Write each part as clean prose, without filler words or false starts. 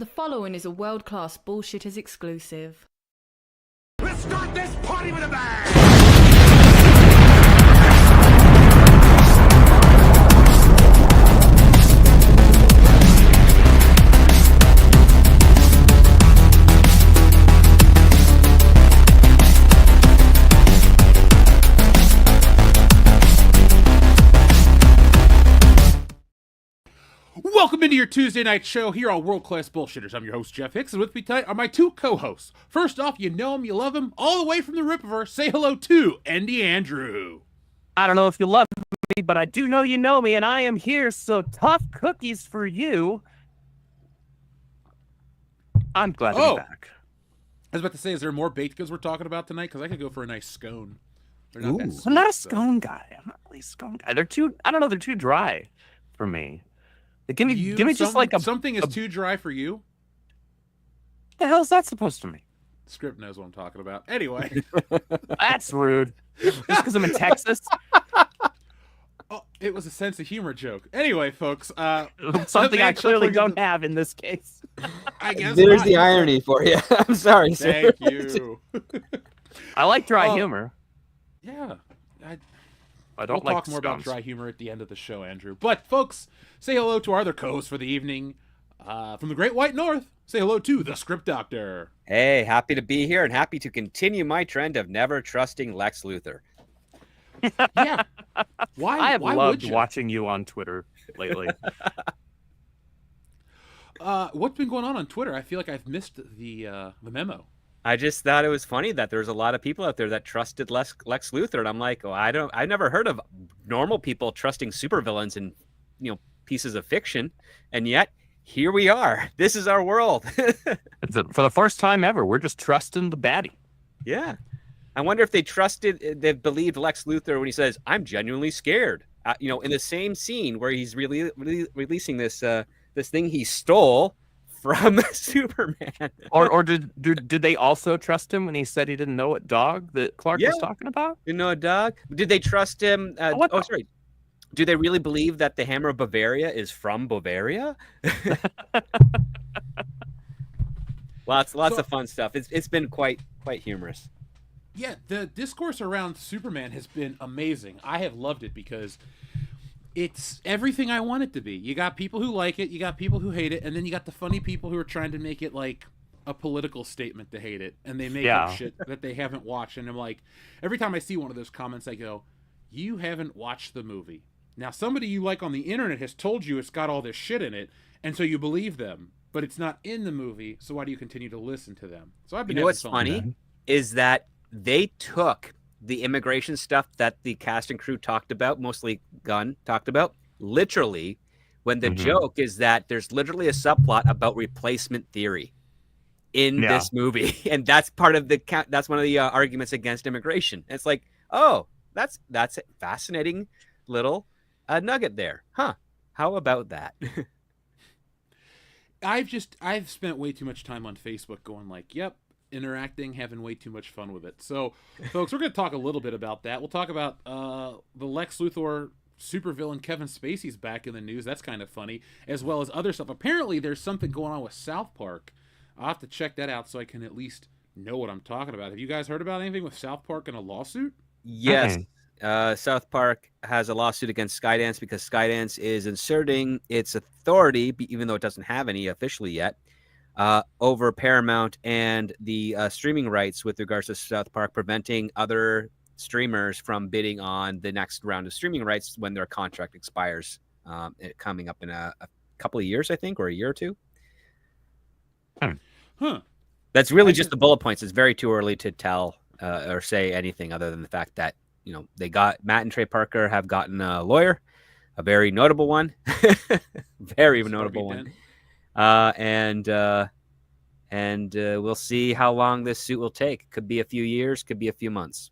The following is a world-class Bullshitters exclusive. Let's start this party with a bang! Welcome into your Tuesday night show here on World Class Bullshitters. I'm your host, Jeff Hicks, and with me tonight are my two co-hosts. First off, you know him, you love him, all the way from the Ripverse. Say hello to Andy Andrew. I don't know if you love me, but I do know you know me, and I am here, so tough cookies for you. I'm glad to be back. I was about to say, is there more baked goods we're talking about tonight? Because I could go for a nice scone. They're not that sweet, I'm not a scone guy. I'm not really a scone guy. They're too, I don't know, they're too dry for me. Give me just like a... Something is too dry for you? What the hell is that supposed to mean? Script knows what I'm talking about. Anyway. That's rude. Just because I'm in Texas? Oh, it was a sense of humor joke. Anyway, folks. Something I clearly don't have in this case. I guess There's the irony for you. I'm sorry, sir. Thank you. I like dry humor. Yeah. I don't we'll like talk more about scones. dry humor at the end of the show, Andrew. But, folks, say hello to our other co-host for the evening. From the Great White North, say hello to the Script Doctor. Hey, happy to be here and happy to continue my trend of never trusting Lex Luthor. Yeah. Why? I have why loved would you? watching you on Twitter lately. What's been going on Twitter? I feel like I've missed the memo. I just thought it was funny that there's a lot of people out there that trusted Lex Luthor, and I'm like, oh, I've never heard of normal people trusting supervillains in, pieces of fiction, and yet here we are. This is our world. For the first time ever, we're just trusting the baddie. Yeah, I wonder if they believed Lex Luthor when he says, "I'm genuinely scared." In the same scene where he's really releasing this thing he stole from Superman. Or did they also trust him when he said he didn't know what dog that Clark was talking about? You know a dog? Did they trust him? Sorry. Do they really believe that the Hammer of Bavaria is from Bavaria? Lots of fun stuff. It's been quite humorous. Yeah, the discourse around Superman has been amazing. I have loved it because it's everything I want it to be. You got people who like it, you got people who hate it, and then you got the funny people who are trying to make it like a political statement to hate it, and they make up shit that they haven't watched. And I'm like, every time I see one of those comments, I go, you haven't watched the movie. Now, somebody you like on the internet has told you it's got all this shit in it, and so you believe them, but it's not in the movie, so why do you continue to listen to them? So I've been what's funny is that they took the immigration stuff that the cast and crew talked about, mostly Gunn talked about, literally, when the joke is that there's literally a subplot about replacement theory in this movie, and that's part of that's one of the arguments against immigration. And it's like, oh, that's a fascinating little nugget there, huh? How about that? I've spent way too much time on Facebook going like, yep, interacting, having way too much fun with it. So, folks, we're going to talk a little bit about that. We'll talk about the Lex Luthor supervillain Kevin Spacey's back in the news. That's kind of funny, as well as other stuff. Apparently, there's something going on with South Park. I'll have to check that out so I can at least know what I'm talking about. Have you guys heard about anything with South Park and a lawsuit? Yes. South Park has a lawsuit against Skydance because Skydance is inserting its authority, even though it doesn't have any officially yet, over Paramount and the streaming rights with regards to South Park, preventing other streamers from bidding on the next round of streaming rights when their contract expires, coming up in a couple of years, I think, or a year or two. That's really just the bullet points. It's very too early to tell or say anything other than the fact that, they got Matt and Trey Parker have gotten a lawyer, a very notable one, very notable one. And we'll see how long this suit will take. Could be a few years, could be a few months.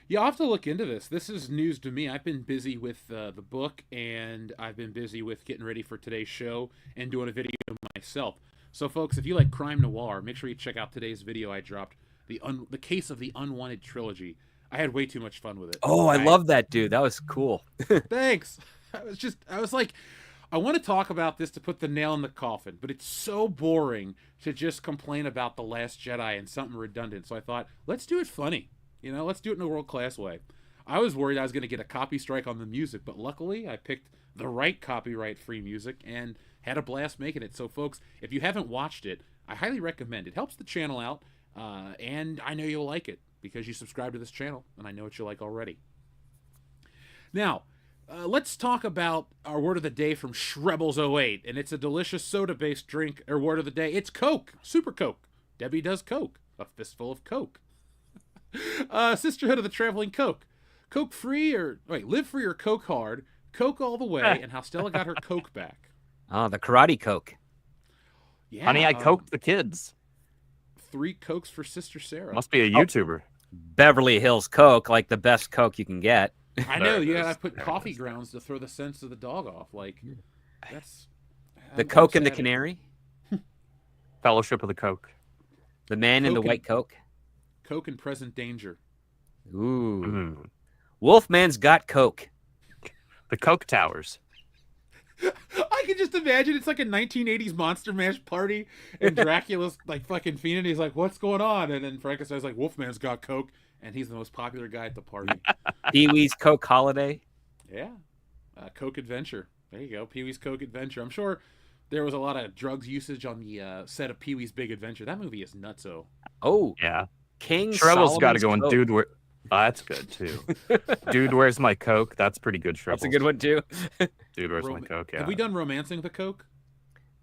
Yeah, I'll have to look into this. This is news to me. I've been busy with the book, and I've been busy with getting ready for today's show and doing a video myself. So, folks, if you like crime noir, make sure you check out today's video I dropped, the Case of the Unwanted Trilogy. I had way too much fun with it. Oh, I love that, dude. That was cool. Thanks. I was like, I want to talk about this to put the nail in the coffin, but it's so boring to just complain about The Last Jedi and something redundant. So I thought, let's do it funny. Let's do it in a world-class way. I was worried I was going to get a copy strike on the music, but luckily I picked the right copyright-free music and had a blast making it. So folks, if you haven't watched it, I highly recommend it. It helps the channel out, and I know you'll like it because you subscribe to this channel, and I know what you like already. Now, let's talk about our word of the day from Shrebels08, and it's a delicious soda-based drink. Our word of the day, it's Coke, Super Coke. Debbie does Coke, a fistful of Coke. Sisterhood of the Traveling Coke. Coke free live free or Coke hard. Coke all the way, and how Stella got her Coke back. Oh, the Karate Coke. Yeah, Honey, I coked the kids. 3 Cokes for Sister Sarah. Must be a YouTuber. Beverly Hills Coke, like the best Coke you can get. I know, I put coffee grounds to throw the sense of the dog off. That's... The Coke and the Canary. Fellowship of the Coke. The Man in the White Coke. Coke in Present Danger. Ooh. Wolfman's got Coke. The Coke Towers. I can just imagine it's like a 1980s Monster Mash party, and Dracula's fucking fiending. He's like, "What's going on?" And then Frankenstein's like, "Wolfman's got Coke," and he's the most popular guy at the party. Pee-wee's Coke Holiday. Yeah, Coke Adventure. There you go, Pee-wee's Coke Adventure. I'm sure there was a lot of drugs usage on the set of Pee-wee's Big Adventure. That movie is nutso. Oh yeah, King Shrebels got to go in. Coke. Dude, that's good too. Dude, where's my Coke? That's pretty good. Shrebels. That's a good one too. Dude, where's my Coke? Yeah. Have we done Romancing the Coke?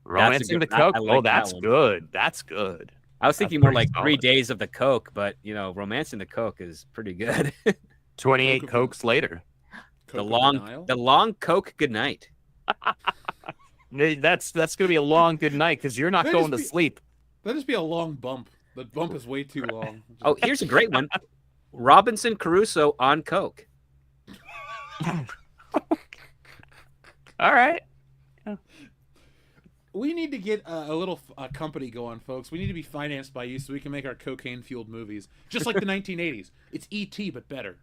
Romancing the Coke? That's good. That's good. I was thinking more like solid. 3 days of the Coke, but Romancing the Coke is pretty good. 28 Cokes later. The long Coke goodnight. That's gonna be a long good night because you're not going to sleep. That'd just be a long bump. The bump is way too long. Oh, here's a great one. Robinson Crusoe on Coke. All right. We need to get a little company going, folks. We need to be financed by you so we can make our cocaine-fueled movies. Just like the 1980s. It's E.T., but better.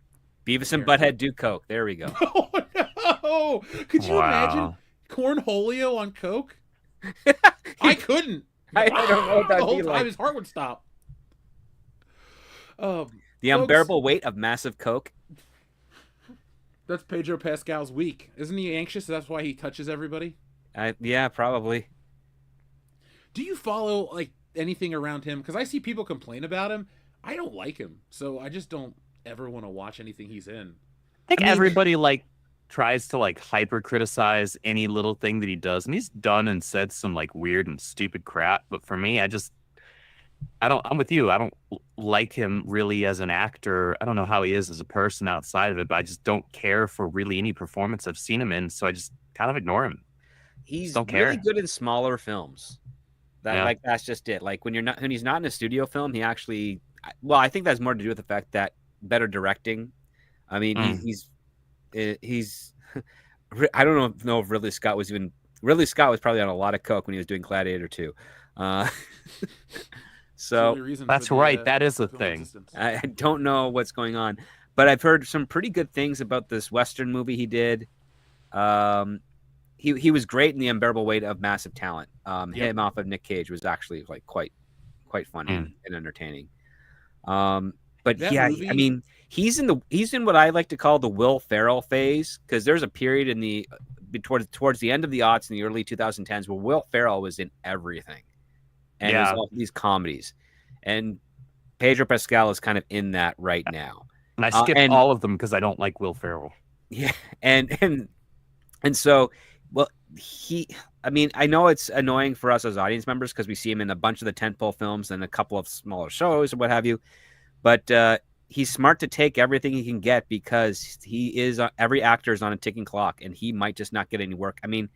Beavis and Butthead do Coke. There we go. Oh, no! Could you imagine Cornholio on Coke? I couldn't. I don't know what that'd the whole be time like. His heart would stop. The folks, unbearable weight of massive Coke. That's Pedro Pascal's week. Isn't he anxious? That's why he touches everybody? Yeah, probably. Do you follow anything around him? Because I see people complain about him. I don't like him, so I just don't ever want to watch anything he's in. I think everybody tries to hyper criticize any little thing that he does, and he's done and said some weird and stupid crap. But for me, I'm with you. I don't like him really as an actor. I don't know how he is as a person outside of it, but I just don't care for really any performance I've seen him in. So I just kind of ignore him. He's don't really care. good in smaller films. That's just it. When he's not in a studio film, he actually. Well, I think that's more to do with the fact that better directing. I mean, he's. I don't know if Ridley Scott was probably on a lot of coke when he was doing Gladiator 2. So that's right. That is a thing. I don't know what's going on, but I've heard some pretty good things about this Western movie he did. He was great in The Unbearable Weight of Massive Talent. Him off of Nick Cage was actually quite funny and entertaining. But that movie... I mean, he's in what I like to call the Will Ferrell phase, because there's a period in towards the end of the aughts in the early 2010s where Will Ferrell was in everything, and there's all these comedies, and Pedro Pascal is kind of in that right now. And I skipped all of them because I don't like Will Ferrell. Yeah, and so. Well, I know it's annoying for us as audience members because we see him in a bunch of the tentpole films and a couple of smaller shows or what have you. But he's smart to take everything he can get because every actor is on a ticking clock and he might just not get any work. I mean,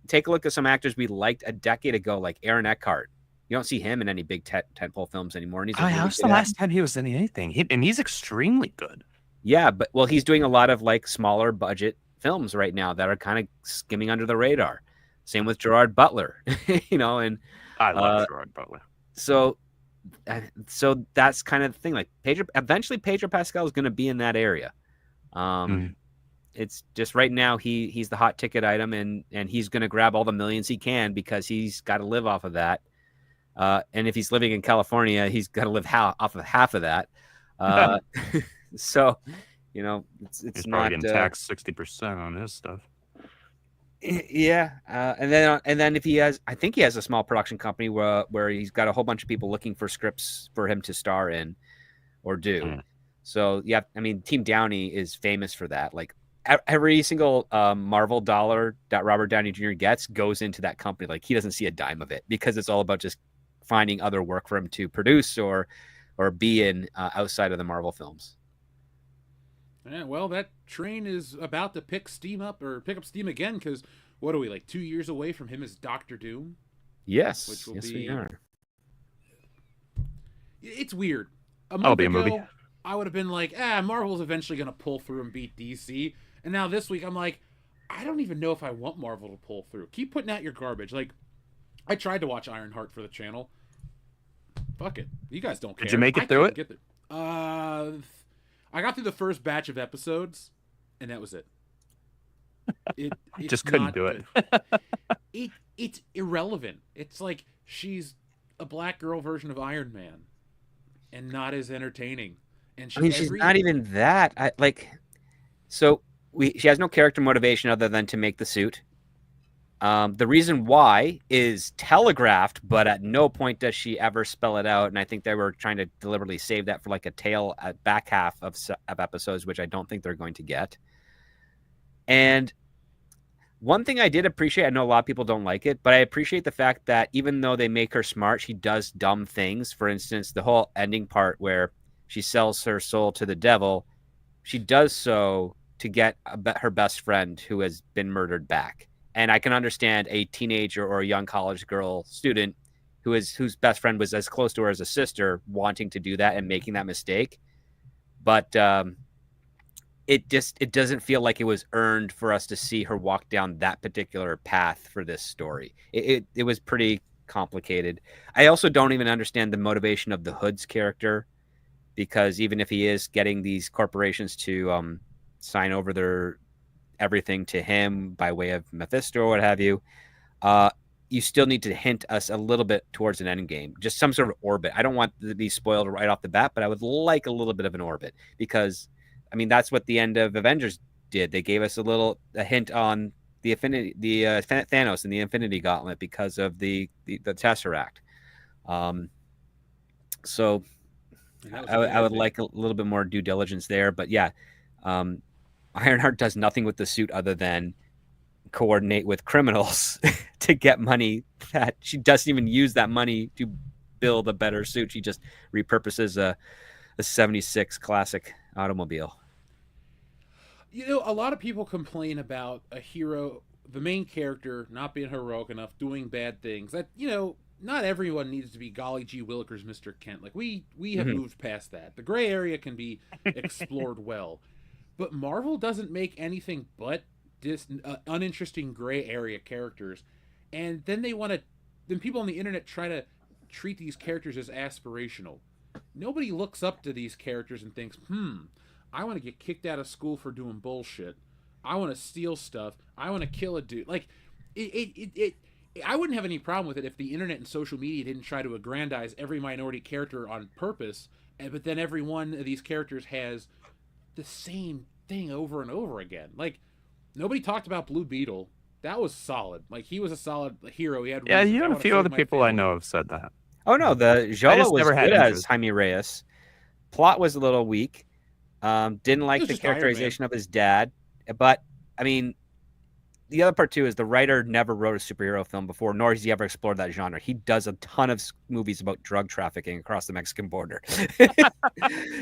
take a look at some actors we liked a decade ago, like Aaron Eckhart. You don't see him in any big tentpole films anymore. And he's that was the last time he was in anything. And he's extremely good. Yeah, but he's doing a lot of smaller budget films right now that are kind of skimming under the radar. Same with Gerard Butler, and I love Gerard Butler. So that's kind of the thing. Eventually Pedro Pascal is going to be in that area. it's just right now he's the hot ticket item, and he's going to grab all the millions he can because he's got to live off of that. And if he's living in California, he's got to live off of half of that. So, it's He's not probably getting taxed 60% on his stuff. Yeah, and then if he has, I think he has a small production company where he's got a whole bunch of people looking for scripts for him to star in or do. Mm. So yeah, I mean, Team Downey is famous for that. Like every single Marvel dollar that Robert Downey Jr. gets goes into that company. Like he doesn't see a dime of it because it's all about just finding other work for him to produce or be in outside of the Marvel films. Yeah, well, that train is about to pick up steam again, because what are we, like 2 years away from him as Doctor Doom? Yes, Which will yes, be... we are. It's weird. That'll be a movie. I would have been like, Marvel's eventually going to pull through and beat DC. And now this week, I'm like, I don't even know if I want Marvel to pull through. Keep putting out your garbage. Like, I tried to watch Ironheart for the channel. Fuck it. You guys don't care. Did you make it through it? I got through the first batch of episodes, and that was it. It's just couldn't do it. It's irrelevant. It's like she's a black girl version of Iron Man, and not as entertaining. And she's not even that. She has no character motivation other than to make the suit. The reason why is telegraphed, but at no point does she ever spell it out. And I think they were trying to deliberately save that for like a tail at back half of episodes, which I don't think they're going to get. And one thing I did appreciate, I know a lot of people don't like it, but I appreciate the fact that even though they make her smart, she does dumb things. For instance, the whole ending part where she sells her soul to the devil, she does so to get her best friend who has been murdered back. And I can understand a teenager or a young college girl student whose best friend was as close to her as a sister wanting to do that and making that mistake. But it doesn't feel like it was earned for us to see her walk down that particular path for this story. It was pretty complicated. I also don't even understand the motivation of the Hood's character, because even if he is getting these corporations to sign over their everything to him by way of Mephisto or what have you, you still need to hint us a little bit towards an end game, just some sort of orbit. I don't want to be spoiled right off the bat, but I would like a little bit of an orbit, because I mean, that's what the end of Avengers did. They gave us a hint on the Thanos and the Infinity Gauntlet because of the Tesseract. So I would like a little bit more due diligence there, but yeah, Ironheart does nothing with the suit other than coordinate with criminals to get money that she doesn't even use that money to build a better suit. She just repurposes a 76 classic automobile. A lot of people complain about a hero, the main character, not being heroic enough, doing bad things. That, not everyone needs to be golly gee willikers Mr. Kent. Like, we have moved past that. The gray area can be explored well. But Marvel doesn't make anything but uninteresting gray area characters. And then then people on the internet try to treat these characters as aspirational. Nobody looks up to these characters and thinks, I want to get kicked out of school for doing bullshit. I want to steal stuff. I want to kill a dude. Like, I wouldn't have any problem with it if the internet and social media didn't try to aggrandize every minority character on purpose, but then every one of these characters has the same thing over and over again. Like, nobody talked about Blue Beetle. That was solid. Like, he was a solid hero. He had you and a few other people I know have said that. Oh no, the Jolo was good as Jaime Reyes. Plot was a little weak. Didn't like the characterization of his dad, but I mean, the other part too is the writer never wrote a superhero film before, nor has he ever explored that genre. He does a ton of movies about drug trafficking across the Mexican border.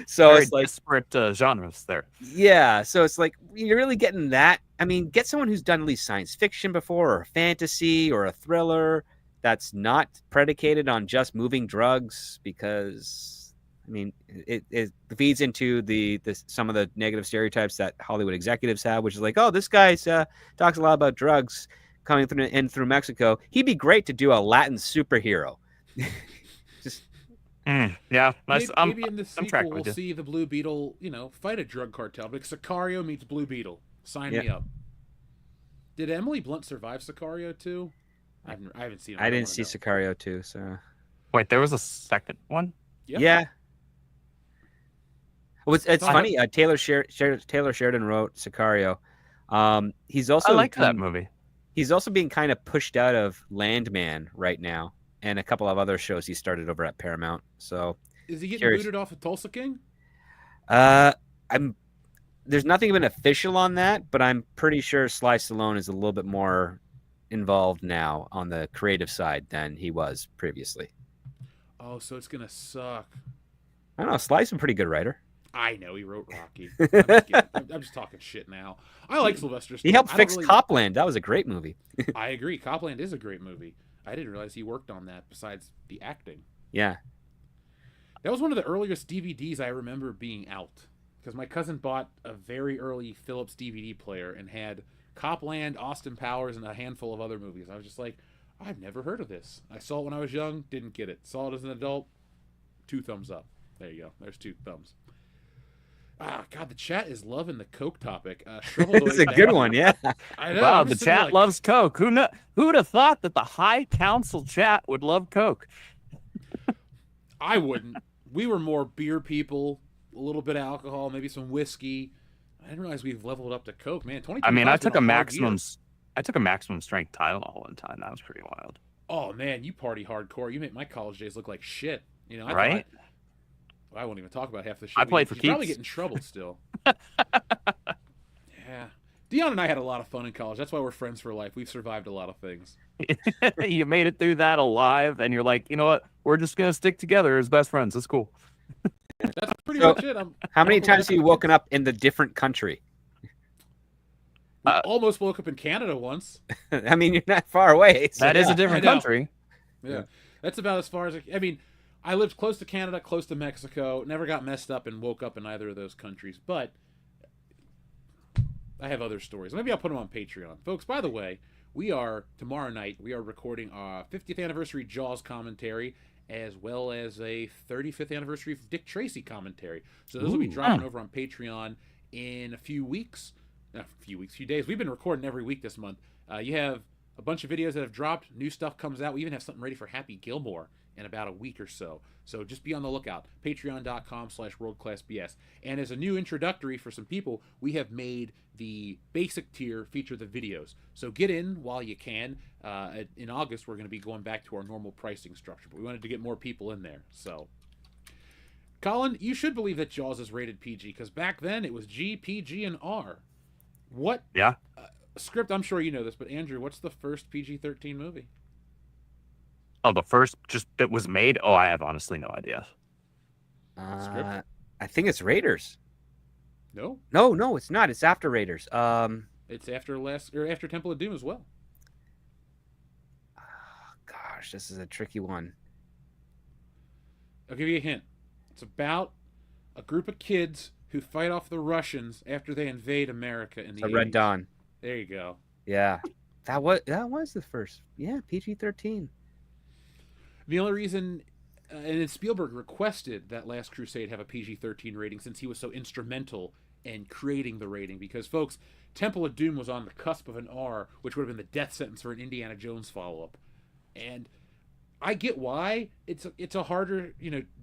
So very it's like disparate genres there. Yeah, so it's like you're really getting that. I mean, get someone who's done at least science fiction before, or a fantasy, or a thriller that's not predicated on just moving drugs, because I mean, it feeds into the some of the negative stereotypes that Hollywood executives have, which is like, oh, this guy talks a lot about drugs coming through Mexico. He'd be great to do a Latin superhero. Just yeah, maybe in the sequel we'll see the Blue Beetle, fight a drug cartel. Like Sicario meets Blue Beetle. Sign Yeah. me up. Did Emily Blunt survive Sicario too? I haven't seen it. I don't didn't wanna see know. Sicario 2, so Wait, there was a second one? Yeah. yeah. It's thought- funny. Taylor Sheridan wrote Sicario. He's I also liked that movie. He's also being kind of pushed out of Landman right now, and a couple of other shows he started over at Paramount. So, Is he getting Curious. booted off of Tulsa King? I'm there's nothing been official on that, but I'm pretty sure Sly Stallone is a little bit more involved now on the creative side than he was previously. Oh, so it's gonna suck. I don't know. Sly's a pretty good writer. I know he wrote Rocky. I'm just kidding. I'm just talking shit now. I like Sylvester Stallone. He helped I don't fix really- Copland. That was a great movie. I agree. Copland is a great movie. I didn't realize he worked on that besides the acting. Yeah. That was one of the earliest DVDs I remember being out because my cousin bought a very early Philips DVD player and had Copland, Austin Powers, and a handful of other movies. I was just like, I've never heard of this. I saw it when I was young, didn't get it. Saw it as an adult, 2 thumbs up. There you go. There's 2 thumbs. Ah, God, the chat is loving the Coke topic. It's a good one, yeah. I know, Wow, I'm the just sitting chat like, loves Coke. Who'd have thought that the High Council chat would love Coke? I wouldn't. We were more beer people, a little bit of alcohol, maybe some whiskey. I didn't realize we've leveled up to Coke, man. 20. I mean, I took a maximum strength Tylenol one time. That was pretty wild. Oh man, you party hardcore. You make my college days look like shit. You know, Right? I won't even talk about half the shit. I played for you probably keeps. get in trouble still. Yeah, Dion and I had a lot of fun in college. That's why we're friends for life. We've survived a lot of things. You made it through that alive, and you're like, you know what? We're just gonna stick together as best friends. It's cool. That's pretty So, much it. How many Uncle times have you Jeff- woken up in the different country? We almost woke up in Canada once. I mean, you're not far away. So That is yeah. a different I know. country. Yeah, that's about as far as I mean. I lived close to Canada, close to Mexico. Never got messed up and woke up in either of those countries. But I have other stories. Maybe I'll put them on Patreon, folks. By the way, tomorrow night. We are recording our 50th anniversary Jaws commentary, as well as a 35th anniversary of Dick Tracy commentary. So those will be dropping over on Patreon in a few weeks. Not a few days. We've been recording every week this month. You have a bunch of videos that have dropped. New stuff comes out. We even have something ready for Happy Gilmore in about a week or so. So just be on the lookout. Patreon.com/worldclassbs. And as a new introductory for some people, we have made the basic tier feature the videos. So get in while you can. In August, we're going to be going back to our normal pricing structure. But we wanted to get more people in there. So, Colin, you should believe that Jaws is rated PG, because back then it was G, PG, and R. What Yeah. script? I'm sure you know this, but Andrew, what's the first PG-13 movie? Oh, the first just that was made. Oh, I have honestly no idea. I think it's Raiders. No, No, it's not. It's after Raiders. it's after Temple of Doom as well. Gosh, this is a tricky one. I'll give you a hint. It's about a group of kids who fight off the Russians after they invade America in the The Red 80s. Dawn. There you go. Yeah, that was the first. Yeah, PG-13. The only reason, and then Spielberg requested that Last Crusade have a PG-13 rating since he was so instrumental in creating the rating. Because, folks, Temple of Doom was on the cusp of an R, which would have been the death sentence for an Indiana Jones follow-up. And I get why it's a harder,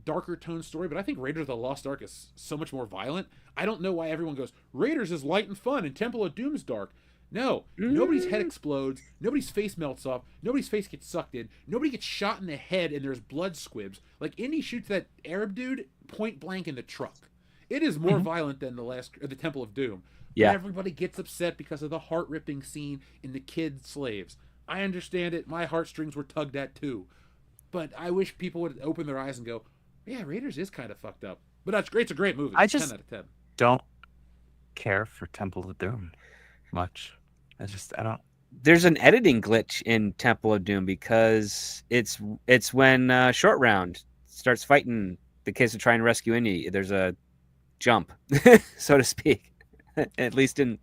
darker tone story, but I think Raiders of the Lost Ark is so much more violent. I don't know why everyone goes, Raiders is light and fun and Temple of Doom's dark. No, nobody's head explodes, nobody's face melts off, nobody's face gets sucked in, nobody gets shot in the head and there's blood squibs. Like, Indy shoots that Arab dude point blank in the truck. It is more violent than the Temple of Doom. Yeah. But everybody gets upset because of the heart-ripping scene in the kid slaves. I understand it. My heartstrings were tugged at too. But I wish people would open their eyes and go, yeah, Raiders is kind of fucked up. But that's great. It's a great movie. I just 10 out of 10. don't care for Temple of Doom much. I don't. There's an editing glitch in Temple of Doom because it's when Short Round starts fighting the kids to try and rescue Indy. There's a jump, so to speak, at least in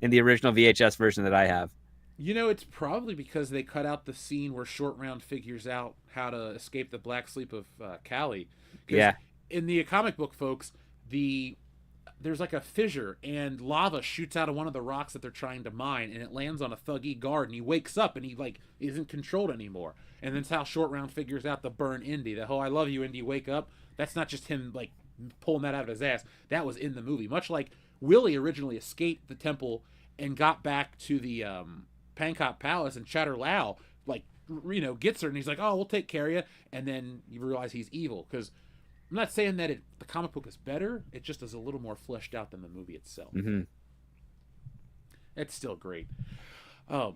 the original VHS version that I have. It's probably because they cut out the scene where Short Round figures out how to escape the black sleep of Cali. 'Cause Yeah. in the comic book, folks, the there's like a fissure and lava shoots out of one of the rocks that they're trying to mine, and it lands on a thuggy guard, and he wakes up and he like isn't controlled anymore. And that's how Short Round figures out the burn Indy. The whole "I love you, Indy, wake up." That's not just him like pulling that out of his ass. That was in the movie. Much like Willie originally escaped the temple and got back to the Pankot Palace, and Chatter Lao like gets her, and he's like, "Oh, we'll take care of you." And then you realize he's evil. Because I'm not saying that the comic book is better. It just is a little more fleshed out than the movie itself. Mm-hmm. It's still great. Now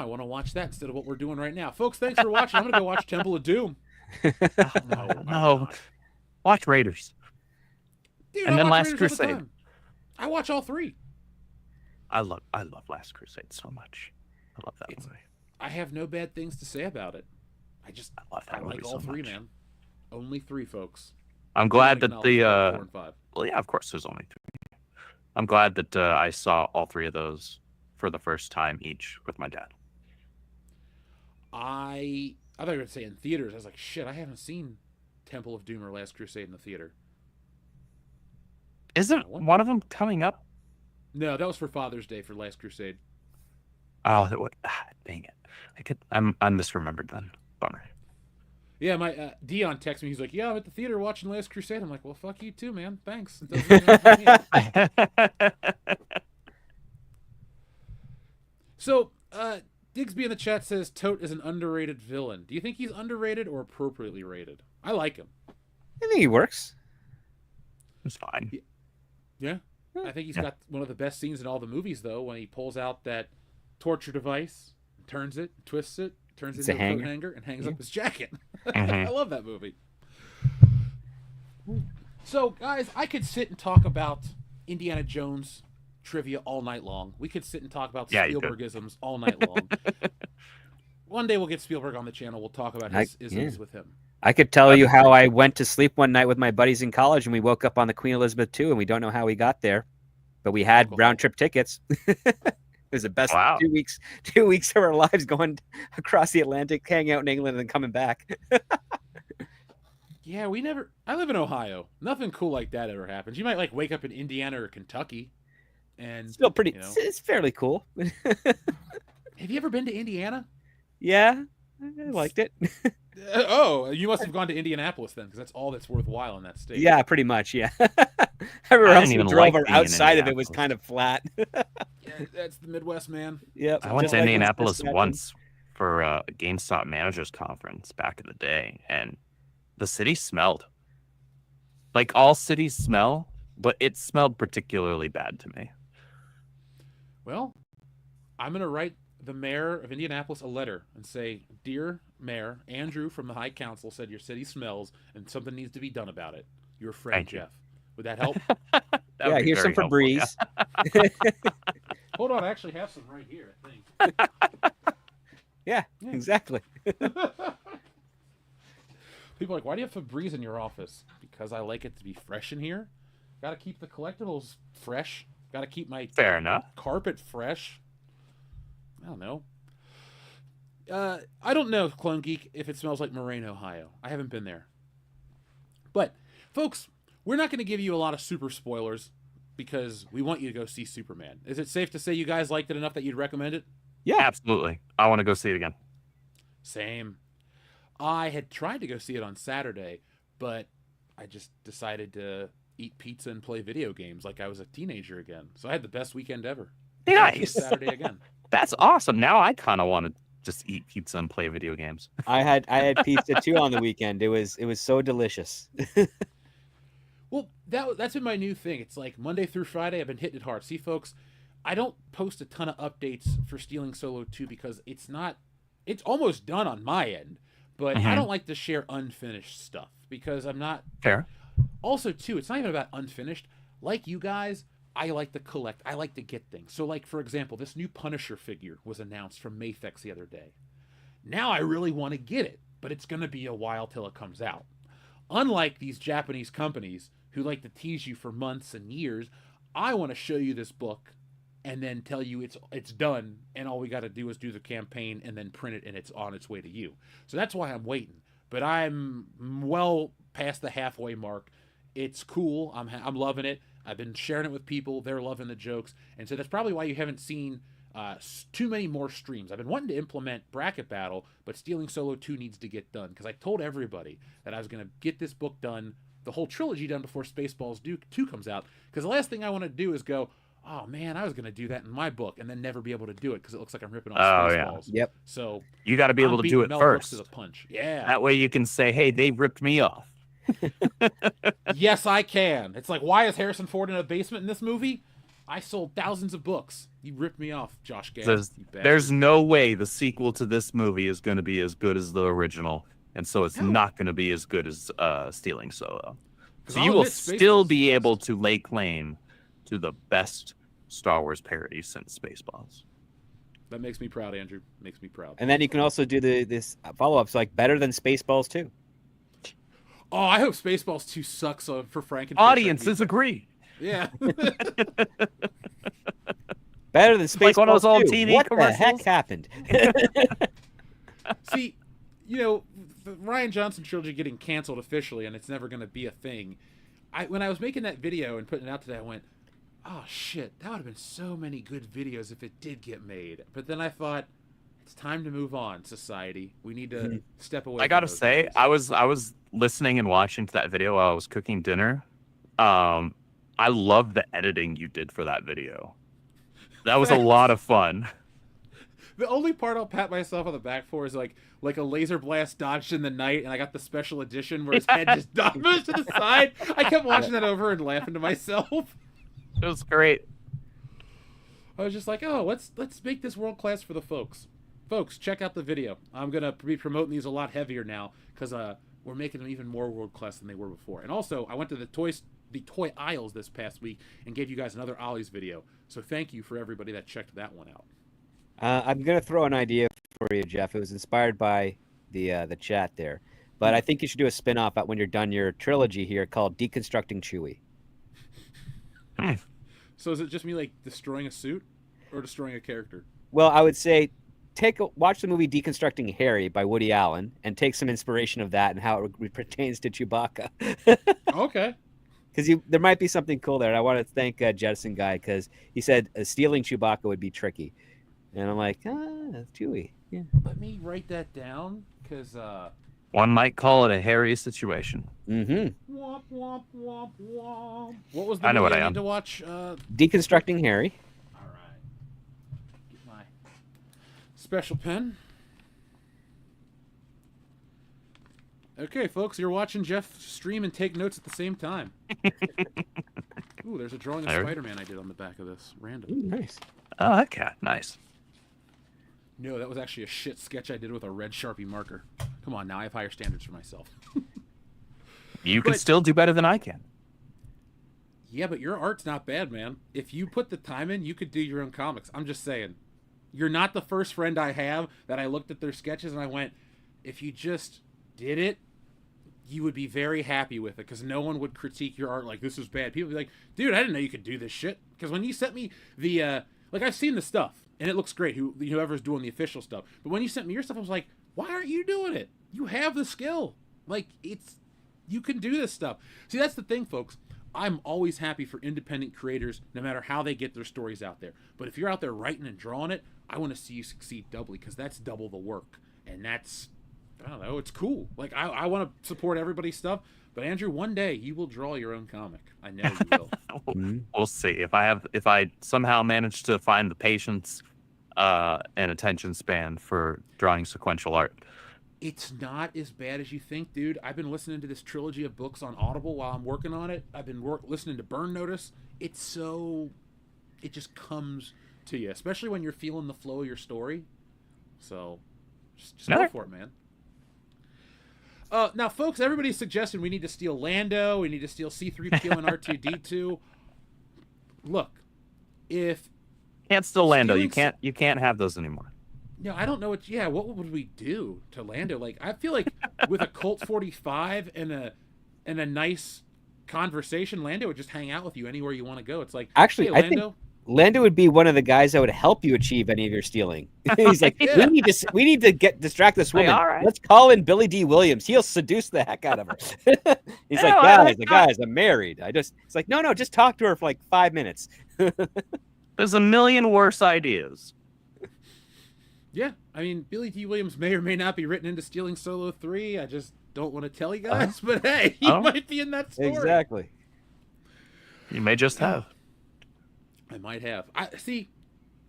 I want to watch that instead of what we're doing right now. Folks, thanks for watching. I'm going to go watch Temple of Doom. No. Watch Raiders. Dude, And I then watch Last Raiders all the Crusade. time. I watch all three. I love Last Crusade so much. I love that movie. I have no bad things to say about it. I love that movie like all so three, much. man. Only three, folks. I'm glad Don't that acknowledge the 4 and 5. well, yeah, of course, there's only 3. I'm glad that I saw all 3 of those for the first time each with my dad. I thought you were going to say in theaters. I was like, shit, I haven't seen Temple of Doom or Last Crusade in the theater. Isn't What? one of them coming up? No, that was for Father's Day for Last Crusade. Oh, dang it! I misremembered then. Bummer. Yeah, my Dion texted me. He's like, "Yeah, I'm at the theater watching Last Crusade." I'm like, "Well, fuck you too, man. Thanks." It doesn't mean anything to me. So, Digsby in the chat says Tote is an underrated villain. Do you think he's underrated or appropriately rated? I like him. I think he works. It's fine. Yeah, I think he's got one of the best scenes in all the movies, though, when he pulls out that torture device, turns it, twists it, turns it into a coat hanger, and hangs up his jacket. I love that movie. So, guys, I could sit and talk about Indiana Jones trivia all night long. We could sit and talk about Spielbergisms all night long. One day we'll get Spielberg on the channel. We'll talk about his isms with him. I could tell you how I went to sleep one night with my buddies in college, and we woke up on the Queen Elizabeth II, and we don't know how we got there, but we had round trip tickets. It was the best 2 weeks of our lives, going across the Atlantic, hanging out in England, and then coming back. Yeah, I live in Ohio. Nothing cool like that ever happens. You might like wake up in Indiana or Kentucky, and still pretty. It's fairly cool. Have you ever been to Indiana? Yeah, I liked it. Oh, you must have gone to Indianapolis then, because that's all that's worthwhile in that state. Yeah, pretty much. Yeah. Everywhere else we drove outside of it was kind of flat. Yeah, that's the Midwest, man. Yeah, I went to Indianapolis once for a GameStop managers conference back in the day, and the city smelled like all cities smell, but it smelled particularly bad to me. Well, I'm gonna write the mayor of Indianapolis a letter and say, "Dear Mayor, Andrew from the High Council said your city smells and something needs to be done about it. Your friend, Jeff." Would that help? Yeah, here's some Febreze. Yeah. Hold on, I actually have some right here, I think. Yeah, exactly. People are like, "Why do you have Febreze in your office?" Because I like it to be fresh in here. Got to keep the collectibles fresh. Got to keep my carpet fresh. I don't know. I don't know, Clone Geek, if it smells like Moraine, Ohio. I haven't been there. But, folks, we're not going to give you a lot of super spoilers because we want you to go see Superman. Is it safe to say you guys liked it enough that you'd recommend it? Yeah, absolutely. I want to go see it again. Same. I had tried to go see it on Saturday, but I just decided to eat pizza and play video games like I was a teenager again. So I had the best weekend ever. Nice. Saturday again. That's awesome. Now I kind of want to just eat pizza and play video games. I had pizza too on the weekend. It was so delicious. Well, that's been my new thing. It's like Monday through Friday, I've been hitting it hard. See, folks, I don't post a ton of updates for Stealing Solo 2 because it's almost done on my end, but I don't like to share unfinished stuff because I'm not fair. Also, too, it's not even about unfinished. Like you guys, I like to collect. I like to get things. So, like, for example, this new Punisher figure was announced from Mafex the other day. Now I really want to get it, but it's going to be a while till it comes out. Unlike these Japanese companies who like to tease you for months and years, I want to show you this book and then tell you it's done, and all we got to do is do the campaign and then print it, and it's on its way to you. So that's why I'm waiting. But I'm well past the halfway mark. It's cool. I'm loving it. I've been sharing it with people. They're loving the jokes. And so that's probably why you haven't seen too many more streams. I've been wanting to implement Bracket Battle, but Stealing Solo 2 needs to get done, because I told everybody that I was going to get this book done, the whole trilogy done, before Spaceballs 2 comes out. Because the last thing I want to do is go, oh man, I was going to do that in my book, and then never be able to do it because it looks like I'm ripping off Spaceballs. Yep. So You got to be able to do it first. To the punch. Yeah. That way you can say, hey, they ripped me off. Yes, I can. It's like, why is Harrison Ford in a basement in this movie? I sold thousands of books. You ripped me off, Josh Gad. There's no way the sequel to this movie is going to be as good as the original, and so it's not going to be as good as Stealing Solo. So you will still be able to lay claim to the best Star Wars parody since Spaceballs. That makes me proud, Andrew. Makes me proud. And then you can also do this follow-ups, like better than Spaceballs 2. Oh, I hope Spaceballs 2 sucks for Frankenfish. Audiences agree. Yeah. Better than Spaceballs like one of those old 2. TV what commercials? the heck happened? See, you know, the Rian Johnson trilogy getting canceled officially, and it's never going to be a thing. When I was making that video and putting it out today, I went, oh shit, that would have been so many good videos if it did get made. But then I thought, it's time to move on, society. We need to step away. I gotta say, I was listening and watching to that video while I was cooking dinner. I love the editing you did for that video. That was a lot of fun. The only part I'll pat myself on the back for is like a laser blast dodged in the night, and I got the special edition where his head just dodged to the side. I kept watching that over and laughing to myself. It was great. I was just like, oh, let's make this world class for the folks. Folks, check out the video. I'm gonna be promoting these a lot heavier now because we're making them even more world class than they were before. And also, I went to the toy aisles this past week and gave you guys another Ollie's video. So thank you for everybody that checked that one out. I'm gonna throw an idea for you, Jeff. It was inspired by the chat there, but I think you should do a spin-off when you're done your trilogy here called Deconstructing Chewie. So is it just me like destroying a suit or destroying a character? Well, I would say watch the movie Deconstructing Harry by Woody Allen and take some inspiration of that and how it pertains to Chewbacca. Okay. Because there might be something cool there. And I want to thank Jettison Guy because he said stealing Chewbacca would be tricky. And I'm like, Chewie. Yeah. Let me write that down because One might call it a hairy situation. Mm-hmm. Womp, womp, womp, womp. What was the I know movie what I need am. to watch? Deconstructing Harry. All right. Get my special pen. Okay, folks, you're watching Jeff stream and take notes at the same time. Ooh, there's a drawing of Spider-Man I did on the back of this. Random. Ooh, nice. Oh, okay. Nice. No, that was actually a shit sketch I did with a red Sharpie marker. Come on, now I have higher standards for myself. You can But- still do better than I can. Yeah, but your art's not bad, man. If you put the time in, you could do your own comics. I'm just saying. You're not the first friend I have that I looked at their sketches and I went, if you just did it, you would be very happy with it because no one would critique your art like, this is bad. People would be like, dude, I didn't know you could do this shit. Because when you sent me the, like, I've seen the stuff and it looks great, whoever's doing the official stuff. But when you sent me your stuff, I was like, why aren't you doing it? You have the skill. Like, you can do this stuff. See, that's the thing, folks. I'm always happy for independent creators, no matter how they get their stories out there. But if you're out there writing and drawing it, I want to see you succeed doubly because that's double the work. And that's, I don't know, it's cool. Like, I want to support everybody's stuff. But Andrew, one day you will draw your own comic. I know you will. We'll see if I somehow manage to find the patience and attention span for drawing sequential art. It's not as bad as you think, dude. I've been listening to this trilogy of books on Audible while I'm working on it. I've been listening to Burn Notice. It just comes to you, especially when you're feeling the flow of your story. So, just go for it, man. Now, folks, everybody's suggesting we need to steal Lando, we need to steal C-3PO and R2-D2. Look, if Can't steal Lando. stealing You can't have those anymore. No, I don't know what. Yeah, what would we do to Lando? Like, I feel like with a Colt 45 and a nice conversation, Lando would just hang out with you anywhere you want to go. It's like, Actually, hey, I think Lando. Lando would be one of the guys that would help you achieve any of your stealing. He's like, Yeah. we need to distract this woman. all right. Let's call in Billy D. Williams. He'll seduce the heck out of her. He's Yeah, like, well, guys, I'm married. It's like, no, just talk to her for like 5 minutes. There's a million worse ideas. Yeah, I mean, Billy D. Williams may or may not be written into Stealing Solo 3. I just don't want to tell you guys, but hey, he might be in that story. Exactly. You may just have. I might have. I see.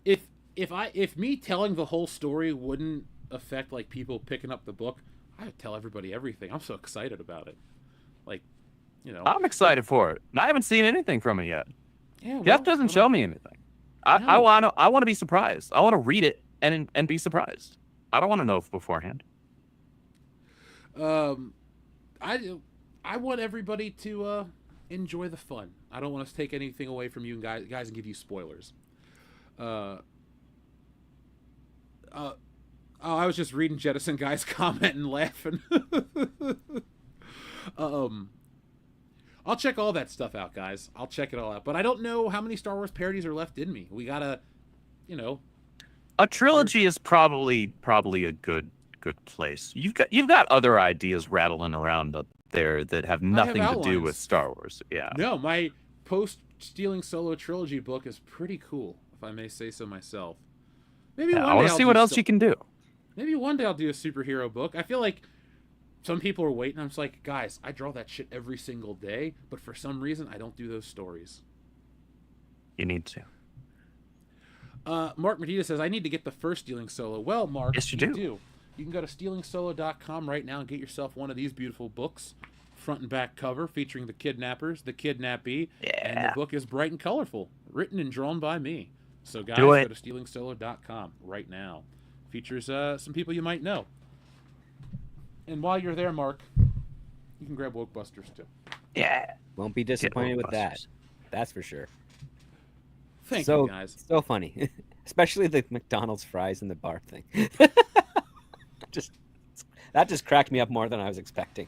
If me telling the whole story wouldn't affect like people picking up the book, I would tell everybody everything. I'm so excited about it. Like, you know, I'm excited for it. And I haven't seen anything from it yet. yeah, Jeff doesn't show me anything. I No. want to be surprised. I want to read it and be surprised. I don't want to know beforehand. I want everybody to enjoy the fun. I don't want to take anything away from you guys and give you spoilers. I was just reading Jettison Guy's comment and laughing. I'll check all that stuff out, guys. I'll check it all out. But I don't know how many Star Wars parodies are left in me. We gotta, you know. A trilogy is probably a good place. You've got other ideas rattling around up there that have nothing to do with Star Wars. Yeah. No, my post-Stealing Solo trilogy book is pretty cool, if I may say so myself. Maybe Yeah, one I day want to I'll see do what else some- you can do. Maybe one day I'll do a superhero book. I feel like some people are waiting. I'm just like, guys, I draw that shit every single day, but for some reason, I don't do those stories. You need to. Mark Medina says, I need to get the first Stealing Solo. Well, Mark, Yes, you do. You can go to stealingsolo.com right now and get yourself one of these beautiful books, front and back cover, featuring the kidnappers, the kidnappee, and the Yeah. book is bright and colorful, written and drawn by me. So, guys, Do go it. to stealingsolo.com right now. Features some people you might know. And while you're there, Mark, you can grab Woke Busters too. Yeah. Won't be disappointed with that. Ghostbusters. That's for sure. Thank so, you, guys. So funny. Especially the McDonald's fries in the bar thing. That just cracked me up more than I was expecting.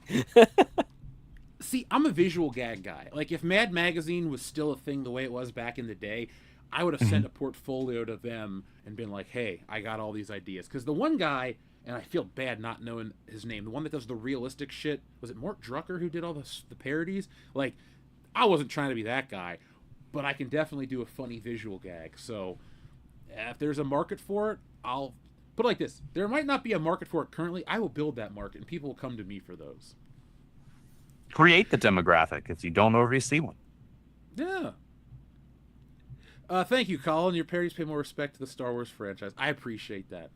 See, I'm a visual gag guy. Like, if Mad Magazine was still a thing the way it was back in the day, I would have sent a portfolio to them and been like, hey, I got all these ideas. Because the one guy, and I feel bad not knowing his name, the one that does the realistic shit, was it Mort Drucker who did all the parodies? Like, I wasn't trying to be that guy, but I can definitely do a funny visual gag. So, if there's a market for it, I'll put it like this. There might not be a market for it currently. I will build that market, and people will come to me for those. Create the demographic if you don't already see one. Yeah. Thank you, Colin. Your parodies pay more respect to the Star Wars franchise. I appreciate that.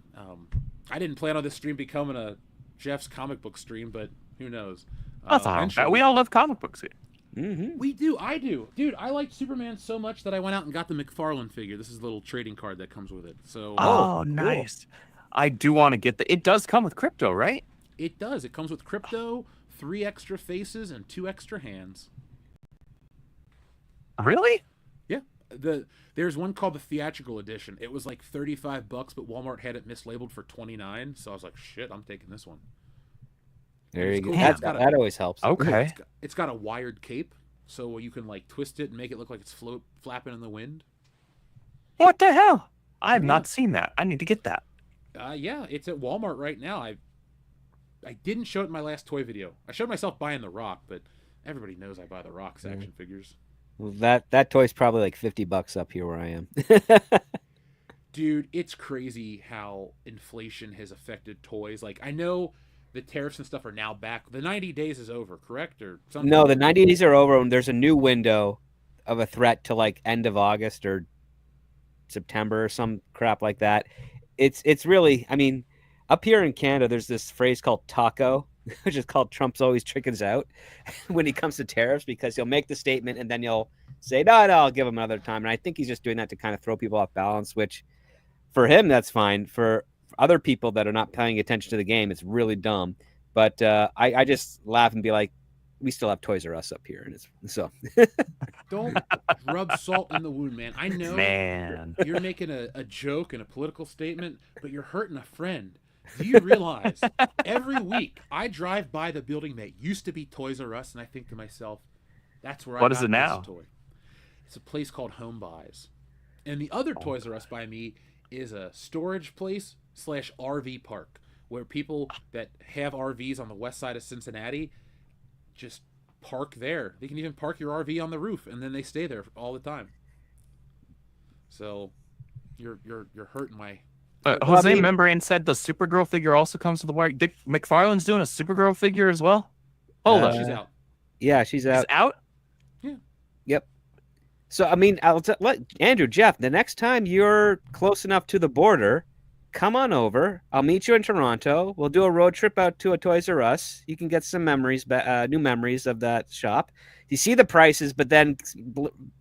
I didn't plan on this stream becoming a Jeff's comic book stream, but who knows? That's all right. Eventually- We all love comic books here. Mm-hmm. We do. I do. Dude, I liked Superman so much that I went out and got the McFarlane figure. This is a little trading card that comes with it. So Oh, cool. nice. I do want to get it does come with crypto, right? it does. It comes with crypto, 3 extra faces, and 2 extra hands. Really? Yeah. There's one called the theatrical edition. It was like $35, but Walmart had it mislabeled for $29. So I was like, shit, I'm taking this one. There you go. cool. That, It's got a- that always helps. Okay. It's got a wired cape, so you can like twist it and make it look like it's flapping in the wind. What the hell? I have not seen that. I need to get that. Yeah, it's at Walmart right now. I didn't show it in my last toy video. I showed myself buying the Rock, but everybody knows I buy the Rock's action figures. Well, that toy's probably like $50 up here where I am. Dude, it's crazy how inflation has affected toys. Like, I know the tariffs and stuff are now back. The 90 days is over, correct? Or something? No, the 90 days are over, and there's a new window of a threat to like end of August or September or some crap like that. It's really, I mean, up here in Canada, there's this phrase called taco, which is called Trump's always chickens out when he comes to tariffs, because he'll make the statement and then he'll say, no, I'll give him another time. And I think he's just doing that to kind of throw people off balance, which for him, that's fine. For other people that are not paying attention to the game, it's really dumb. But I just laugh and be like, we still have Toys R Us up here. And it's so Don't rub salt in the wound, man. I know Man. you're making a joke and a political statement, but you're hurting a friend. Do you realize every week I drive by the building that used to be Toys R Us, and I think to myself, that's where What I is got it now? this toy. It's a place called Home Buys. And the other Toys R Us by me is a storage place / RV park where people that have RVs on the west side of Cincinnati just park there. They can even park your RV on the roof, and then they stay there all the time. So you're hurting my. Jose Membrane said the Supergirl figure also comes to the wire. Dick McFarlane's doing a Supergirl figure as well. Hold up, She's out. Yeah, she's out. She's out. Yeah. Yep. So I mean, let Andrew, Jeff, the next time you're close enough to the border, come on over. I'll meet you in Toronto. We'll do a road trip out to a Toys R Us. You can get some memories, new memories of that shop. You see the prices, but then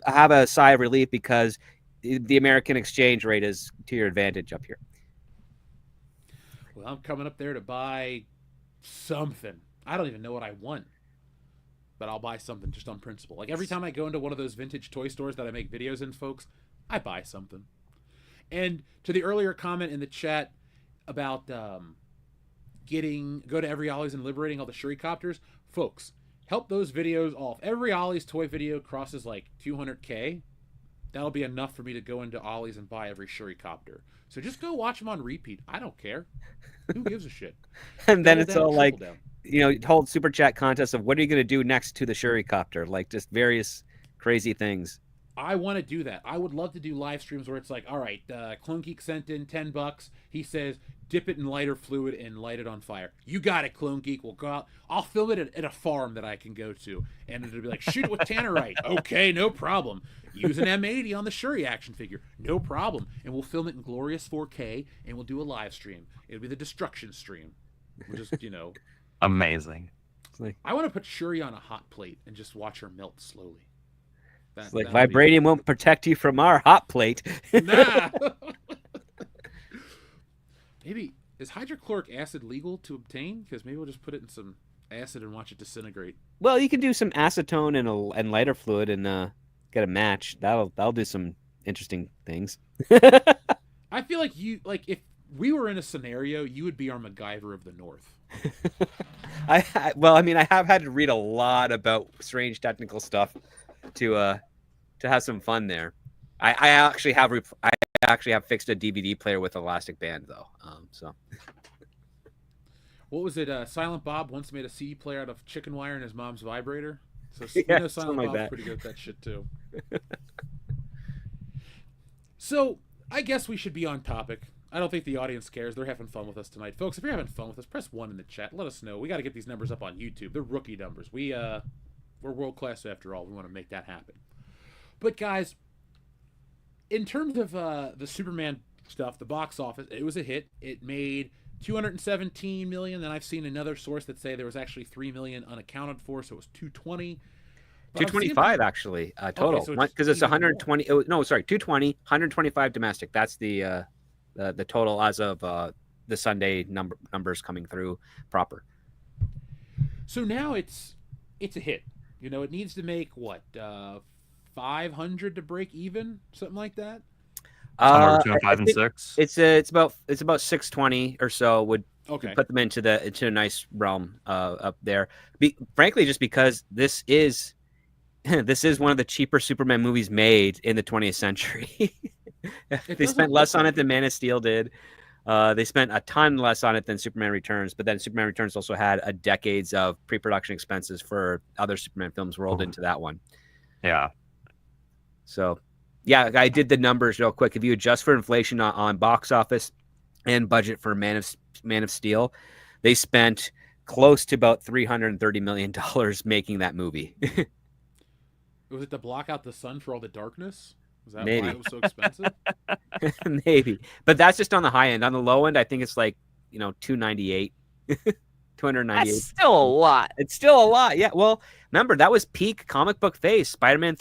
have a sigh of relief because the American exchange rate is to your advantage up here. Well, I'm coming up there to buy something. I don't even know what I want, but I'll buy something just on principle. Like every time I go into one of those vintage toy stores that I make videos in, folks, I buy something. And to the earlier comment in the chat about go to Every Ollie's and liberating all the Shurikopters, folks, help those videos off. Every Ollie's toy video crosses like 200K. That'll be enough for me to go into Ollie's and buy every Shurikopter. So just go watch them on repeat. I don't care. Who gives a shit? And then it's down, all like, down. Hold super chat contest of what are you going to do next to the Shurikopter? Like just various crazy things. I want to do that. I would love to do live streams where it's like, all right, Clone Geek sent in $10. He says, dip it in lighter fluid and light it on fire. You got it, Clone Geek. We'll go out. I'll film it at a farm that I can go to. And it'll be like, shoot it with Tannerite. Okay, no problem. Use an M80 on the Shuri action figure. No problem. And we'll film it in glorious 4K and we'll do a live stream. It'll be the destruction stream. We'll just, Amazing. I want to put Shuri on a hot plate and just watch her melt slowly. It's like vibranium won't protect you from our hot plate. Nah. Maybe is hydrochloric acid legal to obtain? Because maybe we'll just put it in some acid and watch it disintegrate. Well, you can do some acetone and lighter fluid and get a match. That'll do some interesting things. I feel like if we were in a scenario, you would be our MacGyver of the North. I have had to read a lot about strange technical stuff to have some fun there. I actually have fixed a DVD player with elastic band though. So what was it? Silent Bob once made a CD player out of chicken wire and his mom's vibrator. So yeah, Silent like Bob's that. pretty good at that shit too. So I guess we should be on topic. I don't think the audience cares. They're having fun with us tonight. Folks, if you're having fun with us, press 1 in the chat. Let us know. We got to get these numbers up on YouTube. They're rookie numbers. We're world class after all. We want to make that happen. But guys, in terms of the Superman stuff, the box office, it was a hit. It made $217 million. Then I've seen another source that say there was actually $3 million unaccounted for, so it was $220. 225 actually total because it's 120. Oh, no, sorry, 220, 125 domestic. That's the total as of the Sunday numbers coming through proper. So now it's a hit. It needs to make what 500 to break even, something like that. Somewhere between 5 and 6. It's about 620 or so would okay. Put them into a nice realm up there. Frankly, just because this is one of the cheaper Superman movies made in the 20th century. They spent less on it than Man of Steel did. They spent a ton less on it than Superman Returns, but then Superman Returns also had a decades of pre-production expenses for other Superman films rolled into that one. Yeah. So, yeah, I did the numbers real quick. If you adjust for inflation on box office and budget for Man of Steel, they spent close to about $330 million making that movie. Was it to block out the sun for all the darkness? Was that Maybe. why it was so expensive? Maybe, but that's just on the high end. On the low end, I think it's like 298, 298. That's still a lot. It's still a lot. Yeah. Well, remember that was peak comic book phase. Spider-Man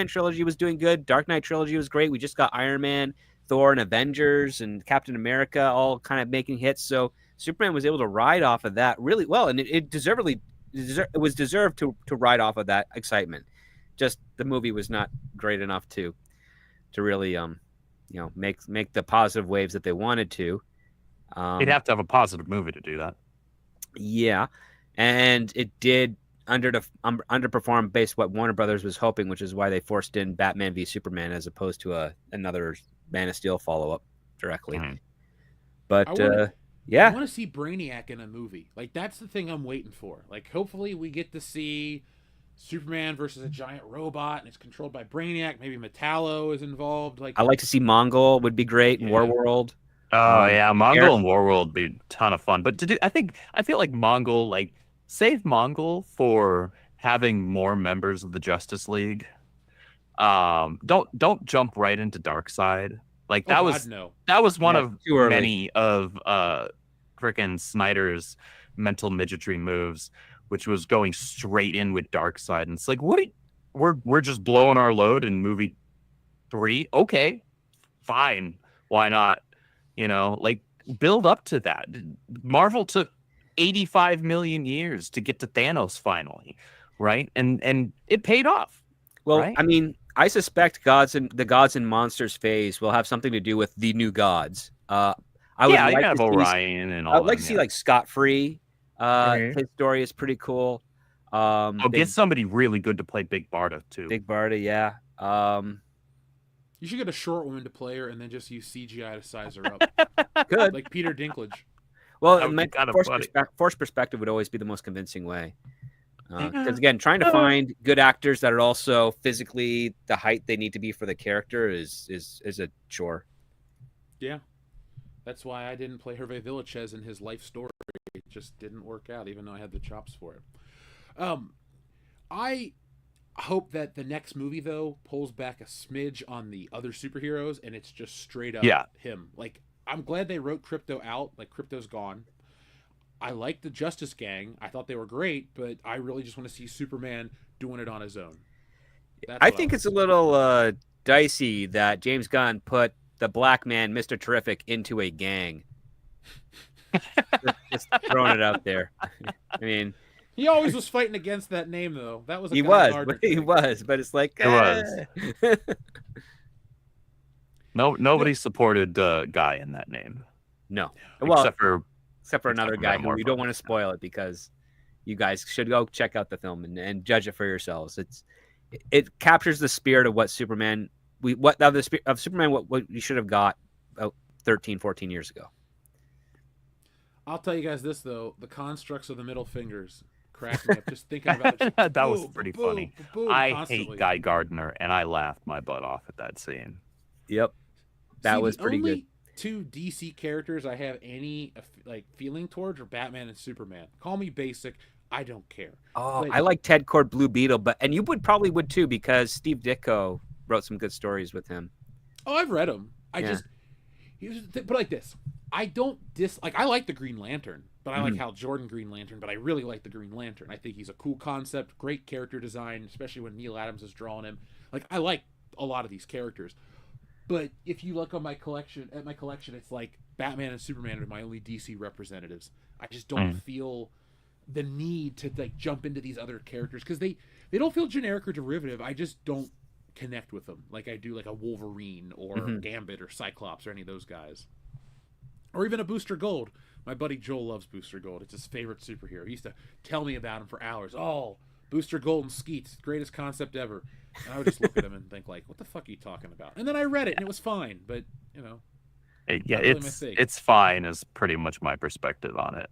trilogy was doing good. Dark Knight trilogy was great. We just got Iron Man, Thor, and Avengers, and Captain America all kind of making hits. So Superman was able to ride off of that really well, and it was deserved to ride off of that excitement. Just the movie was not great enough to really make the positive waves that they wanted to. You'd have to have a positive movie to do that. Yeah, and it did underperformed based what Warner Brothers was hoping, which is why they forced in Batman v Superman as opposed to another Man of Steel follow up directly. But I yeah, want to see Brainiac in a movie. Like, that's the thing I'm waiting for. Like, hopefully we get to see Superman versus a giant robot, and it's controlled by Brainiac. Maybe Metallo is involved. Like, I like to see Mongol would be great in Yeah. Warworld. Oh yeah, Mongol Eric- and Warworld would be a ton of fun. But I feel like Mongol, like save Mongol for having more members of the Justice League. Don't jump right into Darkseid. Like that oh, was God, no. that was one Yeah, of too early. many of frickin' Snyder's mental midgetry moves, which was going straight in with Darkseid. And it's like, we're just blowing our load in movie 3. Okay, fine, why not? You know, like build up to that. Marvel took 85 million years to get to Thanos finally, right? And it paid off. Well, right? I mean, I suspect the Gods and Monsters phase will have something to do with the new gods. I would Yeah, you like have to see, Orion and all. I would like to see like Scott Free. Mhm. His story is pretty cool. Get Big, somebody really good to play Big Barda too. Big Barda, yeah. You should get a short woman to play her and then just use CGI to size her up. Good. Like Peter Dinklage. Well, That would be kinda funny. forced perspective would always be the most convincing way. Because again, trying to find good actors that are also physically the height they need to be for the character is a chore. Yeah. That's why I didn't play Hervé Villachez in his life story. It just didn't work out, even though I had the chops for it. I hope that the next movie, though, pulls back a smidge on the other superheroes, and it's just straight up him. Like, I'm glad they wrote Krypto out. Like, Krypto's gone. I like the Justice Gang. I thought they were great, but I really just want to see Superman doing it on his own. I think it's a little dicey that James Gunn put the black man, Mr. Terrific, into a gang. just throwing it out there. I mean, He always was fighting against that name, though. That was a he Guy was, Gardner but he thing. was, but it's like It was. Nobody supported Guy in that name, no. Well, except for another guy who Metamorpho. we don't want to spoil it because you guys should go check out the film and judge it for yourselves. It captures the spirit of what Superman what we should have got about 13, 14 years ago. I'll tell you guys this, though. The constructs of the middle fingers cracked me up just thinking about it. that Just was boom, pretty boom, funny. boom, I constantly. hate Guy Gardner, and I laughed my butt off at that scene. Yep. That was pretty good. The only two DC characters I have any feeling towards are Batman and Superman. Call me basic. I don't care. Oh, But- I like Ted Kord Blue Beetle, and you probably would too because Steve Ditko wrote some good stories with him. Oh, I've read them. Yeah. But like this, I don't I like the Green Lantern, but I like Hal Jordan Green Lantern, but I really like the Green Lantern. I think he's a cool concept, great character design, especially when Neil Adams is drawing him. Like, I like a lot of these characters. But if you look on my collection, it's like Batman and Superman are my only DC representatives. I just don't feel the need to jump into these other characters because they don't feel generic or derivative. I just don't connect with them like I do like a Wolverine or Gambit or Cyclops or any of those guys. Or even a Booster Gold. My buddy Joel loves Booster Gold. It's his favorite superhero. He used to tell me about him for hours. Oh, Booster Gold and Skeets, greatest concept ever. And I would just look at him and think like, what the fuck are you talking about? And then I read it and it was fine, but Yeah, not really my thing. it's fine is pretty much my perspective on it.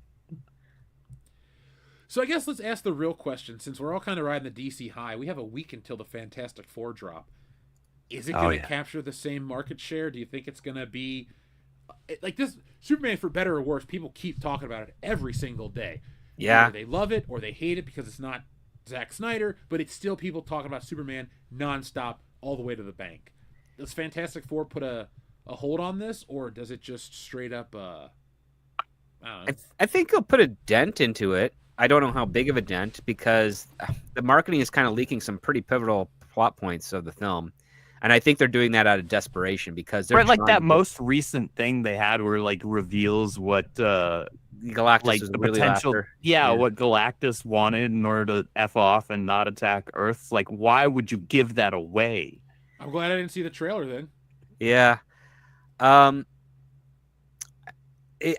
So I guess let's ask the real question. Since we're all kind of riding the DC high, we have a week until the Fantastic Four drop. Is it going to capture the same market share? Do you think it's going to be like this? Superman, for better or worse, people keep talking about it every single day. Yeah. Either they love it or they hate it because it's not Zack Snyder, but it's still people talking about Superman nonstop all the way to the bank. Does Fantastic Four put a hold on this, or does it just straight up I don't know. I think he'll put a dent into it. I don't know how big of a dent because the marketing is kind of leaking some pretty pivotal plot points of the film. And I think they're doing that out of desperation because they're Like trying that to- most recent thing they had where like reveals what Galactus like was the really potential after. what Galactus wanted in order to F off and not attack Earth. Like, why would you give that away? I'm glad I didn't see the trailer then. Yeah.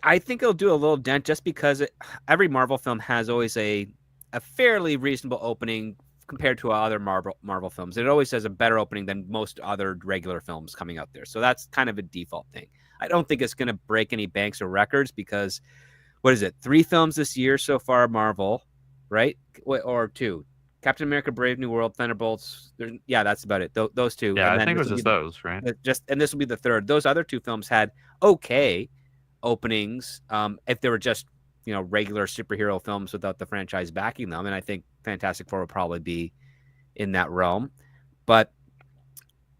I think it'll do a little dent just because every Marvel film has always a a fairly reasonable opening compared to other Marvel films. It always has a better opening than most other regular films coming out there. So that's kind of a default thing. I don't think it's going to break any banks or records because, what is it, 3 films this year so far, Marvel, right? Or 2. Captain America, Brave New World, Thunderbolts. Yeah, that's about it. Those 2. Yeah, and I think it was just those, right? And this will be the 3rd. Those other 2 films had okay openings if they were just, regular superhero films without the franchise backing them. And I think Fantastic Four will probably be in that realm. But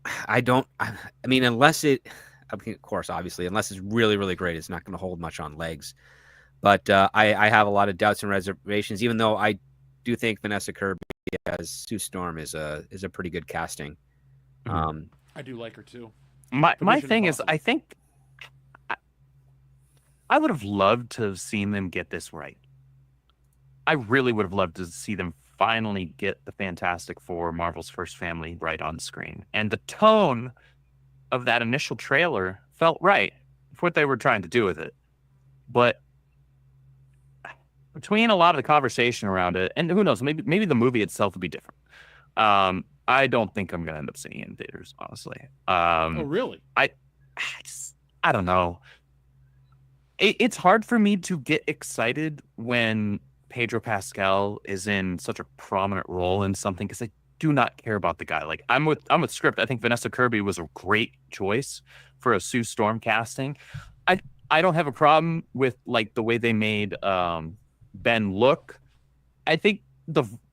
I mean, unless it, of course, obviously, unless it's really, really great, it's not going to hold much on legs. But I have a lot of doubts and reservations, even though I do think Vanessa Kirby as Sue Storm is a pretty good casting. I do like her too. My thing is, I think I would have loved to have seen them get this right. I really would have loved to see them finally get the Fantastic Four, Marvel's first family, right on screen. And the tone of that initial trailer felt right for what they were trying to do with it. But between a lot of the conversation around it, and who knows, maybe the movie itself will be different. I don't think I'm going to end up seeing it in theaters, honestly. Oh, really? I don't know. It's hard for me to get excited when Pedro Pascal is in such a prominent role in something because I do not care about the guy. Like I'm with Script. I think Vanessa Kirby was a great choice for a Sue Storm casting. I don't have a problem with like the way they made Ben look. I think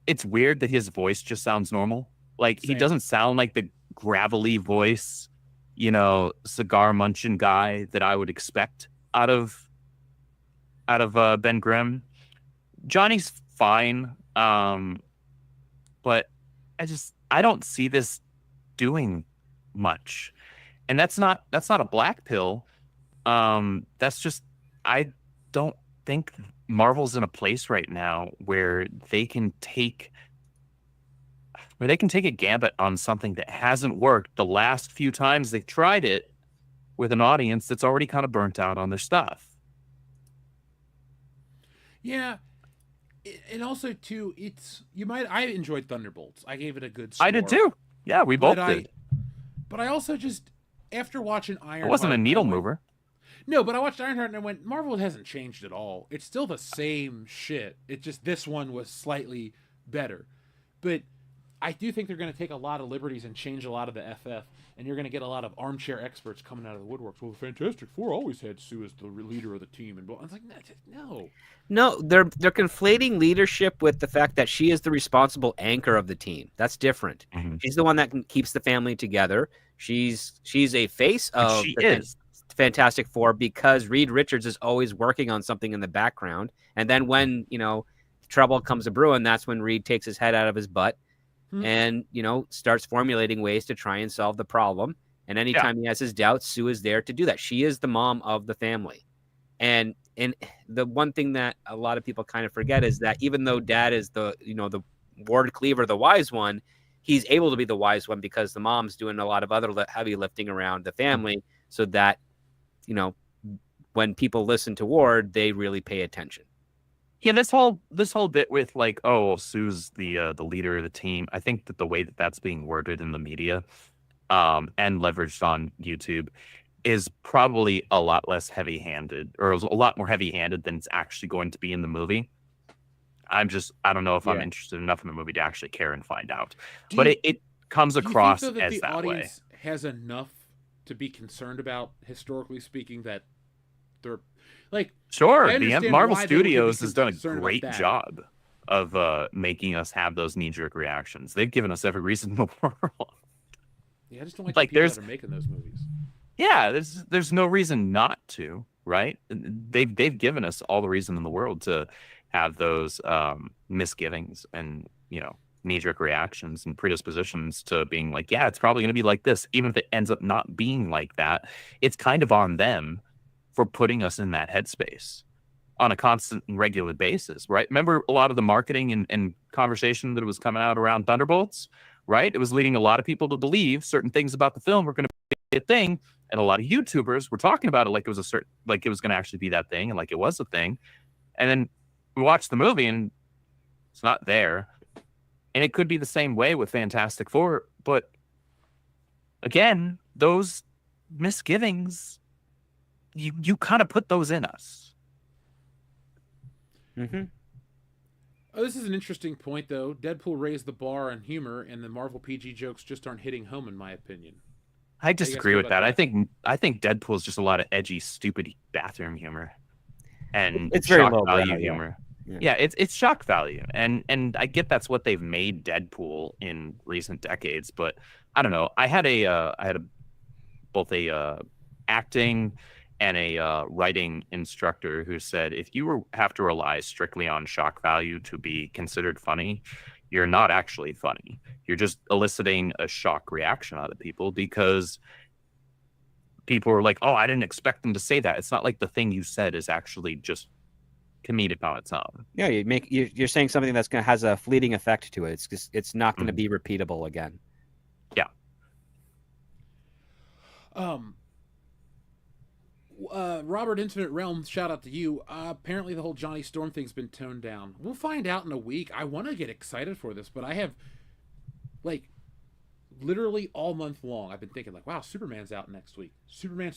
it's weird that his voice just sounds normal. Like he doesn't sound like the gravelly voice, cigar munching guy that I would expect out of Ben Grimm. Johnny's fine, but I don't see this doing much, and that's not a black pill. That's just I don't think Marvel's in a place right now where they can take a gambit on something that hasn't worked the last few times they tried it with an audience that's already kind of burnt out on their stuff. Yeah. And also, too, I enjoyed Thunderbolts. I gave it a good score. I did, too. Yeah, we both did. But I also just, after watching Ironheart... It wasn't a needle mover. No, but I watched Ironheart and I went, Marvel hasn't changed at all. It's still the same shit. It just, this one was slightly better. But I do think they're going to take a lot of liberties and change a lot of the FF, and you're going to get a lot of armchair experts coming out of the woodworks. Well, the Fantastic Four always had Sue as the leader of the team, and I was like, no, they're conflating leadership with the fact that she is the responsible anchor of the team. That's different. Mm-hmm. She's the one that keeps the family together. She's a face of Fantastic Four because Reed Richards is always working on something in the background, and then when trouble comes a brewing, that's when Reed takes his head out of his butt. And, starts formulating ways to try and solve the problem. And anytime he has his doubts, Sue is there to do that. She is the mom of the family. And the one thing that a lot of people kind of forget is that even though dad is the Ward Cleaver, the wise one, he's able to be the wise one because the mom's doing a lot of other heavy lifting around the family so that, when people listen to Ward, they really pay attention. Yeah, this whole bit with like, oh, Sue's the leader of the team. I think that the way that that's being worded in the media, and leveraged on YouTube, is probably a lot less heavy-handed, or a lot more heavy-handed than it's actually going to be in the movie. I don't know if I'm interested enough in the movie to actually care and find out. But it comes across as that way. Do you think, though, that the audience has enough to be concerned about, historically speaking, that they're like, sure, the Marvel Studios has done a great job of making us have those knee-jerk reactions. They've given us every reason in the world. Yeah, I just don't like the people that are making those movies. Yeah, there's no reason not to, right? They've given us all the reason in the world to have those misgivings and knee-jerk reactions and predispositions to being like, yeah, it's probably going to be like this. Even if it ends up not being like that, it's kind of on them for putting us in that headspace on a constant and regular basis, right? Remember a lot of the marketing and conversation that was coming out around Thunderbolts, right? It was leading a lot of people to believe certain things about the film were going to be a thing, and a lot of YouTubers were talking about it like it was going to actually be that thing, and like it was a thing. And then we watched the movie, and It's not there. And it could be the same way with Fantastic Four, but again, those misgivings, you kind of put those in us. Mm-hmm. Oh, this is an interesting point, though. Deadpool raised the bar on humor, and the Marvel PG jokes just aren't hitting home, in my opinion. I disagree with that. I think Deadpool's just a lot of edgy, stupid bathroom humor, and It's very shock low value brow, yeah. humor. Yeah, it's shock value, and I get that's what they've made Deadpool in recent decades. But I don't know. I had both a acting and a writing instructor who said if you have to rely strictly on shock value to be considered funny, you're not actually funny. You're just eliciting a shock reaction out of people because people are like, "Oh, I didn't expect them to say that." It's not like the thing you said is actually just comedic on its own. Yeah, you're saying something that's has a fleeting effect to it. It's not going to be repeatable again. Yeah. Robert Infinite Realm, shout out to you. Apparently the whole Johnny Storm thing's been toned down. We'll find out in a week. I want to get excited for this, but I have, like, literally all month long, I've been thinking, like, wow, Superman's out next week. Superman.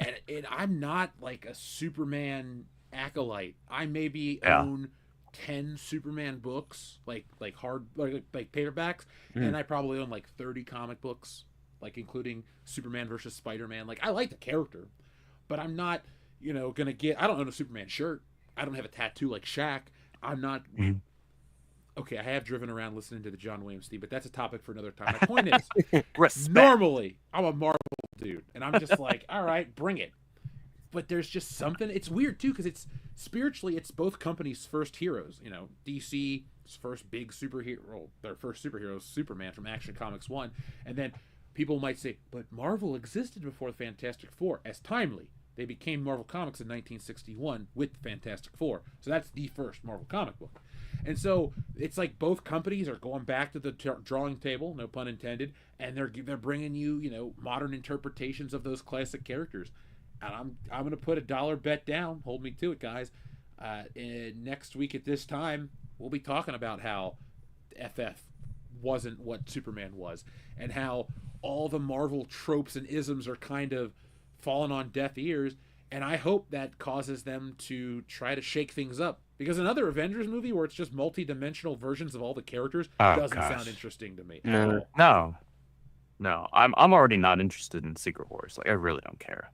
and I'm not, like, a Superman acolyte. I maybe own 10 Superman books, like paperbacks, and I probably own, like, 30 comic books, like including Superman versus Spider-Man. Like, I like the character, but I'm not, gonna get. I don't own a Superman shirt. I don't have a tattoo like Shaq. I'm not. Okay, I have driven around listening to the John Williams theme, but that's a topic for another time. My point is, normally I'm a Marvel dude, and I'm just like, all right, bring it. But there's just something. It's weird too, because it's spiritually, it's both companies' first heroes. DC's first big superhero, their first superhero, Superman from Action Comics 1, and then people might say, but Marvel existed before the Fantastic Four as timely. They became Marvel Comics in 1961 with Fantastic Four. So that's the first Marvel comic book. And so it's like both companies are going back to the drawing table, no pun intended, and they're bringing you, modern interpretations of those classic characters. And I'm going to put a dollar bet down. Hold me to it, guys. Next week at this time, we'll be talking about how FF wasn't what Superman was, and how all the Marvel tropes and isms are kind of falling on deaf ears, and I hope that causes them to try to shake things up, because another Avengers movie where it's just multi-dimensional versions of all the characters doesn't sound interesting to me. No, I'm already not interested in Secret Wars. Like, I really don't care.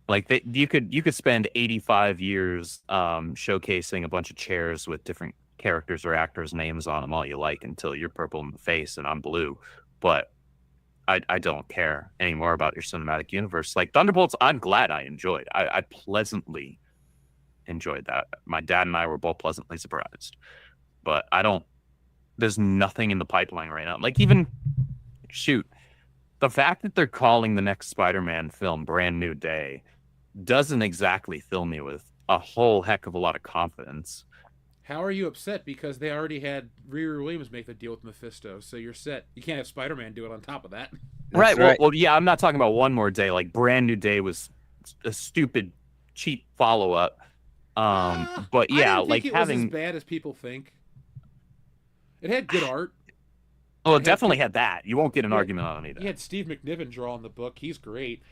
Like, you could spend 85 years showcasing a bunch of chairs with different characters or actors' names on them all you like until you're purple in the face and I'm blue, but I don't care anymore about your cinematic universe. Like, Thunderbolts, I'm glad I enjoyed. I pleasantly enjoyed that. My dad and I were both pleasantly surprised, but there's nothing in the pipeline right now. Like, even the fact that they're calling the next Spider-Man film Brand New Day doesn't exactly fill me with a whole heck of a lot of confidence. How are you upset? Because they already had Riri Williams make the deal with Mephisto, so you're set. You can't have Spider-Man do it on top of that. Right. Well, yeah, I'm not talking about One More Day. Like, Brand New Day was a stupid, cheap follow-up. But yeah, I didn't think it having was as bad as people think. It had good art. Well, it definitely had that. You won't get an argument on any of that. You had Steve McNiven drawing the book. He's great.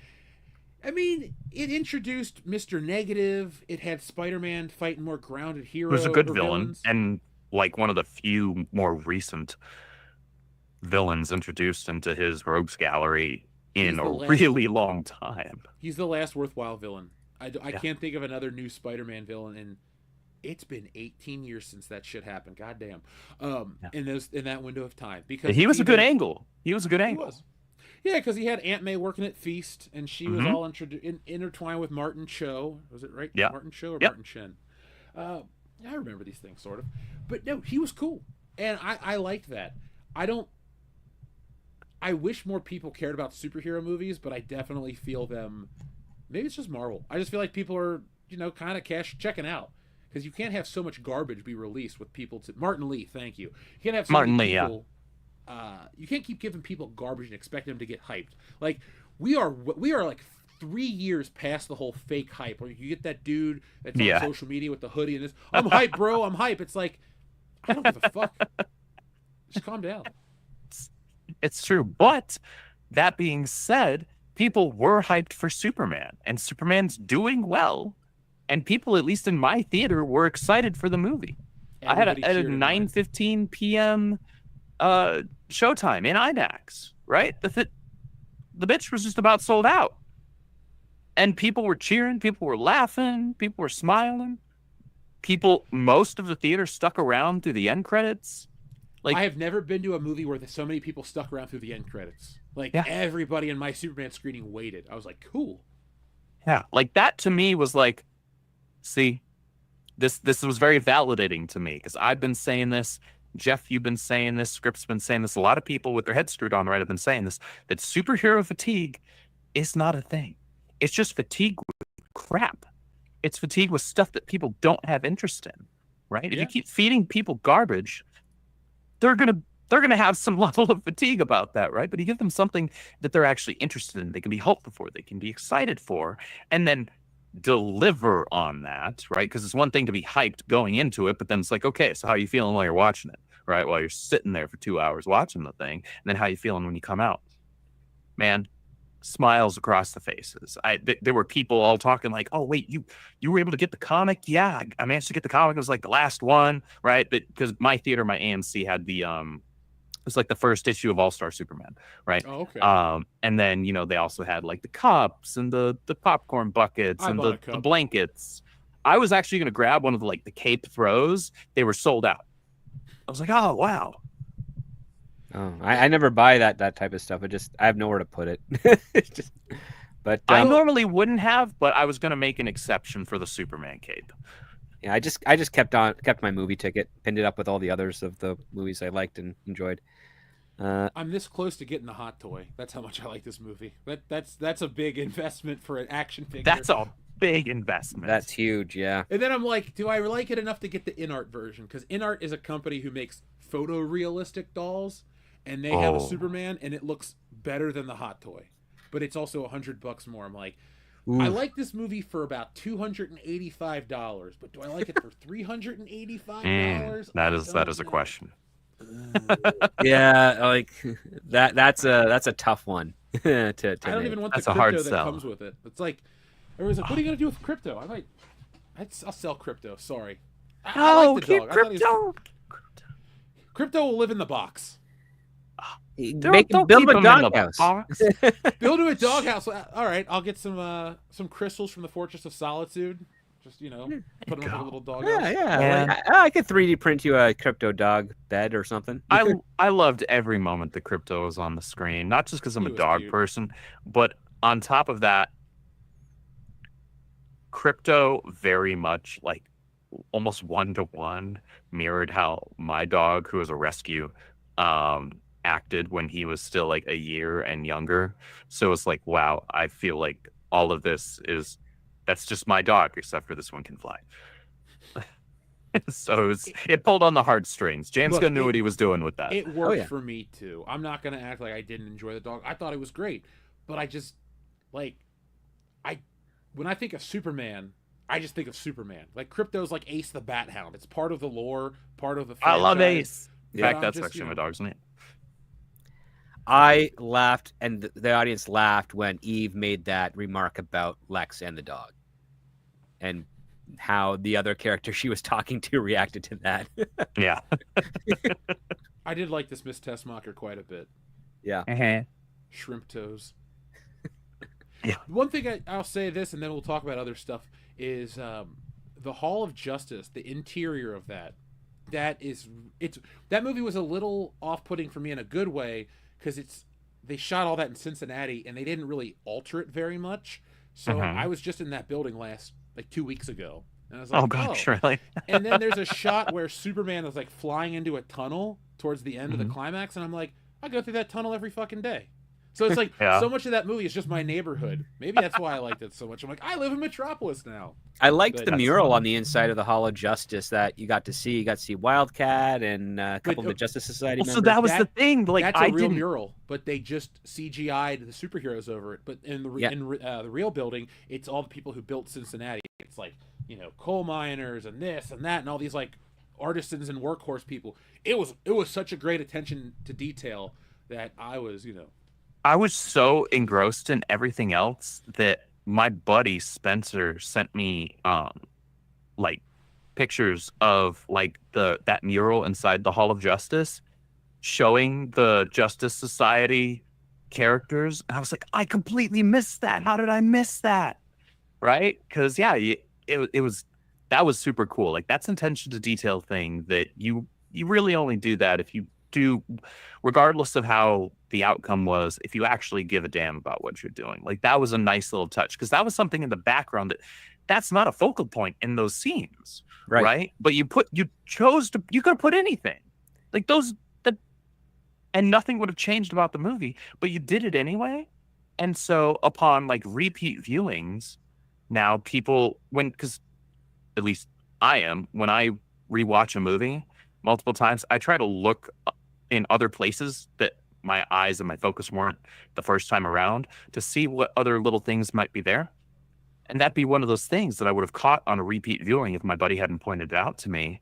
I mean, it introduced Mr. Negative. It had Spider-Man fighting more grounded heroes. It was a good villain, villains. and like one of the few more recent villains introduced into his rogues gallery in a really long time. He's the last worthwhile villain. I can't think of another new Spider-Man villain, and it's been 18 years since that shit happened. Goddamn. In that window of time, because he was a good angle. He was. Yeah, because he had Aunt May working at Feast, and she was all intertwined with Martin Cho. Was it right? Yeah. Martin Cho or Martin Chen? I remember these things, sort of. But no, he was cool. And I liked that. I wish more people cared about superhero movies, but I definitely feel them. Maybe it's just Marvel. I just feel like people are, kind of checking out. Because you can't have so much garbage be released with people Martin Lee, thank you. You can't have so many people, you can't keep giving people garbage and expect them to get hyped. Like, we are like 3 years past the whole fake hype where you get that dude that's Yeah. on social media with the hoodie and this, I'm hype, bro, I'm hype. It's like, I don't give a fuck. Just calm down. It's true. But that being said, people were hyped for Superman, and Superman's doing well. And people, at least in my theater, were excited for the movie. I had a Everybody cheered him on. 9:15 p.m. showtime in IMAX, right? The bitch was just about sold out. And people were cheering, people were laughing, people were smiling. Most of the theater stuck around through the end credits. Like, I have never been to a movie where so many people stuck around through the end credits. Like, everybody in my Superman screening waited. I was like, cool. yeah, like that to me was like, see, this was very validating to me because I've been saying this. Jeff, you've been saying this. Script's been saying this. A lot of people with their heads screwed on right have been saying this, that superhero fatigue is not a thing. It's just fatigue with crap. It's fatigue with stuff that people don't have interest in, right? If you keep feeding people garbage, they're gonna have some level of fatigue about that, right? But you give them something that they're actually interested in, they can be hopeful for, they can be excited for, and then deliver on that, right? Because it's one thing to be hyped going into it, but then it's like, okay, so how are you feeling while you're watching it, right? While you're sitting there for 2 hours watching the thing, and then how you feeling when you come out? Man, smiles across the faces. There were people all talking like, oh wait, you were able to get the comic? Yeah, I managed to get the comic. It was like the last one, right? But because my theater, my AMC had the it was like the first issue of All-Star Superman, right? Oh, okay. And then they also had like the cups and the popcorn buckets and the blankets. I was actually going to grab one of the cape throws. They were sold out. I was like, oh wow. Oh, I never buy that type of stuff. I have nowhere to put it. But I normally wouldn't have, but I was going to make an exception for the Superman cape. Yeah, I just kept my movie ticket, pinned it up with all the others of the movies I liked and enjoyed. I'm this close to getting the hot toy. That's how much I like this movie. That's a big investment for an action figure. That's a big investment. That's huge, yeah. And then I'm like, do I like it enough to get the InArt version? Because InArt is a company who makes photorealistic dolls, and they have a Superman, and it looks better than the hot toy, but it's also $100 more. I'm like, I like this movie for about $285, but do I like it for $385? That is a question. Yeah, like that's a tough one to I don't make. even want That's the a hard crypto that sell. comes with it. It's like, everyone's like, what are you gonna do with crypto? I'll sell crypto. Sorry. I like the dog. I thought he was- Crypto will live in the box. Build him a doghouse. Build him a doghouse. All right, I'll get some crystals from the Fortress of Solitude. Just put them in a little doghouse. Yeah. Like, I could 3D print you a crypto dog bed or something. I loved every moment that Krypto was on the screen, not just because I'm He a was dog cute. person, but on top of that, Krypto very much almost 1-to-1 mirrored how my dog, who was a rescue, acted when he was still a year and younger. So it's like, wow, I feel like all of this that's just my dog, except for this one can fly. So it pulled on the heartstrings. James Look, Gunn knew what he was doing with that. It worked for me too. I'm not gonna act like I didn't enjoy the dog. I thought it was great, but I just when I think of Superman, I just think of Superman. Like Krypto's like Ace the Bat Hound. It's part of the lore, part of the franchise. I love Ace. In Yeah, fact, I'm that's just, actually my dog's name. I laughed, and the audience laughed when Eve made that remark about Lex and the dog, and how the other character she was talking to reacted to that. Yeah. I did like this Miss Tessmacher quite a bit. Yeah. Shrimp toes. Yeah. One thing I'll say this, and then we'll talk about other stuff, is the Hall of Justice, the interior of that. That movie was a little off-putting for me in a good way, because they shot all that in Cincinnati, and they didn't really alter it very much. So I was just in that building 2 weeks ago, and I was like, Oh gosh, really? And then there's a shot where Superman is flying into a tunnel towards the end of the climax, and I'm like, I go through that tunnel every fucking day. So it's like Yeah. so much of that movie is just my neighborhood. Maybe that's why I liked it so much. I'm like, I live in Metropolis now. I liked But the mural on the inside of the Hall of Justice that you got to see. You got to see Wildcat and a couple of the Justice Society Well, members. so that was That- the thing. Like That's I a real didn't. mural, but they just CGI'd the superheroes over it. But in the Yeah. the real building, it's all the people who built Cincinnati. It's like, you know, coal miners and this and that and all these like artisans and workhorse people. It was such a great attention to detail that I was, you know. I was so engrossed in everything else that my buddy Spencer sent me like pictures of like that mural inside the Hall of Justice showing the Justice Society characters. And I was like, I completely missed that. How did I miss that? Right? Because yeah, it was that was super cool. Like that's attention to detail thing that you really only do that if you do, regardless of how the outcome was, if you actually give a damn about what you're doing. Like that was a nice little touch because that was something in the background that's not a focal point in those scenes, right? But you could have put anything like those that, and nothing would have changed about the movie, but you did it anyway. And so upon like repeat viewings, now people because at least I am when I rewatch a movie multiple times, I try to look in other places that my eyes and my focus weren't the first time around to see what other little things might be there. And that'd be one of those things that I would have caught on a repeat viewing if my buddy hadn't pointed it out to me.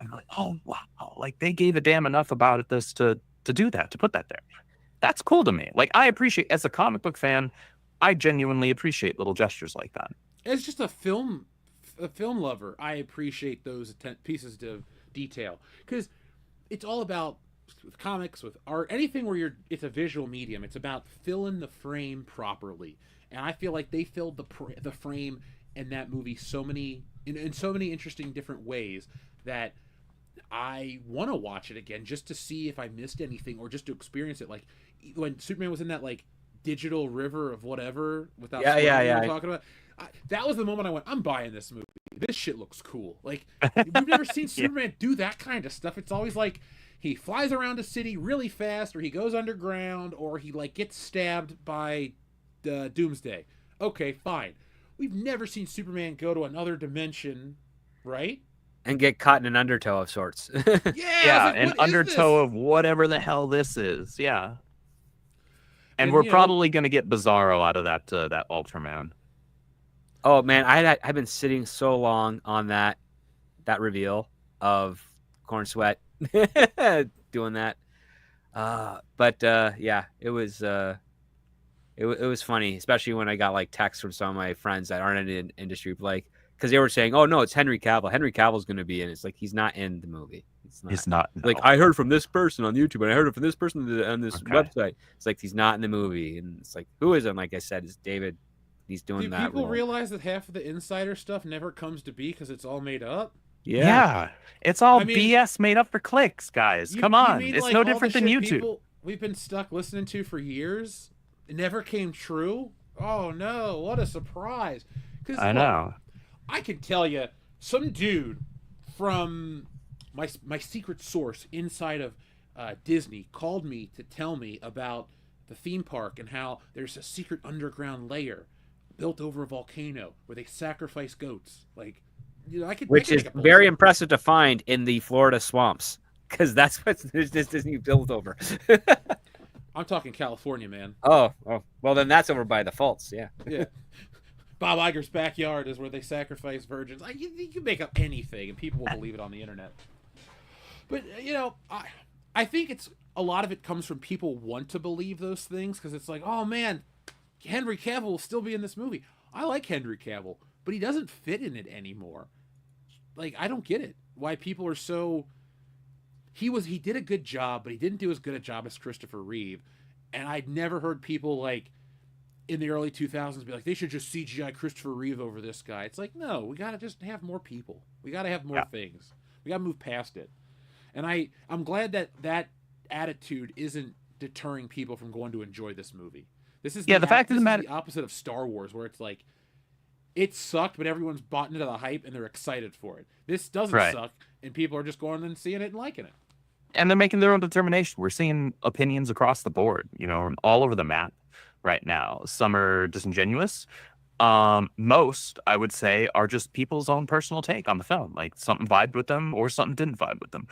I'm like, oh, wow. Like they gave a damn enough about this to do that, to put that there. That's cool to me. Like I appreciate, as a comic book fan, I genuinely appreciate little gestures like that. As just a film lover, I appreciate those pieces of detail because it's all about with comics, with art, anything where it's a visual medium. It's about filling the frame properly, and I feel like they filled the frame in that movie in so many interesting different ways that I want to watch it again just to see if I missed anything or just to experience it. Like when Superman was in that like digital river of whatever without talking about. That was the moment I went, I'm buying this movie. This shit looks cool. Like we've never seen Superman do that kind of stuff. It's always like he flies around a city really fast, or he goes underground, or he like gets stabbed by Doomsday. Okay, fine. We've never seen Superman go to another dimension, right? And get caught in an undertow of sorts. Yeah, an undertow of whatever the hell this is. Yeah. And we're you know, probably going to get Bizarro out of that Ultraman. Oh man, I've been sitting so long on that reveal of Corn Sweat doing that. But yeah, it was funny, especially when I got like texts from some of my friends that aren't in the industry, like because they were saying, "Oh no, it's Henry Cavill. Henry Cavill's going to be in." It's like he's not in the movie. He's not. Like I heard from this person on YouTube, and I heard it from this person on this website. It's like he's not in the movie, and it's like who is? And like I said, it's David. He's doing Do that. people role. realize that half of the insider stuff never comes to be because it's all made up? Yeah. It's all I mean, BS made up for clicks, guys. Come on. mean, It's like, no all the different than shit YouTube. We've been stuck listening to for years. It never came true. Oh no, what a surprise. I know. I can tell you, some dude from my secret source inside of Disney called me to tell me about the theme park and how there's a secret underground layer built over a volcano where they sacrifice goats. Like, you know, Which is very impressive to find in the Florida swamps, because that's what there's this Disney built over. I'm talking California, man. Oh, well then that's over by the faults, yeah. Yeah. Bob Iger's backyard is where they sacrifice virgins. You can make up anything, and people will believe it on the internet. But you know, I think it's a lot of it comes from people want to believe those things because it's like, oh man, Henry Cavill will still be in this movie. I like Henry Cavill, but he doesn't fit in it anymore. Like, I don't get it. Why people are so. He did a good job, but he didn't do as good a job as Christopher Reeve. And I'd never heard people like in the early 2000s be like, they should just CGI Christopher Reeve over this guy. It's like, no, we got to just have more people. We got to have more things. We got to move past it. And I'm glad that attitude isn't deterring people from going to enjoy this movie. This is the fact of the matter, the opposite of Star Wars, where it's like, it sucked, but everyone's bought into the hype and they're excited for it. This doesn't suck, and people are just going and seeing it and liking it. And they're making their own determination. We're seeing opinions across the board, all over the map right now. Some are disingenuous. Most, I would say, are just people's own personal take on the film. Like something vibed with them or something didn't vibe with them.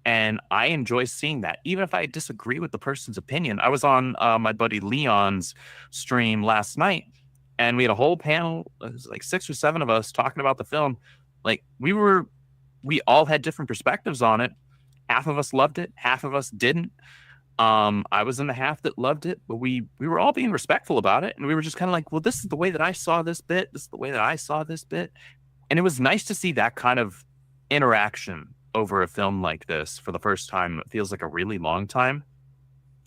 And I enjoy seeing that. Even if I disagree with the person's opinion. I was on my buddy Leon's stream last night, and we had a whole panel, it was like 6 or 7 of us talking about the film. Like we all had different perspectives on it. Half of us loved it, half of us didn't. I was in the half that loved it, but we were all being respectful about it, and we were just kind of like, well, this is the way that I saw this bit, this is the way that I saw this bit. And it was nice to see that kind of interaction over a film like this for the first time. It feels like a really long time.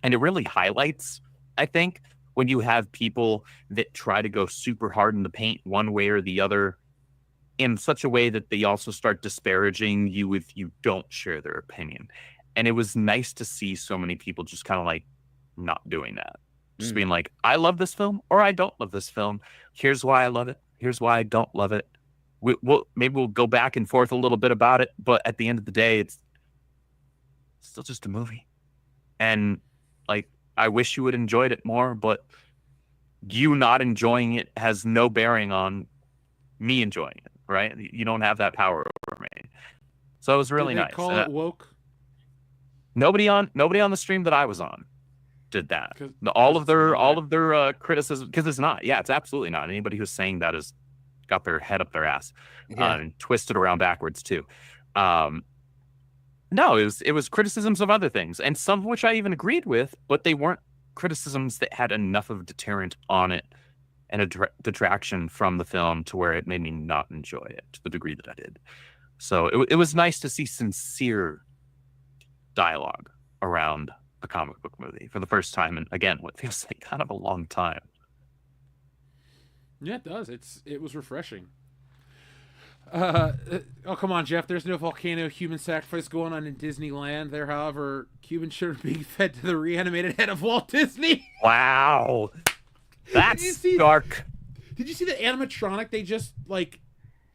And it really highlights, I think, when you have people that try to go super hard in the paint one way or the other in such a way that they also start disparaging you if you don't share their opinion. And it was nice to see so many people just kind of like not doing that. Just being like, I love this film or I don't love this film. Here's why I love it. Here's why I don't love it. Maybe we'll go back and forth a little bit about it, but at the end of the day, it's still just a movie. And like, I wish you had enjoyed it more, but you not enjoying it has no bearing on me enjoying it, right? You don't have that power over me. So it was really Did they nice. call it woke? Nobody on the stream that I was on did that. All of their criticism, because it's not. Yeah, it's absolutely not. Anybody who's saying that has got their head up their ass and twisted around backwards too. No, it was criticisms of other things, and some of which I even agreed with, but they weren't criticisms that had enough of a deterrent on it and a detraction from the film to where it made me not enjoy it to the degree that I did. So it was nice to see sincere dialogue around a comic book movie for the first time, and again, what feels like kind of a long time. Yeah, it does. It was refreshing. Oh, come on, Jeff. There's no volcano human sacrifice going on in Disneyland. There, however, Cuban children being fed to the reanimated head of Walt Disney. Wow. That's dark. Did you see the animatronic they just,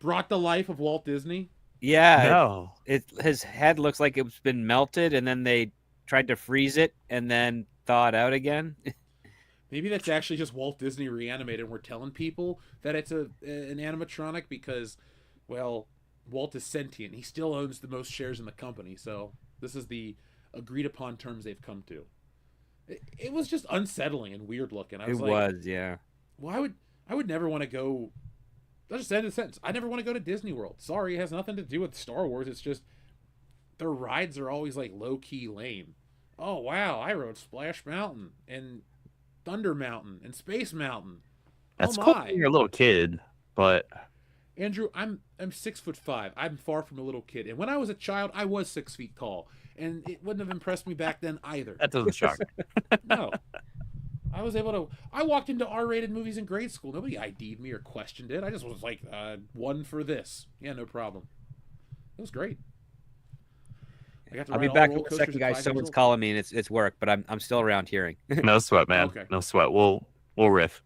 brought to life of Walt Disney? Yeah. No. His head looks like it's been melted, and then they tried to freeze it and then thaw it out again. Maybe that's actually just Walt Disney reanimated, and we're telling people that it's an animatronic because, well, Walt is sentient. He still owns the most shares in the company, so this is the agreed-upon terms they've come to. It was just unsettling and weird looking. Yeah. Well, I would never want to go. I'll just end the sentence. I never want to go to Disney World. Sorry, it has nothing to do with Star Wars. It's just their rides are always low-key lame. Oh wow, I rode Splash Mountain and Thunder Mountain and Space Mountain. That's cool when you're a little kid, but Andrew, I'm 6'5". I'm far from a little kid, and when I was a child, I was 6 feet tall, and it wouldn't have impressed me back then either. That doesn't shock me. No, I was able to. I walked into R-rated movies in grade school. Nobody ID'd me or questioned it. I just was like, one for this. Yeah, no problem. It was great. I'll be back in a second, guys. Someone's calling me, and it's work, but I'm still around hearing. No sweat, man. Okay. No sweat. We'll riff.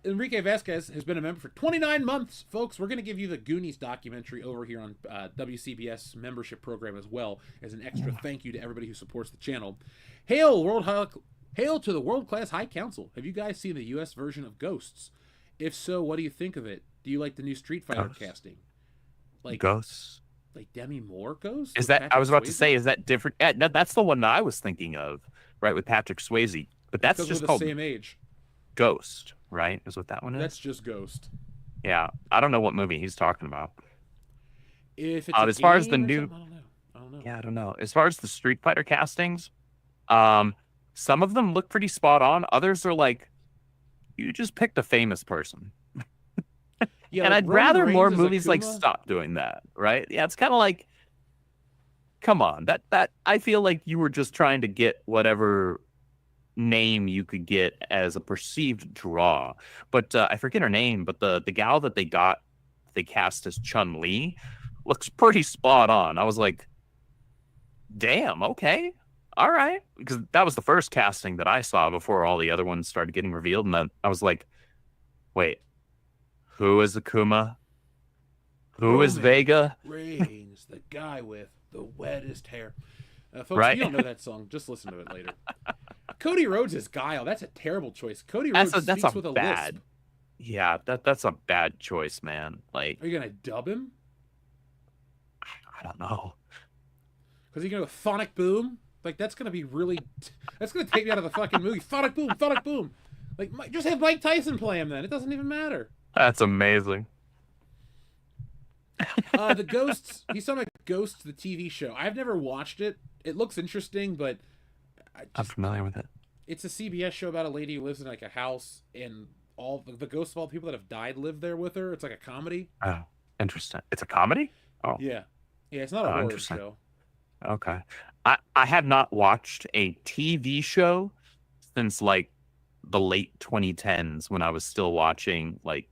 Enrique Vasquez has been a member for 29 months, folks. We're going to give you the Goonies documentary over here on WCBS membership program as well as an extra thank you to everybody who supports the channel. Hail to the world-class High Council. Have you guys seen the U.S. version of Ghosts? If so, what do you think of it? Do you like the new Street Fighter casting? Ghosts? Like Demi Moore Ghost? Is that? I was about to say, is that different? Yeah, that's the one that I was thinking of, right, with Patrick Swayze. But that's because just we're called the same age. Ghost, right? Is what that one is? That's just Ghost. Yeah, I don't know what movie he's talking about. If it's as far as the new, I don't know. Yeah, I don't know. As far as the Street Fighter castings, some of them look pretty spot on. Others are like, you just picked a famous person. Yeah, and I'd rather more movies stop doing that, right? Yeah, it's kind of like, come on, that I feel like you were just trying to get whatever name you could get as a perceived draw. But I forget her name, but the gal that they cast as Chun-Li looks pretty spot on. I was like, damn, okay, all right, because that was the first casting that I saw before all the other ones started getting revealed, and then I was like, wait. Who is Akuma? Who is Vega? Reigns, the guy with the wettest hair. Folks, Right. if you don't know that song, just listen to it later. Cody Rhodes is Guile. That's a terrible choice. Cody Rhodes speaks with a lisp. Yeah, that's a bad choice, man. Like, Are you gonna dub him? I don't know. Because you're gonna go Phonic Boom? Like, that's gonna be really... That's gonna take me out of the fucking movie. Phonic Boom, Phonic Boom. Like, just have Mike Tyson play him then. It doesn't even matter. That's amazing. The Ghosts... He's talking about Ghosts, the TV show. I've never watched it. It looks interesting, but... I'm familiar with it. It's a CBS show about a lady who lives in, like, a house, and all the ghosts of all the people that have died live there with her. It's like a comedy. Oh, interesting. It's a comedy? Oh. Yeah. Yeah, it's not a horror show. Okay. I have not watched a TV show since like the late 2010s when I was still watching like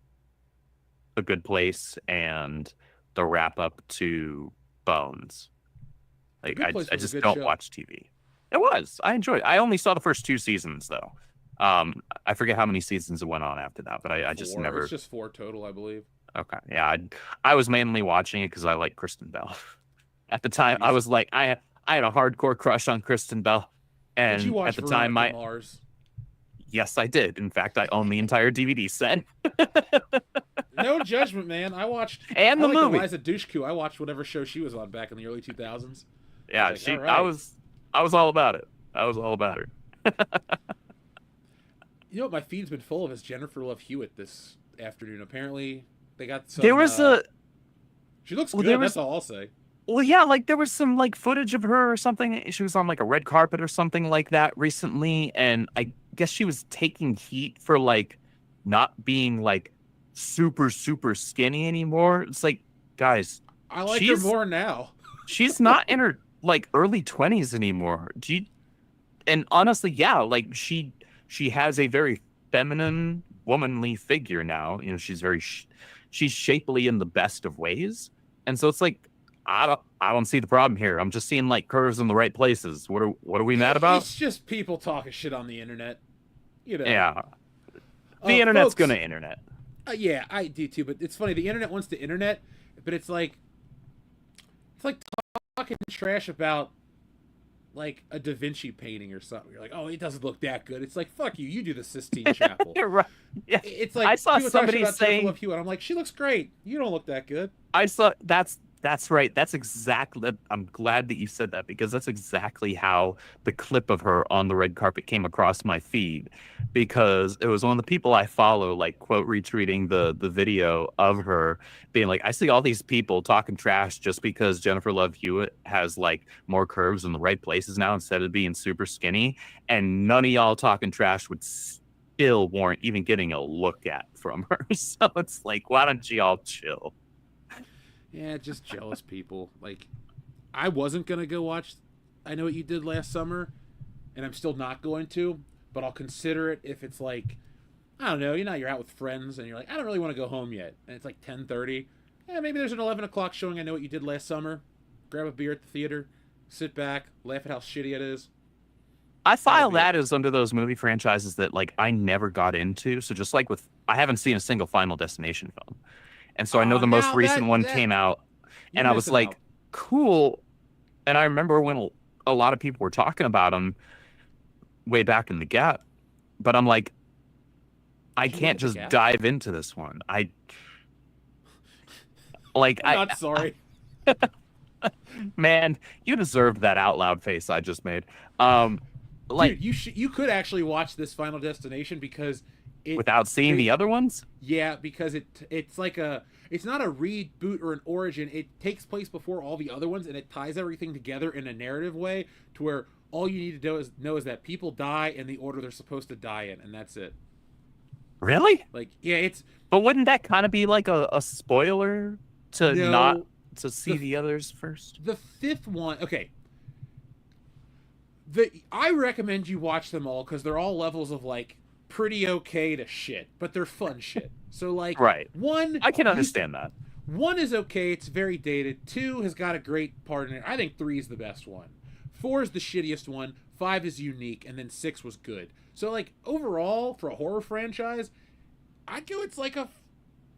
The Good Place and the wrap up to Bones. Like I just don't watch TV. It was. I enjoyed it. I only saw the first 2 seasons though. I forget how many seasons it went on after that, but I just never. It's just 4 total, I believe. Okay. Yeah, I was mainly watching it because I like Kristen Bell. At the time, I was like, I had a hardcore crush on Kristen Bell, and did you watch at the time, Mars? Yes, I did. In fact, I own the entire DVD set. No judgment, man. I watched and the movie. Eliza Dushku. I watched whatever show she was on back in the early 2000s. Yeah, I was all about it. I was all about her. You know what my feed's been full of is Jennifer Love Hewitt this afternoon. Apparently, they got some. There was She looks good. That's all I'll say. Well, yeah, like there was some like footage of her or something. She was on like a red carpet or something like that recently, and I guess she was taking heat for like not being like super skinny anymore. It's like, guys, I like her more now. She's not in her like early 20s anymore. And honestly, yeah, like she has a very feminine, womanly figure now. You know, she's very she's shapely in the best of ways, and so it's like. I don't see the problem here. I'm just seeing like curves in the right places. What are we mad about? It's just people talking shit on the internet. You know. Yeah. The internet's folks, gonna internet. Yeah, I do too. But it's funny. The internet wants to internet, but it's like talking trash about like a Da Vinci painting or something. You're like, oh, it doesn't look that good. It's like, fuck you. You do the Sistine Chapel. You're right. Yeah. It's like I saw somebody saying, Love Hewitt. I'm like, she looks great. You don't look that good. I saw That's right. That's exactly. I'm glad that you said that because that's exactly how the clip of her on the red carpet came across my feed. Because it was one of the people I follow, like quote retweeting the video of her being like, I see all these people talking trash just because Jennifer Love Hewitt has like more curves in the right places now instead of being super skinny, and none of y'all talking trash would still warrant even getting a look at from her. So it's like, why don't y'all chill? Yeah, just jealous people. Like, I wasn't going to go watch I Know What You Did Last Summer, and I'm still not going to, but I'll consider it if it's like, I don't know, you're out with friends, and you're like, I don't really want to go home yet, and it's like 10:30. Yeah, maybe there's an 11 o'clock showing I Know What You Did Last Summer. Grab a beer at the theater, sit back, laugh at how shitty it is. I file that as under those movie franchises that, like, I never got into, so just like with, I haven't seen a single Final Destination film. And so I know the most recent one came out, and I was like, cool. And I remember when a lot of people were talking about them way back in the gap. But I'm like, I can't just dive into this one. I'm not sorry. Man, you deserved that out loud face I just made. Dude, you could actually watch this Final Destination because... without seeing the other ones? Yeah, because it's like it's not a reboot or an origin. It takes place before all the other ones, and it ties everything together in a narrative way to where all you need to know is that people die in the order they're supposed to die in, and that's it. Really? Like, yeah, it's... But wouldn't that kind of be like a spoiler to not to see the others first? The fifth one... Okay. I recommend you watch them all because they're all levels of, like, pretty okay to shit, but they're fun shit. So like, right. One, I can understand that. 1 is okay, it's very dated. 2 has got a great part in it. I think 3 is the best one. 4 is the shittiest one. 5 is unique, and then 6 was good. So like overall, for a horror franchise, I'd go it's like a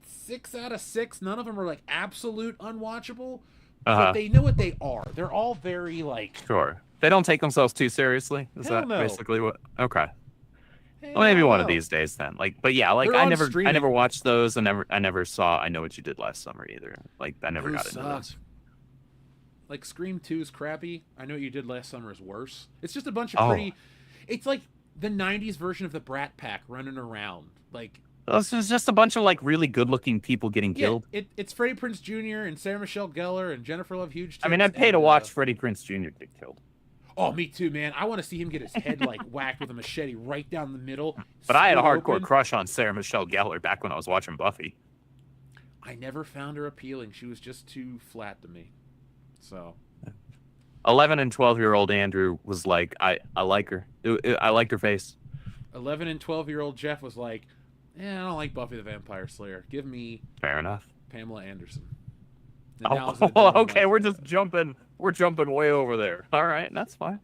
6 out of 6. None of them are like absolute unwatchable, but they know what they are. They're all very like sure. They don't take themselves too seriously. Is Hell that no. basically what? Okay. Hell Well, maybe one of no. these days then. Like, but yeah, like They're I on never streaming. watched those. I never saw I Know What You Did Last Summer either. Like, I never Those got into suck. those. Like Scream 2 is crappy. I Know What You Did Last Summer is worse. It's just a bunch of Oh. pretty. It's like the '90s version of the Brat Pack running around. Like, This is just a bunch of like really good-looking people getting yeah, killed. it's Freddie Prinze Jr. and Sarah Michelle Gellar and Jennifer Love Huge. I mean, I'd pay to watch Freddie Prinze Jr. get killed. Oh, me too, man. I want to see him get his head like whacked with a machete right down the middle. But I had a split hardcore open. crush on Sarah Michelle Gellar back when I was watching Buffy. I never found her appealing. She was just too flat to me. So 11 and 12-year-old Andrew was like, I like her. I liked her face. 11 and 12-year-old Jeff was like, I don't like Buffy the Vampire Slayer. Give me Fair enough. Pamela Anderson. And now it's Oh, an adult okay, life. we're just jumping. We're jumping way over there. All right, that's fine.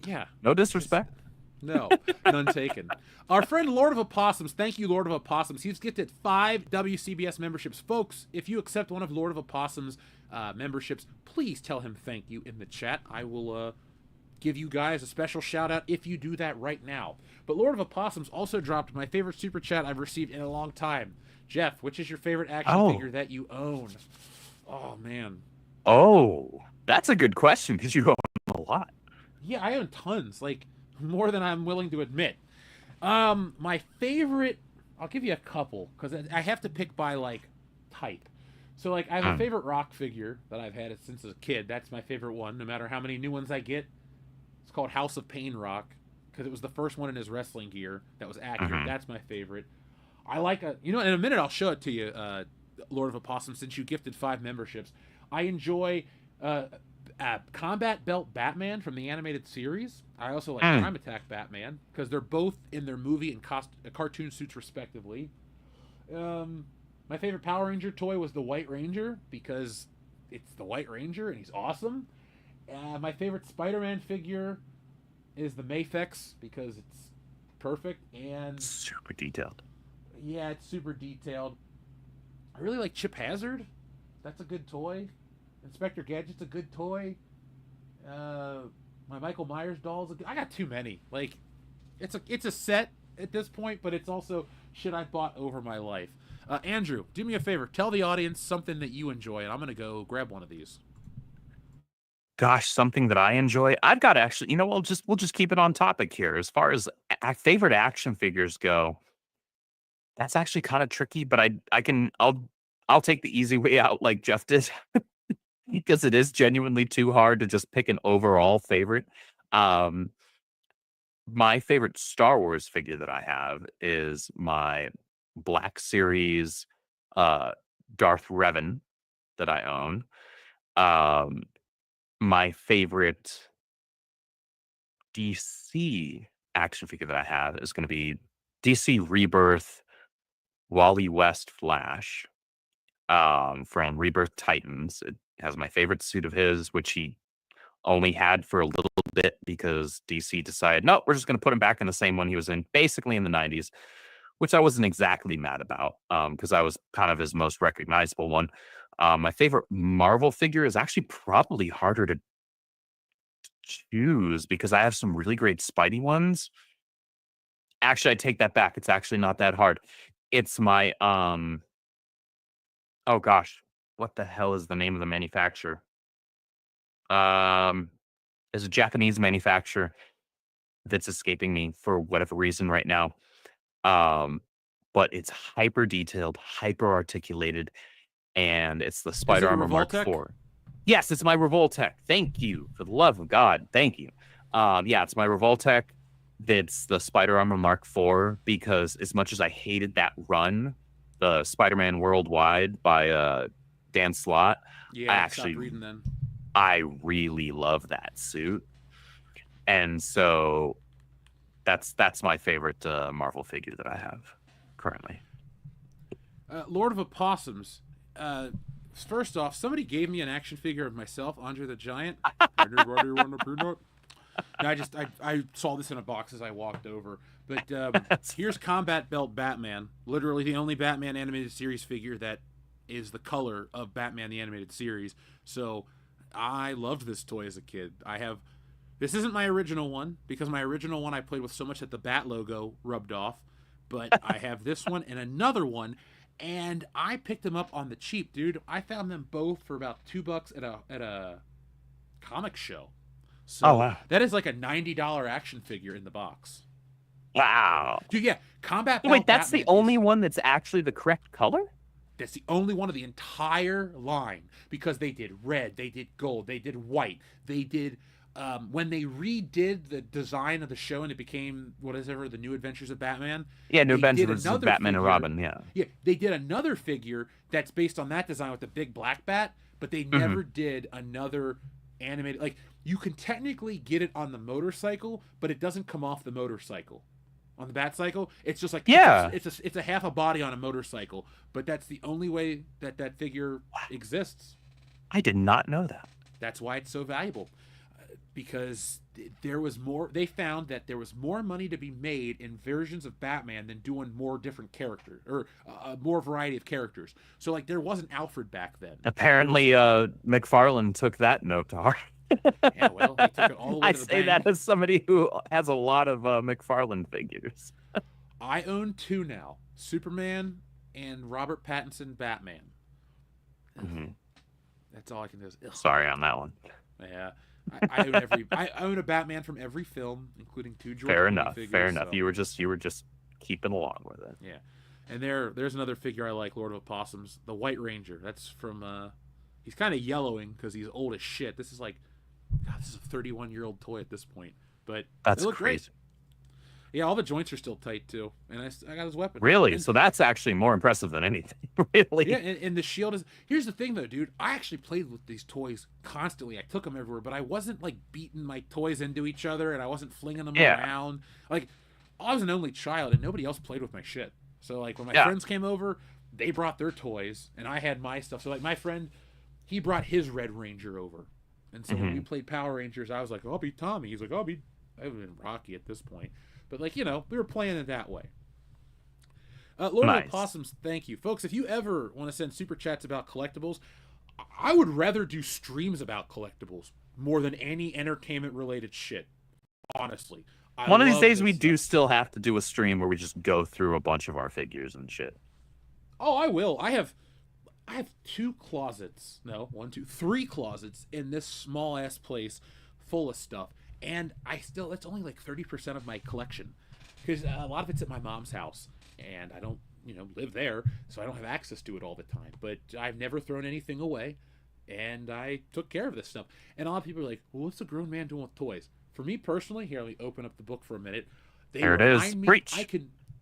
Yeah. No disrespect. No, none taken. Our friend Lord of Opossums, thank you, Lord of Opossums. He's gifted 5 WCBS memberships. Folks, if you accept one of Lord of Opossums' memberships, please tell him thank you in the chat. I will give you guys a special shout out if you do that right now. But Lord of Opossums also dropped my favorite super chat I've received in a long time. Jeff, which is your favorite action figure that you own? Oh, man. Oh, that's a good question because you own a lot. Yeah, I own tons, like more than I'm willing to admit. My favorite, I'll give you a couple because I have to pick by like type. So like I have a favorite rock figure that I've had since a kid. That's my favorite one, no matter how many new ones I get. It's called House of Pain Rock because it was the first one in his wrestling gear that was accurate. That's my favorite. I like in a minute I'll show it to you, Lord of Opossum, since you gifted 5 memberships. I enjoy Combat Belt Batman from the animated series. I also like Crime Attack Batman because they're both in their movie and cartoon suits respectively. My favorite Power Ranger toy was the White Ranger because it's the White Ranger and he's awesome. My favorite Spider-Man figure is the Mafex because it's perfect and super detailed. Yeah, it's super detailed. I really like Chip Hazard. That's a good toy. Inspector Gadget's a good toy. My Michael Myers doll's I got too many. Like, it's a set at this point, but it's also shit I bought over my life. Andrew, do me a favor. Tell the audience something that you enjoy, and I'm gonna go grab one of these. Gosh, something that I enjoy. I've got actually, we'll just keep it on topic here. As far as favorite action figures go, that's actually kind of tricky, but I'll take the easy way out like Jeff did. Because it is genuinely too hard to just pick an overall favorite. My favorite Star Wars figure that I have is my Black Series Darth Revan that I own. My favorite DC action figure that I have is going to be DC Rebirth Wally West Flash from Rebirth Titans. It has my favorite suit of his, which he only had for a little bit because DC decided, no, we're just going to put him back in the same one he was in, basically in the 90s, which I wasn't exactly mad about because I was kind of his most recognizable one. My favorite Marvel figure is actually probably harder to choose because I have some really great Spidey ones. Actually, I take that back. It's actually not that hard. It's my, oh gosh, what the hell is the name of the manufacturer? It's a Japanese manufacturer that's escaping me for whatever reason right now. But it's hyper detailed, hyper articulated, and it's the Spider Armor Mark Revoltech? IV. Yes, it's my Revoltech. Thank you. For the love of God, thank you. Yeah, it's my Revoltech. That's the Spider Armor Mark IV because as much as I hated that run, the Spider-Man Worldwide by Dan Slott, Yeah, I stopped actually reading then. I really love that suit. And so that's my favorite Marvel figure that I have currently. Lord of Opossums. First off, somebody gave me an action figure of myself, Andre the Giant. Anybody want a peanut? And I saw this in a box as I walked over. But here's Combat Belt Batman. Literally the only Batman animated series figure that is the color of Batman the animated series. So I loved this toy as a kid. I have This isn't my original one, because my original one I played with so much that the Bat logo rubbed off. But I have this one and another one, and I picked them up on the cheap, dude. I found them both for about $2 at a comic show. So Oh, wow. that is like a $90 action figure in the box. Wow. Dude, yeah, Combat Wait, Battle that's the Batman only one that's actually the correct color? That's the only one of the entire line, because they did red, they did gold, they did white, they did when they redid the design of the show and it became whatever, the New Adventures of Batman. Yeah, New they did Adventures of another Batman and figure- Robin, yeah. Yeah, they did another figure that's based on that design with the big black bat, but they never did another animated. Like, you can technically get it on the motorcycle, but it doesn't come off the motorcycle. On the bat cycle, it's just like Yeah. it's a half a body on a motorcycle, but that's the only way that figure exists. I did not know that. That's why it's so valuable, because there was more. They found that there was more money to be made in versions of Batman than doing more different characters or more variety of characters. So like there wasn't Alfred back then. Apparently, McFarlane took that note to heart. Yeah, well, he took it all the way I to the say bank. that as somebody who has a lot of McFarlane figures. I own two now: Superman and Robert Pattinson Batman. Mhm. That's all I can do. Ugh. Sorry on that one. Yeah, I own a Batman from every film, including two George Fair Clooney enough. figures, Fair enough. so- You were just keeping along with it. Yeah, and there's another figure I like, Lord of Opossums, the White Ranger. That's from he's kind of yellowing because he's old as shit. This is like, God, this is a 31-year-old toy at this point, but That's they look crazy. great. Yeah, all the joints are still tight too, and I got his weapon. Really? And- So that's actually more impressive than anything. Really? Yeah, and the shield is. Here's the thing, though, dude. I actually played with these toys constantly. I took them everywhere, but I wasn't like beating my toys into each other, and I wasn't flinging them Yeah. around. Like, I was an only child, and nobody else played with my shit. So, like, when my Yeah. friends came over, they brought their toys, and I had my stuff. So, like, my friend, he brought his Red Ranger over, and so when we played Power Rangers, I was like, I'll be Tommy. He's like, I would have been Rocky at this point, but like, we were playing it that way. Lord Nice. of Opossums, thank you. Folks, if you ever want to send super chats about collectibles, I would rather do streams about collectibles more than any entertainment-related shit, honestly. I One of these love days this we stuff. do still have to do a stream where we just go through a bunch of our figures and shit. Oh, I will. I have two closets. No, one, two, three closets in this small-ass place full of stuff. And it's only like 30% of my collection. Because a lot of it's at my mom's house. And I don't, live there, so I don't have access to it all the time. But I've never thrown anything away, and I took care of this stuff. And a lot of people are like, well, what's a grown man doing with toys? For me personally, here, let me open up the book for a minute. They There it is. remind me- Preach.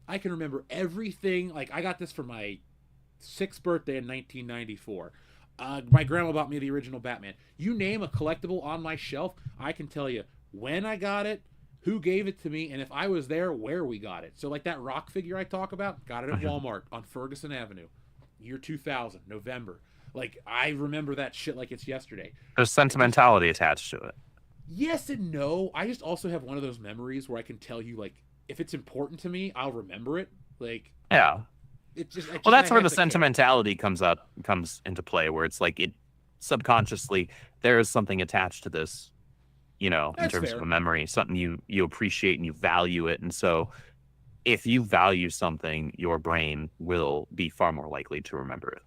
I can remember everything. Like, I got this for my 6th birthday in 1994. My grandma bought me the original Batman. You name a collectible on my shelf, I can tell you when I got it, who gave it to me, and if I was there, where we got it. So like that rock figure I talk about, got it at Walmart on Ferguson Avenue, year 2000, November. Like, I remember that shit like it's yesterday. There's sentimentality attached to it. Yes and no. I just also have one of those memories where I can tell you, like, if it's important to me, I'll remember it. Like, Yeah. well, That's where the sentimentality comes into play, where it's like it subconsciously there is something attached to this, in That's terms fair. of a memory, something you appreciate and you value it, and so if you value something, your brain will be far more likely to remember it.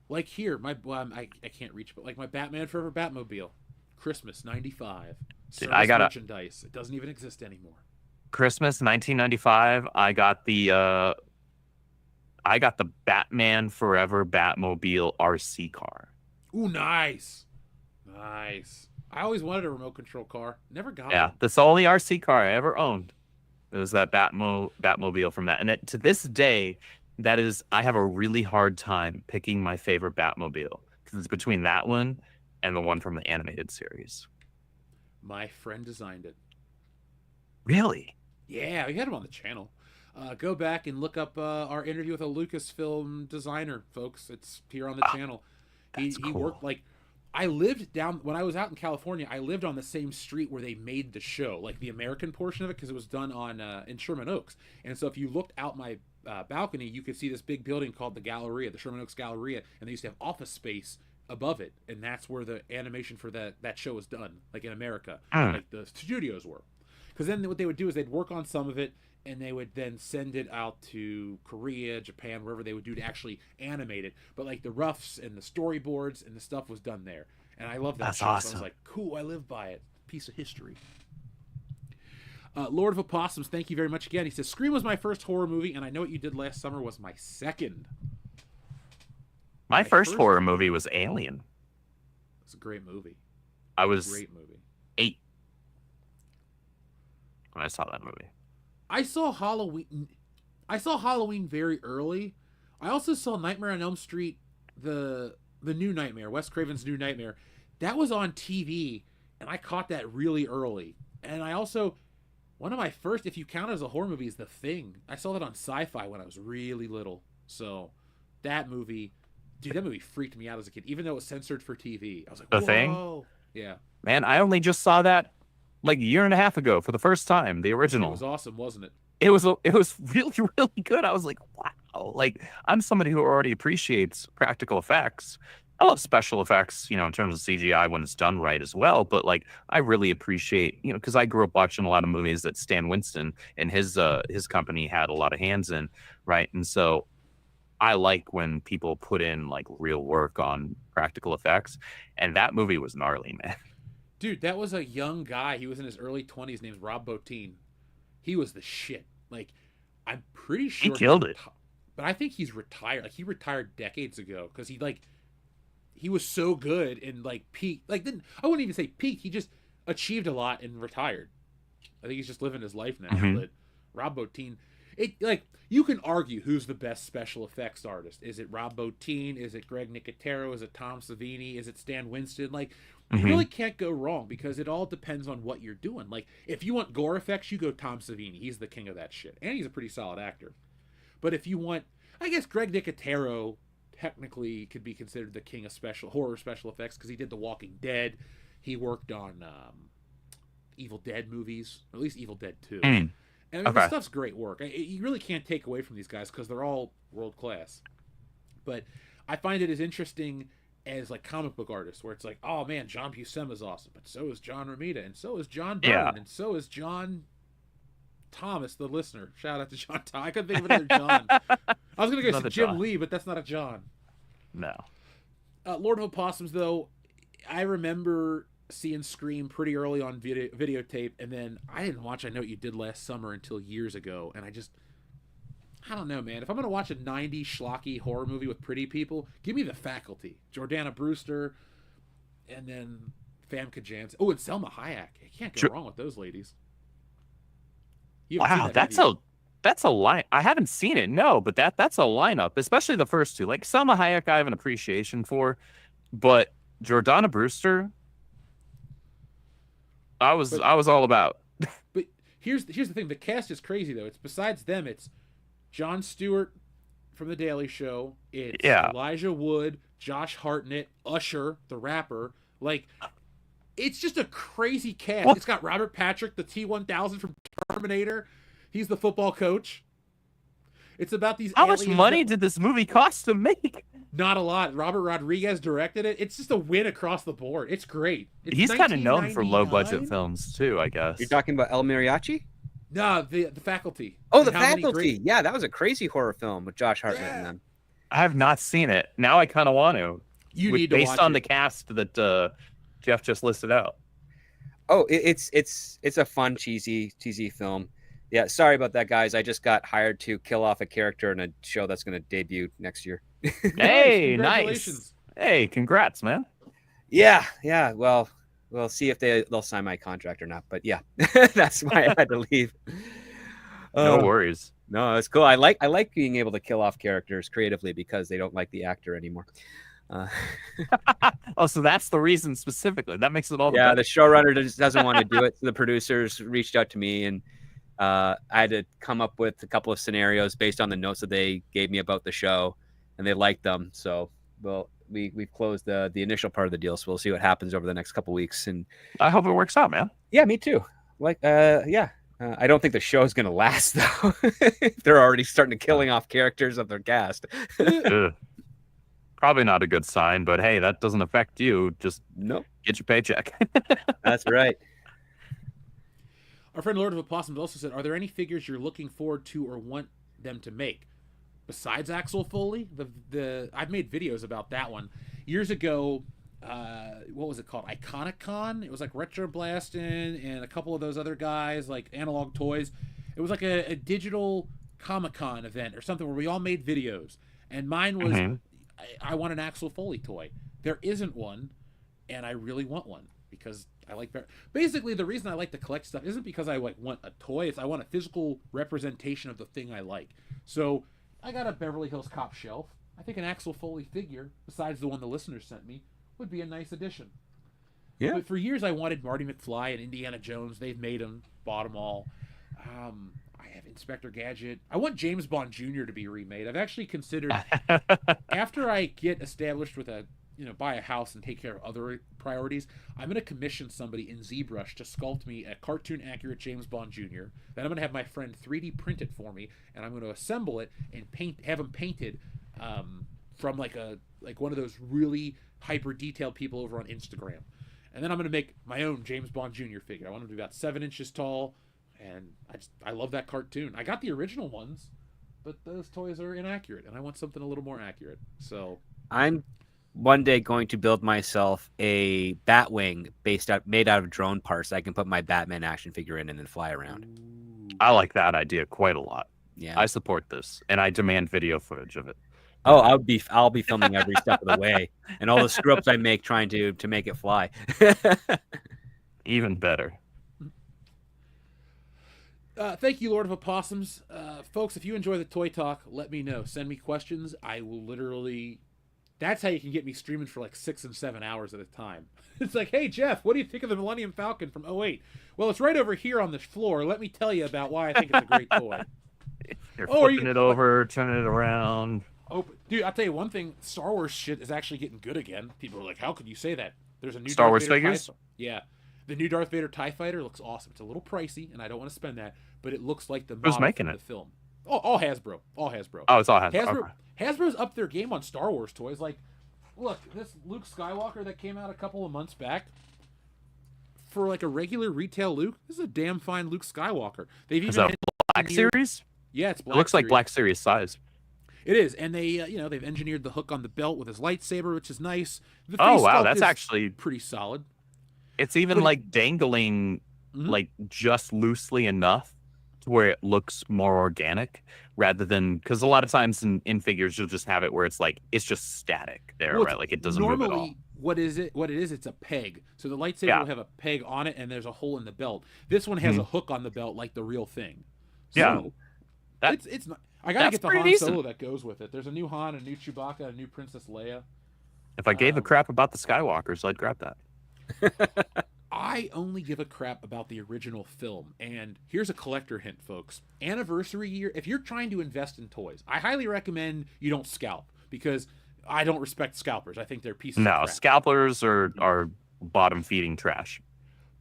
Like here, I can't reach, but like my Batman Forever Batmobile, Christmas '95. Dude, I got merchandise. It doesn't even exist anymore. Christmas 1995. I got the Batman Forever Batmobile RC car. Ooh, nice. I always wanted a remote control car. Never got Yeah, one. that's the only RC car I ever owned. It was that Batmobile from that. And to this day, I have a really hard time picking my favorite Batmobile because it's between that one and the one from the animated series. My friend designed it. Really? Yeah, we had him on the channel. Go back and look up our interview with a Lucasfilm designer, folks. It's here on the channel. He cool. worked like I lived down when I was out in California. I lived on the same street where they made the show, like the American portion of it, because it was done on in Sherman Oaks. And so if you looked out my balcony, you could see this big building called the Galleria, the Sherman Oaks Galleria, and they used to have office space above it, and that's where the animation for that show was done, like in America, Mm. like the studios were. Because then what they would do is they'd work on some of it, and they would then send it out to Korea, Japan, wherever they would do to actually animate it. But like the roughs and the storyboards and the stuff was done there, and I love that That's show. So I awesome. was like, cool, I live by it. Piece of history. Lord of Opossums, thank you very much again. He says, Scream was my first horror movie, and I Know What You Did Last Summer was my second. My first horror movie was Alien. It's a great movie. I was Great movie. 8 when I saw that movie. I saw Halloween very early. I also saw Nightmare on Elm Street, the new Nightmare, Wes Craven's New Nightmare. That was on TV, and I caught that really early. And I also, one of my first, if you count it as a horror movie, is The Thing. I saw that on Sci-Fi when I was really little. So that movie, dude, that movie freaked me out as a kid, even though it was censored for TV. I was like, The whoa. Thing? Yeah. Man, I only just saw that like a year and a half ago for the first time, the It original. was awesome, wasn't it? It was really, really good. I was like, wow. Like, I'm somebody who already appreciates practical effects. I love special effects, in terms of CGI when it's done right as well. But like, I really appreciate, because I grew up watching a lot of movies that Stan Winston and his company had a lot of hands in, right? And so I like when people put in like real work on practical effects. And that movie was gnarly, man. Dude, that was a young guy. He was in his early 20s, named Rob Bottin. He was the shit. Like, I'm pretty sure He killed it. But I think he's retired. Like, he retired decades ago because he was so good and like peaked. Like, I wouldn't even say peaked. He just achieved a lot and retired. I think he's just living his life now. Mhm. But Rob Bottin, you can argue who's the best special effects artist. Is it Rob Bottin? Is it Greg Nicotero? Is it Tom Savini? Is it Stan Winston? Like, you Mhm. really can't go wrong because it all depends on what you're doing. Like, if you want gore effects, you go Tom Savini. He's the king of that shit. And he's a pretty solid actor. But if you want, I guess Greg Nicotero technically could be considered the king of horror special effects because he did The Walking Dead. He worked on Evil Dead movies, or at least Evil Dead 2. Mm. And Okay. this stuff's great work. You really can't take away from these guys because they're all world class. But I find it as interesting as like comic book artists, where it's like, oh man, John Buscema's awesome, but so is John Romita, and so is John Byrne, Yeah. and so is John Thomas, the listener. Shout out to John Thomas. I couldn't think of another John. I was gonna go Another say Jim John. Lee, but that's not a John. No. Lord of Opossums, though, I remember seeing Scream pretty early on videotape, and then I didn't watch I Know What You Did Last Summer until years ago, and I don't know, man. If I'm going to watch a 90s schlocky horror movie with pretty people, give me The Faculty. Jordana Brewster, and then Famke Janssen. Oh, and Selma Hayek. You can't go wrong with those ladies. You haven't seen Wow, that, have you? that's a line. I haven't seen it, no, but that's a lineup, especially the first two. Like Selma Hayek, I have an appreciation for, but Jordana Brewster, I was all about. But here's the thing. The cast is crazy, though. It's besides them, it's Jon Stewart from The Daily Show. It's Yeah. Elijah Wood, Josh Hartnett, Usher, the rapper. Like, it's just a crazy cast. What? It's got Robert Patrick, the T-1000 from Terminator. He's the football coach. It's about these How much aliens money that- did this movie cost to make? Not a lot. Robert Rodriguez directed it. It's just a win across the board. It's great. It's He's kind of known for low budget 1999? films too, I guess. You're talking about El Mariachi? No, the Faculty. Oh, And The how many Faculty. great- Yeah, that was a crazy horror film with Josh Hartnett Yeah. and them. I have not seen it. Now I kind of want to. You need to based watch on it. the cast that Jeff just listed out. Oh, it's a fun cheesy film. Yeah, sorry about that, guys. I just got hired to kill off a character in a show that's going to debut next year. Hey, nice. Congratulations. Hey, congrats, man. Yeah. Well, we'll see if they'll sign my contract or not. But yeah, that's why I had to leave. No worries. No, it's cool. I like being able to kill off characters creatively because they don't like the actor anymore. Oh, so that's the reason specifically. That makes it all the Yeah, better. the showrunner just doesn't want to do it. So the producers reached out to me, and I had to come up with a couple of scenarios based on the notes that they gave me about the show, and they liked them. So, well, we've closed the initial part of the deal. So we'll see what happens over the next couple of weeks. And I hope it works out, man. yeah, me too. Like, yeah. I don't think the show's gonna last though. They're already starting to killing off characters of their cast. Ugh. Probably not a good sign, but hey, that doesn't affect you. Just Nope. get your paycheck. That's right. Our friend Lord of Opossums also said, "Are there any figures you're looking forward to or want them to make besides Axel Foley?" I've made videos about that one years ago. What was it called? Iconicon. It was like Retro Blastin' and a couple of those other guys, like Analog Toys. It was like a digital Comic-Con event or something where we all made videos. And mine was, I want an Axel Foley toy. There isn't one, and I really want one because I like basically the reason I like to collect stuff isn't because I like want a toy. It's I want a physical representation of the thing I like. So I got a Beverly Hills Cop shelf. I think an Axel Foley figure, besides the one the listeners sent me, would be a nice addition. Yeah. But for years I wanted Marty McFly and Indiana Jones. They've made them, bought them all. I have Inspector Gadget. I want James Bond Jr. to be remade. I've actually considered after I get established with buy a house and take care of other priorities, I'm going to commission somebody in ZBrush to sculpt me a cartoon accurate James Bond Jr. Then I'm going to have my friend 3D print it for me, and I'm going to assemble it and have them painted from like one of those really hyper detailed people over on Instagram. And then I'm going to make my own James Bond Jr. figure. I want him to be about 7 inches tall, and I love that cartoon. I got the original ones, but those toys are inaccurate, and I want something a little more accurate. So I'm one day going to build myself a Batwing made out of drone parts I can put my Batman action figure in and then fly around. I like that idea quite a lot. Yeah. I support this, and I demand video footage of it. Oh, I'll be filming every step of the way, and all the screw ups I make trying to make it fly. Even better. Thank you, Lord of Opossums. Folks, if you enjoy the Toy Talk, let me know. Send me questions. I will literally... That's how you can get me streaming for like 6 and 7 hours at a time. It's like, hey, Jeff, what do you think of the Millennium Falcon from '08? Well, it's right over here on this floor. Let me tell you about why I think it's a great toy. You're flipping it over, turning it around. Oh, dude, I'll tell you one thing. Star Wars shit is actually getting good again. People are like, how could you say that? There's a new Star Darth Wars Vader figures? Yeah. The new Darth Vader TIE Fighter looks awesome. It's a little pricey, and I don't want to spend that, but it looks like the Who's model making from it? the film. Oh, all Hasbro. All Hasbro. Oh, it's all Hasbro. Okay. Hasbro's upped their game on Star Wars toys. Like, look, this Luke Skywalker that came out a couple of months back, for like a regular retail Luke, this is a damn fine Luke Skywalker. They've even Is that Black Series? Yeah, it's Black It looks like Series. Black Series size. It is, and they, they've engineered the hook on the belt with his lightsaber, which is nice. The Oh face wow, sculpt that's is actually pretty solid. It's even But like dangling, like just loosely enough to where it looks more organic, rather than because a lot of times in figures you'll just have it where it's like it's just static there, Well, right? Like it doesn't move at all. Normally, what it is, it's a peg. So the lightsaber will have a peg on it, and there's a hole in the belt. This one has a hook on the belt, like the real thing. So Yeah, it's not. I gotta get the pretty Han decent. Solo that goes with it. There's a new Han, a new Chewbacca, a new Princess Leia. If I gave a crap about the Skywalkers, I'd grab that. I only give a crap about the original film. And here's a collector hint, folks. Anniversary year, if you're trying to invest in toys, I highly recommend you don't scalp, because I don't respect scalpers. I think they're pieces of No, crap. scalpers are bottom feeding trash.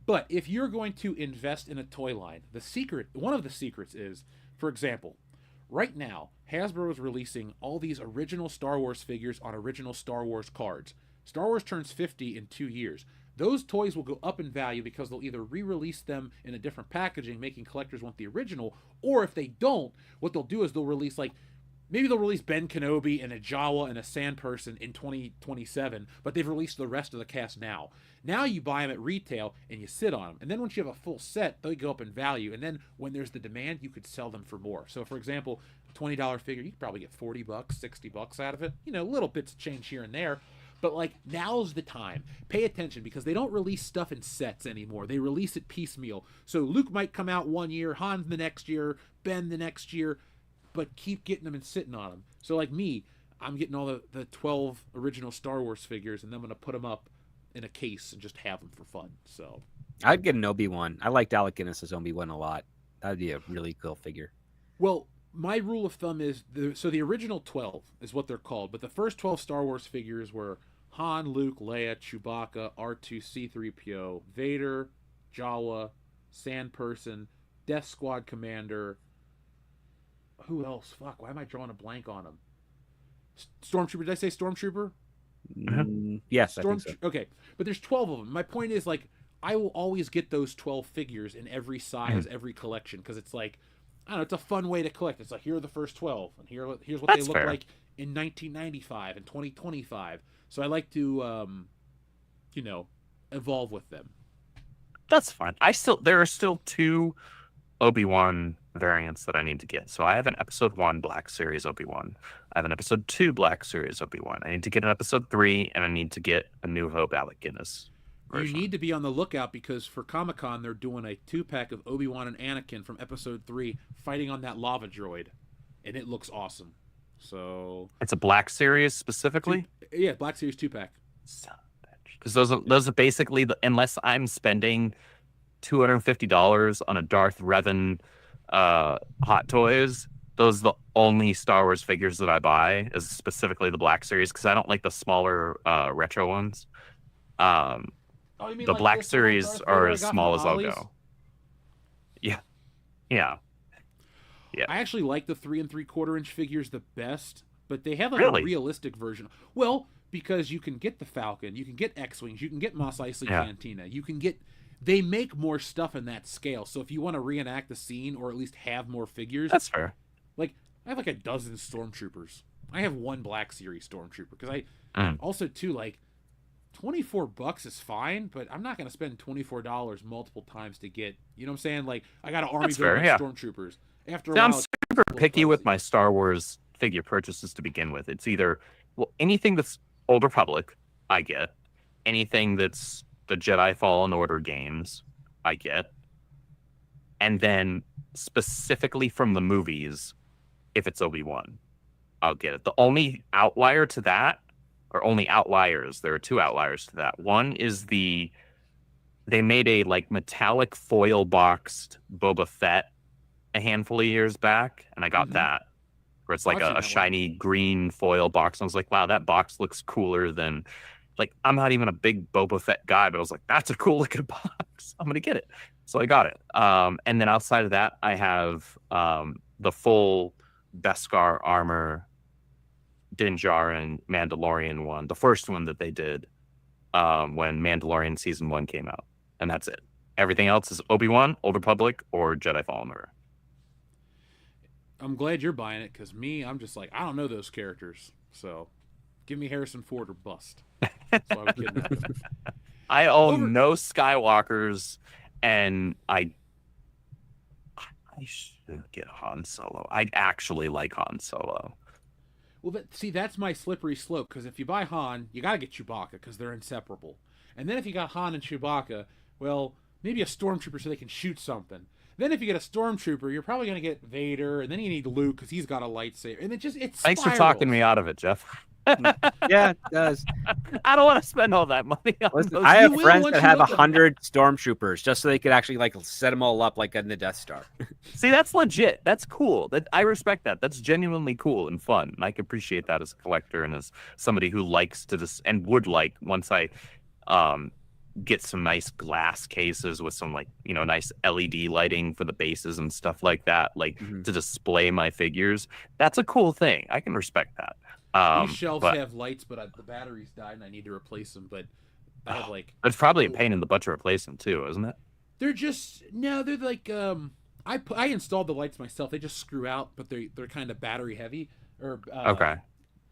But if you're going to invest in a toy line, one of the secrets is, for example, right now, Hasbro is releasing all these original Star Wars figures on original Star Wars cards. Star Wars turns 50 in 2 years. Those toys will go up in value because they'll either re-release them in a different packaging, making collectors want the original, or if they don't, what they'll do is they'll release maybe they'll release Ben Kenobi and a Jawa and a Sand Person in 2027, but they've released the rest of the cast now. Now you buy them at retail and you sit on them. And then once you have a full set, they go up in value. And then when there's the demand, you could sell them for more. So for example, a $20 figure, you could probably get $40, $60 out of it. Little bits of change here and there. But now's the time. Pay attention, because they don't release stuff in sets anymore. They release it piecemeal. So Luke might come out 1 year, Han the next year, Ben the next year, but keep getting them and sitting on them. So me, I'm getting all the 12 original Star Wars figures, and then I'm going to put them up in a case and just have them for fun. So I'd get an Obi-Wan. I liked Alec Guinness's Obi-Wan a lot. That'd be a really cool figure. Well, my rule of thumb is, the original 12 is what they're called, but the first 12 Star Wars figures were Han, Luke, Leia, Chewbacca, R2, C-3PO, Vader, Jawa, Sand Person, Death Squad Commander. Who else? Fuck, why am I drawing a blank on them? Stormtrooper. Did I say Stormtrooper? Yes, I think so. Okay, but there's 12 of them. My point is, like, I will always get those 12 figures in every size, every collection, because it's like, I don't know, it's a fun way to collect. It's like, here are the first 12, and here's what That's they look fair. like in 1995 and 2025. So I like to, evolve with them. That's fine. There are still 2 Obi-Wan variants that I need to get. So I have an episode 1 Black Series Obi-Wan. I have an episode 2 Black Series Obi-Wan. I need to get an episode 3, and I need to get a New Hope Alec Guinness version. You need to be on the lookout, because for Comic-Con, they're doing a 2-pack of Obi-Wan and Anakin from episode 3 fighting on that lava droid, and it looks awesome. So It's a Black Series specifically? Black Series 2-pack. Because those are basically, unless I'm spending $250 on a Darth Revan Hot Toys, those are the only Star Wars figures that I buy, is specifically the Black Series, because I don't like the smaller retro ones. You mean The like Black this Series Darth Vader are I as got small from as I'll Ollie's? go. Yeah. I actually like the 3 3/4 inch figures the best, but they have like Really? a realistic version. Well, because you can get the Falcon, you can get X-Wings, you can get Mos Eisley Cantina, you can get... They make more stuff in that scale, so if you want to reenact the scene, or at least have more figures... That's fair. Like, I have like a dozen Stormtroopers. I have 1 Black Series Stormtrooper, because also, too, like, $24 is fine, but I'm not going to spend $24 multiple times to get... You know what I'm saying? Like, I got an army That's build fair, of Stormtroopers. After a See, I'm while, super it's a picky little with pricey. my Star Wars figure purchases to begin with. It's either anything that's Old Republic, I get. Anything that's the Jedi Fallen Order games, I get. And then specifically from the movies, if it's Obi-Wan, I'll get it. The only outlier to that, or only outliers, there are 2 outliers to that. One is they made a like metallic foil boxed Boba Fett a handful of years back, and I got that, where it's like I've seen a that shiny green foil box. And I was like, wow, that box looks cooler than, like, I'm not even a big Boba Fett guy, but I was like, that's a cool looking box. I'm gonna get it. So I got it. And then outside of that, I have the full Beskar armor Din Djarin Mandalorian one, the first one that they did when Mandalorian season 1 came out, and that's it. Everything else is Obi-Wan, Old Republic, or Jedi Fallen Order. I'm glad you're buying it, because I'm just like, I don't know those characters. So give me Harrison Ford or bust. So I would kidnap him. I own no Skywalkers, and I should get Han Solo. I actually like Han Solo. Well, that's my slippery slope, because if you buy Han, you got to get Chewbacca, because they're inseparable. And then if you got Han and Chewbacca, well, maybe a Stormtrooper so they can shoot something. Then if you get a Stormtrooper, you're probably going to get Vader, and then you need Luke, because he's got a lightsaber. And it Thanks for spirals. talking me out of it, Jeff. Yeah, it does. I don't want to spend all that money on Listen, those. I have will friends once that you have look at 100 Stormtroopers just so they could actually like set them all up like in the Death Star. See, that's legit. That's cool. I respect that. That's genuinely cool and fun. And I can appreciate that as a collector and as somebody who likes to and would like, once I get some nice glass cases with some nice LED lighting for the bases and stuff like that, to display my figures. That's a cool thing. I can respect that. These shelves have lights, but the batteries died, and I need to replace them. But I have it's probably a pain in the butt to replace them too, isn't it? They're like I installed the lights myself. They just screw out, but they're kind of battery heavy. Okay.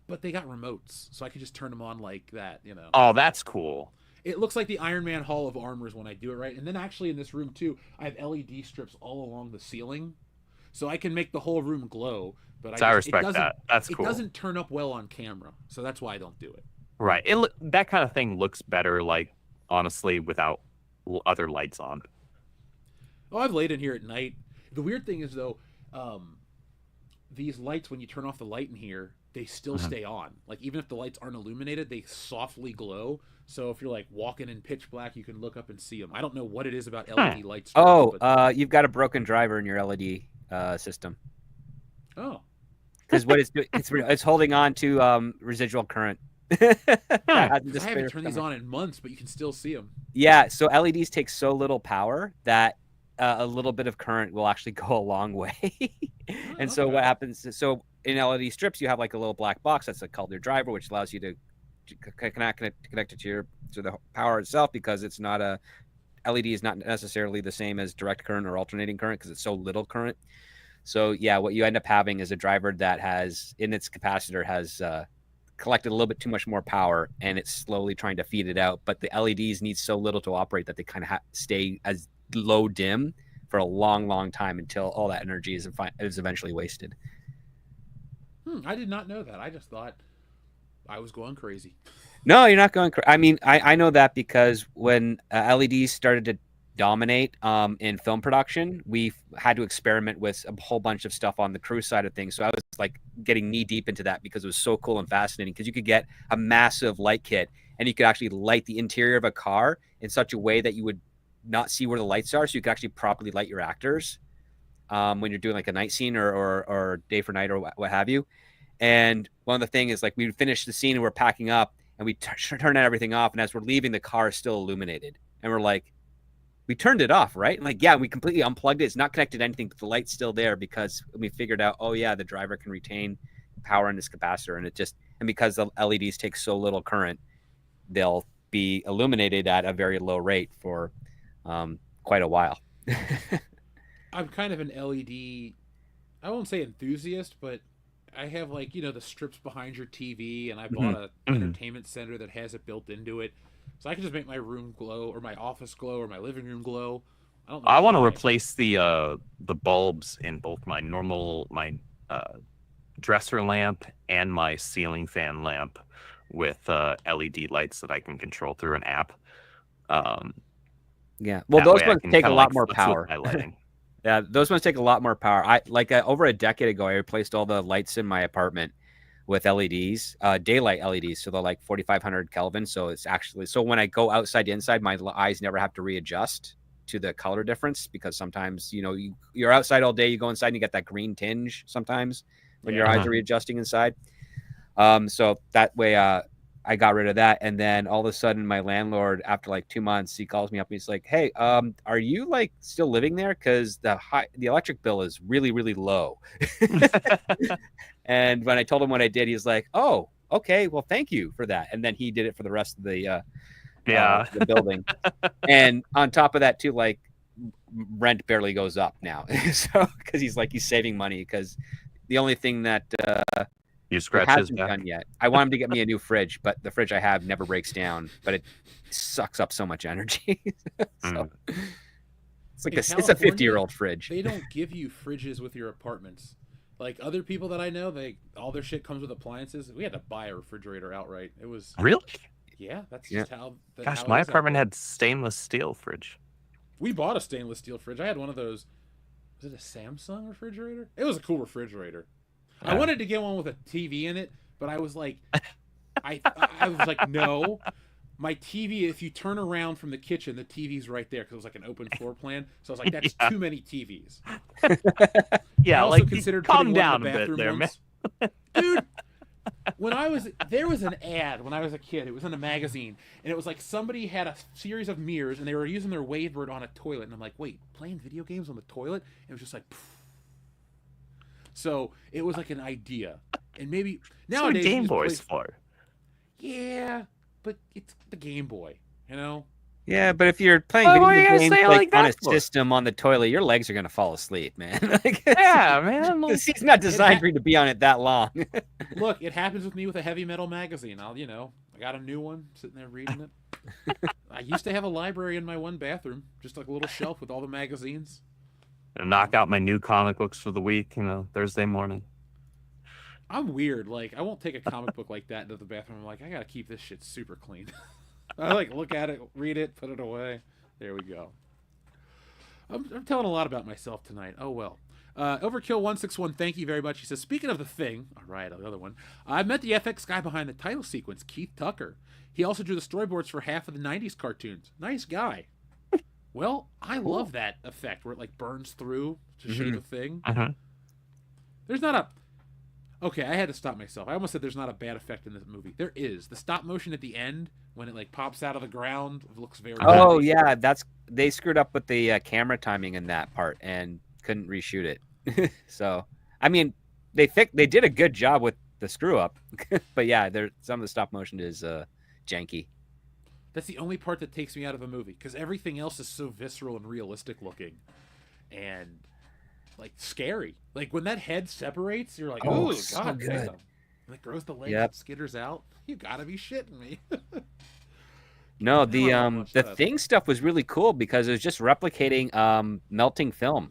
But they got remotes, so I can just turn them on like that. Oh, that's cool. It looks like the Iron Man Hall of Armors when I do it right. And then actually in this room too, I have LED strips all along the ceiling, so I can make the whole room glow. But I respect that. That's cool. It doesn't turn up well on camera, so that's why I don't do it. Right. That kind of thing looks better, honestly, without other lights on. Oh, I've laid in here at night. The weird thing is though, these lights, when you turn off the light in here, they still stay on. Like, even if the lights aren't illuminated, they softly glow. So if you're like walking in pitch black, you can look up and see them. I don't know what it is about LED lights. You've got a broken driver in your LED system. Oh. Because what it's holding on to residual current. I haven't turned these on in months, but you can still see them. Yeah, so LEDs take so little power that a little bit of current will actually go a long way. And so what happens? So in LED strips, you have like a little black box that's called your driver, which allows you to connect it to the power itself, because it's not a LED is not necessarily the same as direct current or alternating current because it's so little current. So yeah, what you end up having is a driver that has in its capacitor has collected a little bit too much more power, and it's slowly trying to feed it out. But the LEDs need so little to operate that they kind of stay as low dim for a long, long time until all that energy is eventually wasted. I did not know that. I just thought I was going crazy. No, you're not going crazy. I mean, I know that because when LEDs started to dominate in film production, we had to experiment with a whole bunch of stuff on the crew side of things. So I was like getting knee deep into that because it was so cool and fascinating, because you could get a massive light kit and you could actually light the interior of a car in such a way that you would not see where the lights are. So you could actually properly light your actors when you're doing like a night scene or day for night or what have you. And one of the things is like we would finish the scene and we're packing up and we turn everything off. And as we're leaving, the car is still illuminated. And we're like, we turned it off, right? And like, yeah, we completely unplugged it. It's not connected to anything, but the light's still there because we figured out, oh yeah, the driver can retain power in this capacitor. And because the LEDs take so little current, they'll be illuminated at a very low rate for quite a while. I'm kind of an LED, I won't say enthusiast, but I have like, the strips behind your TV, and I bought an entertainment center that has it built into it. So I can just make my room glow, or my office glow, or my living room glow. I want to replace the bulbs in both my dresser lamp and my ceiling fan lamp with LED lights that I can control through an app. Yeah, well, those ones take a lot more power. Lighting. Yeah, those ones take a lot more power. Over a decade ago, I replaced all the lights in my apartment with LEDs, daylight LEDs. So they're like 4,500 Kelvin. So it's actually, so when I go outside to inside, my eyes never have to readjust to the color difference, because sometimes, you're outside all day, you go inside and you get that green tinge sometimes when your eyes are readjusting inside. So that way, I got rid of that. And then all of a sudden my landlord, after like 2 months, he calls me up and he's like, hey, are you like still living there? Cause the electric bill is really, really low. And when I told him what I did, he's like, oh, okay, well, thank you for that. And then he did it for the rest of the building. And on top of that too, like rent barely goes up now. So, cause he's saving money. Cause the only thing that, you scratch his back. Done yet. I want him to get me a new fridge, but the fridge I have never breaks down, but it sucks up so much energy. So it's like it's a 50-year-old fridge. They don't give you fridges with your apartments. Like other people that I know, all their shit comes with appliances. We had to buy a refrigerator outright. It was really, yeah. That's just how. Gosh, my apartment had stainless steel fridge. We bought a stainless steel fridge. I had one of those. Was it a Samsung refrigerator? It was a cool refrigerator. I wanted to get one with a TV in it, but I was like, I was like, no, my TV. If you turn around from the kitchen, the TV's right there because it was like an open floor plan. So I was like, that's too many TVs. Yeah, I also considered calm down a bit there, man. Dude, there was an ad when I was a kid. It was in a magazine, and it was like somebody had a series of mirrors, and they were using their waveboard on a toilet, and I'm like, wait, playing video games on the toilet? And it was just like. Pfft. So it was like an idea, and maybe nowadays Game Boy's for. Yeah, but it's the Game Boy, Yeah, but if you're playing video games on a system on the toilet, your legs are gonna fall asleep, man. Yeah, man. The seat's not designed for you to be on it that long. Look, it happens with me with a heavy metal magazine. I got a new one sitting there reading it. I used to have a library in my one bathroom, just like a little shelf with all the magazines. And knock out my new comic books for the week, Thursday morning. I'm weird. Like, I won't take a comic book like that into the bathroom. I'm like, I gotta keep this shit super clean. I look at it, read it, put it away. There we go. I'm telling a lot about myself tonight. Oh well. Overkill161, thank you very much. He says, speaking of The Thing, all right, the other one, I met the FX guy behind the title sequence, Keith Tucker. He also drew the storyboards for half of the 90s cartoons. Nice guy. Well, I love that effect where it burns through to show the thing. There's not a... Okay, I had to stop myself. I almost said there's not a bad effect in this movie. There is. The stop motion at the end, when it pops out of the ground, it looks very... Oh, yeah, they screwed up with the camera timing in that part and couldn't reshoot it. So, I mean, they did a good job with the screw up, but yeah, some of the stop motion is janky. That's the only part that takes me out of a movie because everything else is so visceral and realistic looking, and like scary. Like when that head separates, you're like, "Oh, so God, good." damn!" And it grows the legs Yep. and skitters out. You gotta be shitting me. No, watch the that. Thing stuff was really cool because it was just replicating melting film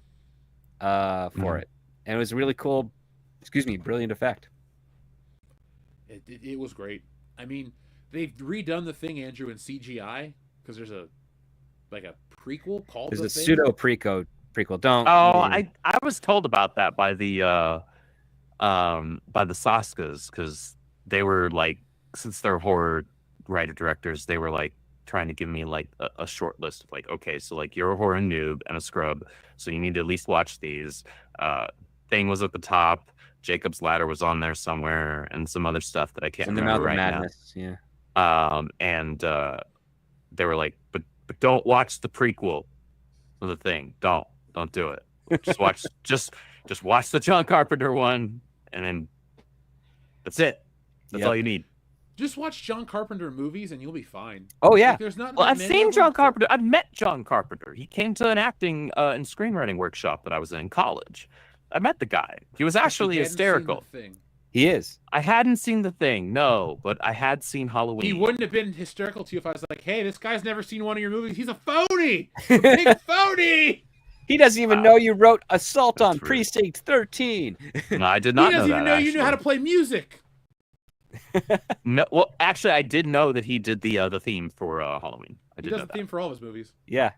for it, and it was a really cool. Excuse me, brilliant effect. It was great. I mean, they've redone the Thing, Andrew, in CGI because there's a prequel called There's The a Thing. pseudo prequel. Don't. Oh, I was told about that by the Saskas because they were like, since they're horror writer directors, they were like trying to give me like a short list of like, okay, so like you're a horror noob and a scrub, so you need to at least watch these. Thing was at the top. Jacob's Ladder was on there somewhere, and some other stuff that I can't In the remember Mouth of right Madness. Yeah. now. And they were like, but don't watch the prequel of The Thing. Don't do it. Just watch just watch the John Carpenter one, and then that's it. That's all you need. Just watch John Carpenter movies and you'll be fine. Oh yeah. Like, there's not. Well, that I've many seen of John them. Carpenter. I've met John Carpenter. He came to an acting and screenwriting workshop that I was in college. I met the guy. He was actually If you hadn't seen hysterical. The Thing, He is. I hadn't seen The Thing, no, but I had seen Halloween. he wouldn't have been hysterical to you if I was like, "Hey, this guy's never seen one of your movies. He's a phony, a big phony." He doesn't even know you wrote Assault That's on rude. Precinct 13. No, I did He not doesn't know even that. know you know how to actually. play music. No, well, actually, I did know that he did the theme for Halloween. I He did does know the that. theme for all of his movies. Yeah.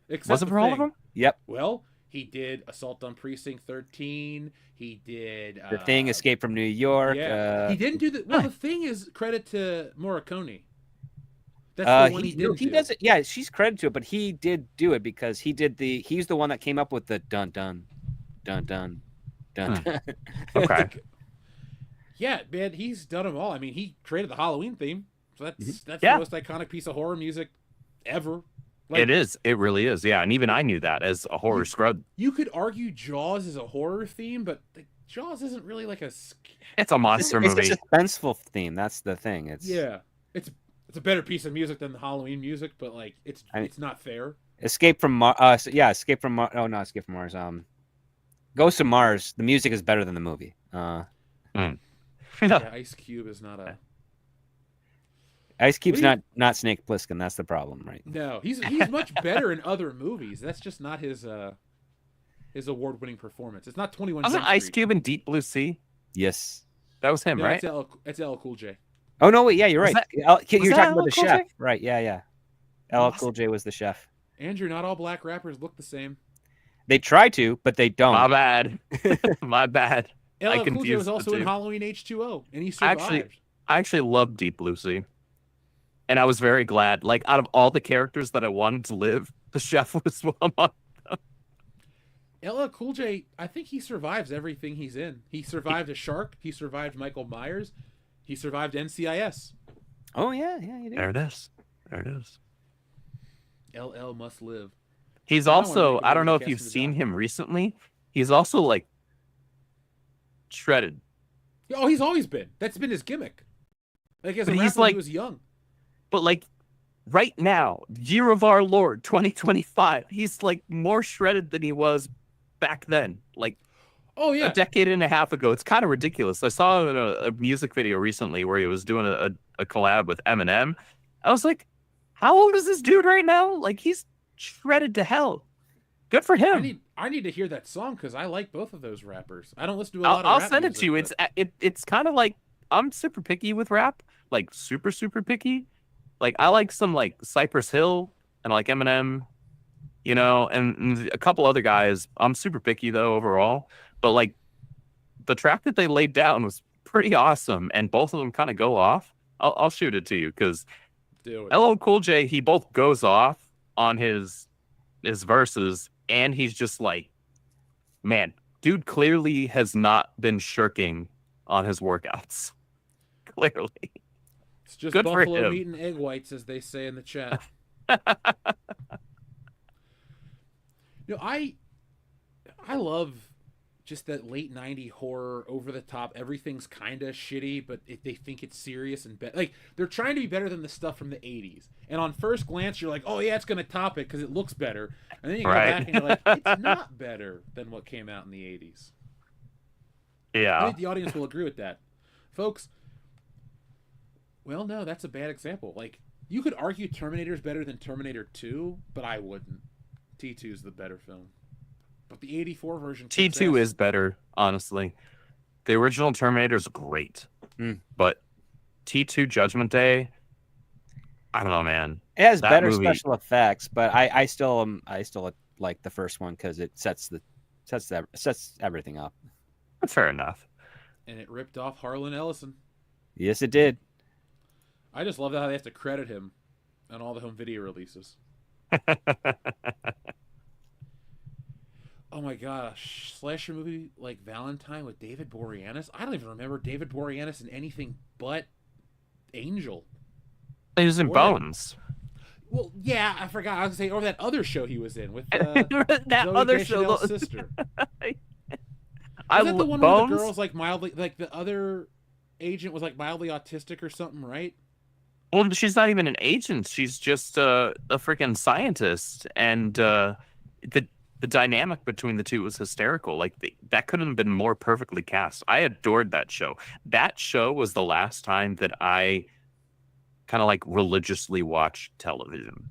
Except Was it The for all of Thing. them? Yep. Well, he did Assault on Precinct 13. He did The Thing, Escape from New York. Yeah, he didn't do the. Well, The Thing is credit to Morricone. That's the one he didn't he do. does it. Yeah, she's credited to it, but he did do it because he's the one that came up with the dun dun dun dun dun. dun. Okay. Yeah, man, he's done them all. I mean, he created the Halloween theme, so that's Yeah. the most iconic piece of horror music ever. Like, It is. It really is. Yeah, and even I knew that as a horror scrub. You could argue Jaws is a horror theme, but Jaws isn't really like a. It's a monster It's movie. a suspenseful theme. That's the thing. It's It's a better piece of music than the Halloween music, but like it's not fair. Escape from Mars. Escape from Mars. Oh no, Escape from Mars. Ghost of Mars. The music is better than the movie. Yeah, Ice Cube is not a. Ice Cube's not Snake Plissken. That's the problem, right? No, he's much better in other movies. That's just not his award-winning performance. It's not 21 Wasn't Jump Ice Street. Cube in Deep Blue Sea? Yes. That was him, No, right? That's LL Cool J. Oh no, wait. Yeah, you're right. that- You're was talking that about the LL Cool chef, J? right? Yeah. LL Cool J was the chef. Andrew, not all black rappers look the same. They try to, but they don't. My bad. My bad. I LL Cool J confused was the also in two. Halloween H2O, and he survived. I actually love Deep Blue Sea. And I was very glad. Like, out of all the characters that I wanted to live, the chef was one of them. LL Cool J, I think he survives everything he's in. He survived a shark. He survived Michael Myers. He survived NCIS. Oh yeah, you do. There it is. There it is. LL must live. He's I wanna also, make a I don't know if movie you've cast for the seen job. him recently. He's also, like, shredded. Oh, he's always been. That's been his gimmick. Like as a But rapper, he's when like- he was young. But, like, right now, year of our Lord, 2025, he's, like, more shredded than he was back then. Like, Oh yeah. a decade and a half ago. It's kind of ridiculous. I saw a music video recently where he was doing a collab with Eminem. I was like, how old is this dude right now? Like, he's shredded to hell. Good for him. I need to hear that song because I like both of those rappers. I don't listen to a I'll, lot of I'll rap send it music, to you. but- It's kind of like, I'm super picky with rap, like super picky. Like, I like some like Cypress Hill and like Eminem, you know, and a couple other guys. I'm super picky though overall, but like the track that they laid down was pretty awesome, and both of them kind of go off. I'll shoot it to you because do it. LL Cool J, he both goes off on his verses, and he's just like, man, dude clearly has not been shirking on his workouts. Clearly. It's just Good for buffalo him. meat and egg whites, as they say in the chat. I love just that late 90s horror, over the top. Everything's kind of shitty, but they think it's serious and like they're trying to be better than the stuff from the 80s. And on first glance, you're like, oh yeah, it's gonna top it because it looks better. And then you go back and you're like, it's not better than what came out in the 80s. Yeah. I think the audience will agree with that, folks. Well, no, that's a bad example. Like, you could argue Terminator's better than Terminator 2, but I wouldn't. T2 is the better film. But the 84 version... T2 is better, honestly. The original Terminator is great. But T2 Judgment Day, I don't know, man. It has That better movie- special effects, but I still like the first one because it sets everything up. Fair enough. And it ripped off Harlan Ellison. Yes, it did. I just love how they have to credit him on all the home video releases. Oh my gosh, slasher movie like Valentine with David Boreanaz? I don't even remember David Boreanaz in anything but Angel. He was in Bones. Well, yeah, I forgot. I was going to say, or that other show he was in with that Zooey other Deschanel's show. sister. I Was that the one Bones? where the girl's like mildly, like the other agent was like mildly autistic or something, right? Well, she's not even an agent. She's just a freaking scientist, and the dynamic between the two was hysterical. Like that couldn't have been more perfectly cast. I adored that show. That show was the last time that I kind of like religiously watched television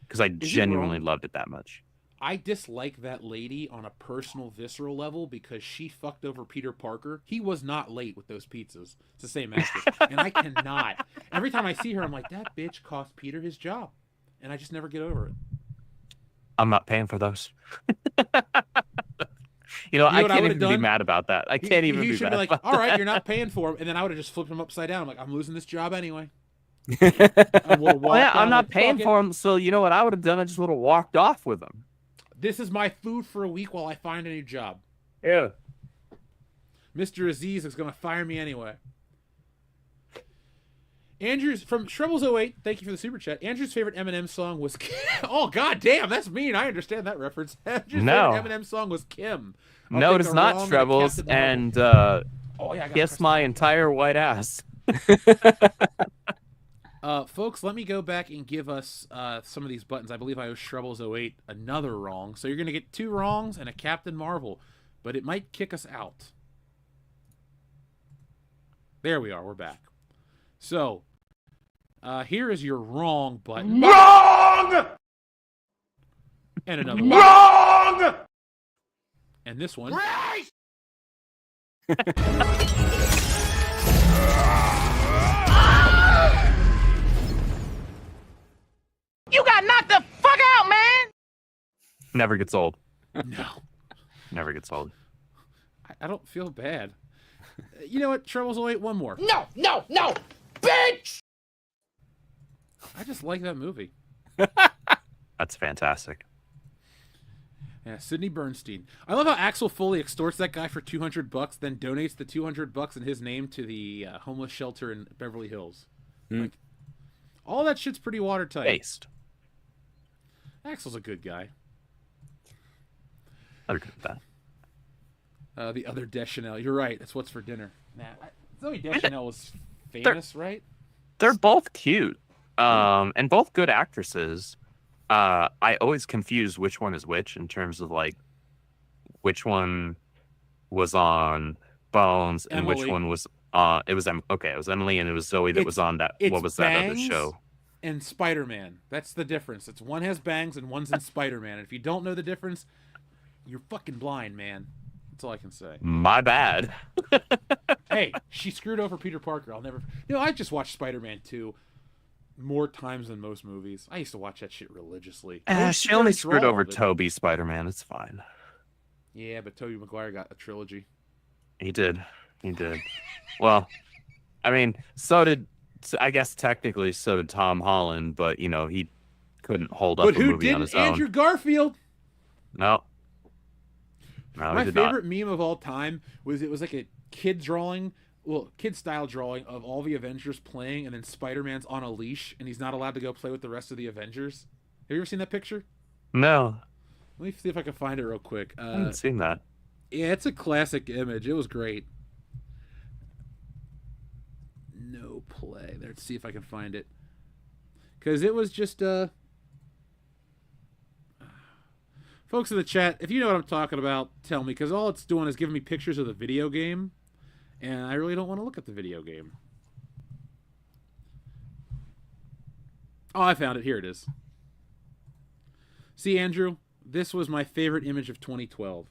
because I genuinely loved it that much. I dislike that lady on a personal, visceral level because she fucked over Peter Parker. He was not late with those pizzas. It's the same actress. And I cannot. Every time I see her, I'm like, that bitch cost Peter his job. And I just never get over it. I'm not paying for those. You know, I can't even be mad about that. I can't even be mad. Be like, all right, you're not paying for him. And then I would have just flipped him upside down. I'm like, I'm losing this job anyway. Well, yeah, I'm not paying for him. So you know what I would have done? I just would have walked off with him. This is my food for a week while I find a new job. Yeah. Mr. Aziz is going to fire me anyway. Andrew's from Shrebbles08. Thank you for the super chat. Andrew's favorite Eminem song was Oh, god damn, that's mean. I understand that reference. Andrew's favorite Eminem song was Kim. No, it is not Shrebbles. And kiss my entire white ass. Folks, let me go back and give us some of these buttons. I believe I owe Shrebbles08 another wrong. So you're going to get 2 wrongs and a Captain Marvel. But it might kick us out. There we are. We're back. So, here is your wrong button. Wrong! And another Wrong! And this one. Right! You got knocked the fuck out, man! Never gets old. No. Never gets old. I don't feel bad. You know what? Shrebbles08, one more. No, no, no! Bitch! I just like that movie. That's fantastic. Yeah, Sidney Bernstein. I love how Axel Foley extorts that guy for $200, then donates the $200 in his name to the homeless shelter in Beverly Hills. Like, all that shit's pretty watertight. Based. Axel's a good guy. I'd agree with that. The other Deschanel. You're right. That's what's for dinner. Zoe Deschanel was famous, right? They're both cute. And both good actresses. I always confuse which one is which in terms of like which one was on Bones and Emily. which one was it was Emily and it was Zoe that was on that what was that other show? And Spider-Man. That's the difference. It's one has bangs and one's in Spider-Man. And if you don't know the difference, you're fucking blind, man. That's all I can say. My bad. Hey, she screwed over Peter Parker. I'll never. You know, I just watched Spider-Man 2 more times than most movies. I used to watch that shit religiously. She only screwed over Tobey Spider-Man. It's fine. Yeah, but Tobey Maguire got a trilogy. He did. Well, I mean, I guess technically so did Tom Holland, but you know he couldn't hold up a movie on his own. Andrew Garfield. No, My favorite meme of all time was it was like a kid style drawing of all the Avengers playing, and then Spider-Man's on a leash, and he's not allowed to go play with the rest of the Avengers. Have you ever seen that picture? No, Let me see if I can find it real quick. I haven't seen that. Yeah, it's a classic image. It was great. No play. Let's see if I can find it. Because it was just folks in the chat, if you know what I'm talking about, tell me. Because all it's doing is giving me pictures of the video game. And I really don't want to look at the video game. Oh, I found it. Here it is. See, Andrew? This was my favorite image of 2012.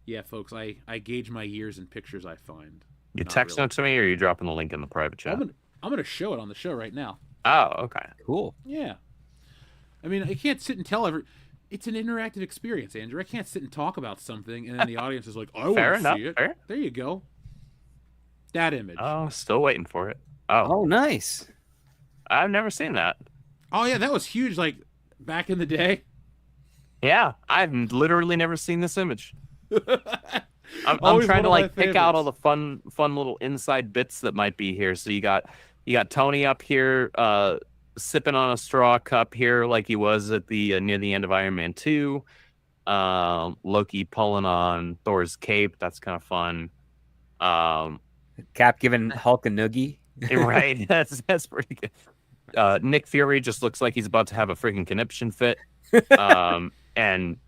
Yeah, folks, I gauge my years in pictures I find. You Not texting really. it to me, or are you dropping the link in the private chat? I'm gonna show it on the show right now. Oh, okay. Cool. Yeah. I mean, I can't sit and tell it's an interactive experience, Andrew. I can't sit and talk about something and then the audience is like, I want Fair to enough. see it. Fair. There you go. That image. Oh, still waiting for it. Oh, Oh, nice. I've never seen that. Oh, yeah, that was huge, like, back in the day. Yeah, I've literally never seen this image. I'm Always trying to one of like my pick out all the favorites. fun little inside bits that might be here. So you got Tony up here sipping on a straw cup here like he was at the near the end of Iron Man 2. Loki pulling on Thor's cape. That's kind of fun. Cap giving Hulk a noogie. Right. That's pretty good. Nick Fury just looks like he's about to have a freaking conniption fit. And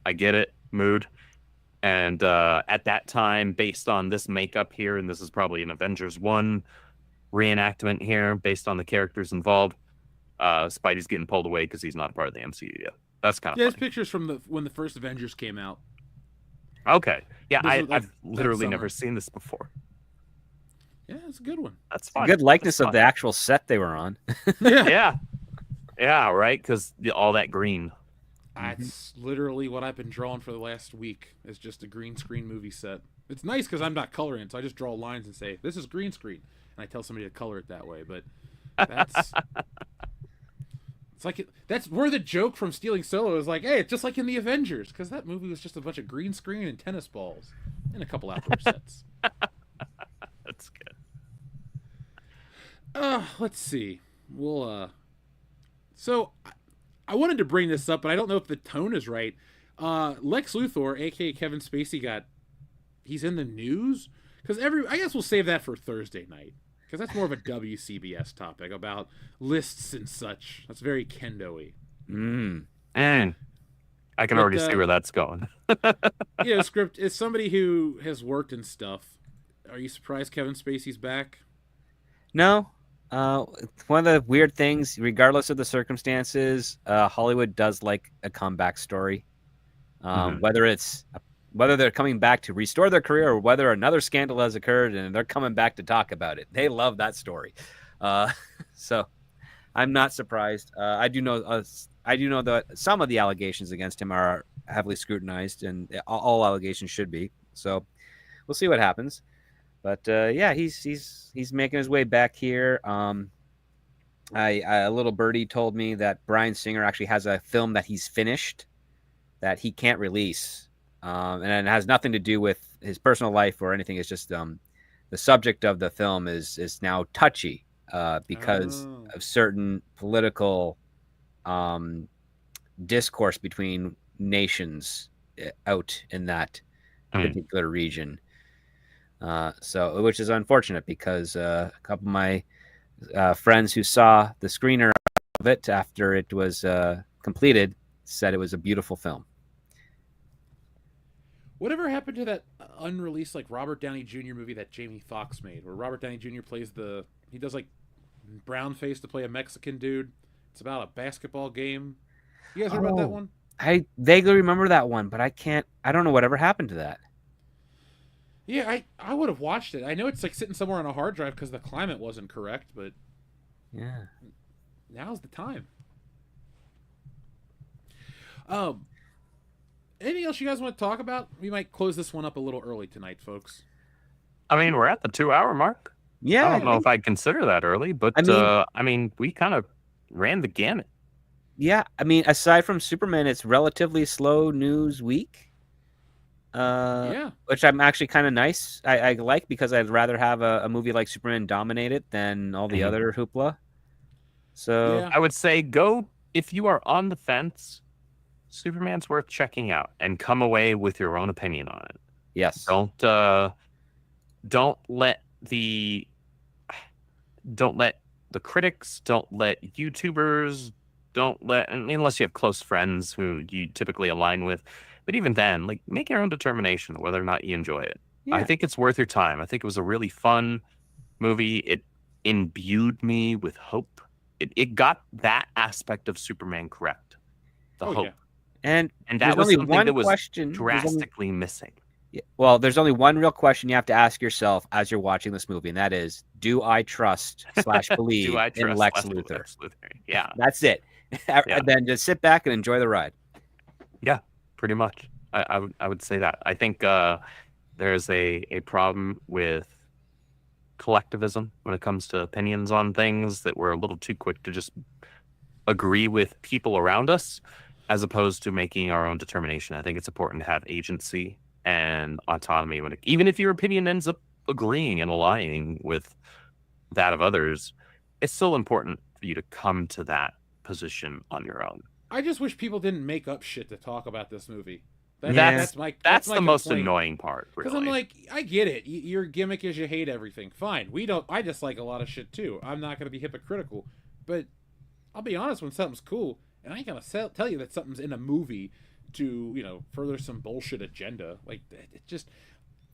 I get it, mood. And at that time, based on this makeup here, and this is probably an Avengers 1 reenactment here, based on the characters involved, Spidey's getting pulled away because he's not a part of the MCU yet. That's kind of There's funny. pictures from when the first Avengers came out. Okay. Yeah, This was like I've that literally summer. never seen this before. Yeah, it's a good one. That's fun. Good likeness That's of the fun. actual set they were on. Yeah. Yeah, right? Because all that green. That's literally what I've been drawing for the last week. Is just a green screen movie set. It's nice because I'm not coloring it, so I just draw lines and say, this is green screen. And I tell somebody to color it that way. But that's... it's like that's where the joke from Stealing Solo is like, hey, it's just like in the Avengers. Because that movie was just a bunch of green screen and tennis balls. And a couple outdoor sets. That's good. Let's see. We'll, So, I wanted to bring this up, but I don't know if the tone is right. Lex Luthor, a.k.a. Kevin Spacey, he's in the news? Because I guess we'll save that for Thursday night. Because that's more of a WCBS topic about lists and such. That's very kendo-y. And I can already see where that's going. Script, as somebody who has worked in stuff, are you surprised Kevin Spacey's back? No. One of the weird things, regardless of the circumstances, Hollywood does like a comeback story. Whether they're coming back to restore their career or whether another scandal has occurred and they're coming back to talk about it. They love that story. So I'm not surprised. I do know that some of the allegations against him are heavily scrutinized, and all allegations should be. So we'll see what happens. But yeah, he's making his way back here. A little birdie told me that Bryan Singer actually has a film that he's finished that he can't release, and it has nothing to do with his personal life or anything. It's just the subject of the film is now touchy because of certain political discourse between nations out in that particular region. So, which is unfortunate because a couple of my friends who saw the screener of it after it was completed said it was a beautiful film. Whatever happened to that unreleased like Robert Downey Jr. movie that Jamie Foxx made, where Robert Downey Jr. plays he does like brown face to play a Mexican dude. It's about a basketball game. You guys heard about that one? I vaguely remember that one, but I don't know whatever happened to that. Yeah, I would have watched it. I know it's like sitting somewhere on a hard drive because the climate wasn't correct, but Yeah. now's the time. Anything else you guys want to talk about? We might close this one up a little early tonight, folks. I mean, we're at the 2-hour mark. Yeah. I don't know if I'd consider that early, but I mean, we kind of ran the gamut. Yeah, I mean, aside from Superman, it's relatively slow news week. Yeah. Which I'm actually kind of nice. I like because I'd rather have a movie like Superman dominate it than all the other hoopla. So Yeah. I would say if you are on the fence, Superman's worth checking out and come away with your own opinion on it. Yes. Don't let the critics, don't let YouTubers, unless you have close friends who you typically align with. But even then, like, make your own determination whether or not you enjoy it. I Yeah. think it's worth your time. I think it was a really fun movie. It imbued me with hope. It got that aspect of Superman correct. The Oh, hope. yeah. And And there's that was only something one that was question. drastically missing. Well, there's only one real question you have to ask yourself as you're watching this movie, and that is, do I trust / believe Do I in trust Lex Luthor? Lex Luthor? Yeah. That's it. And then just sit back and enjoy the ride. Yeah, pretty much. I would say that. I think there's a problem with collectivism when it comes to opinions on things, that we're a little too quick to just agree with people around us as opposed to making our own determination. I think it's important to have agency and autonomy even if your opinion ends up agreeing and aligning with that of others. It's still important for you to come to that position on your own. I just wish people didn't make up shit to talk about this movie. That's my the most complaint. annoying part, Because really. I'm like, I get it. Your gimmick is you hate everything. Fine. I dislike a lot of shit too. I'm not going to be hypocritical. But I'll be honest when something's cool. And I ain't going to tell you that something's in a movie to, further some bullshit agenda. Like, this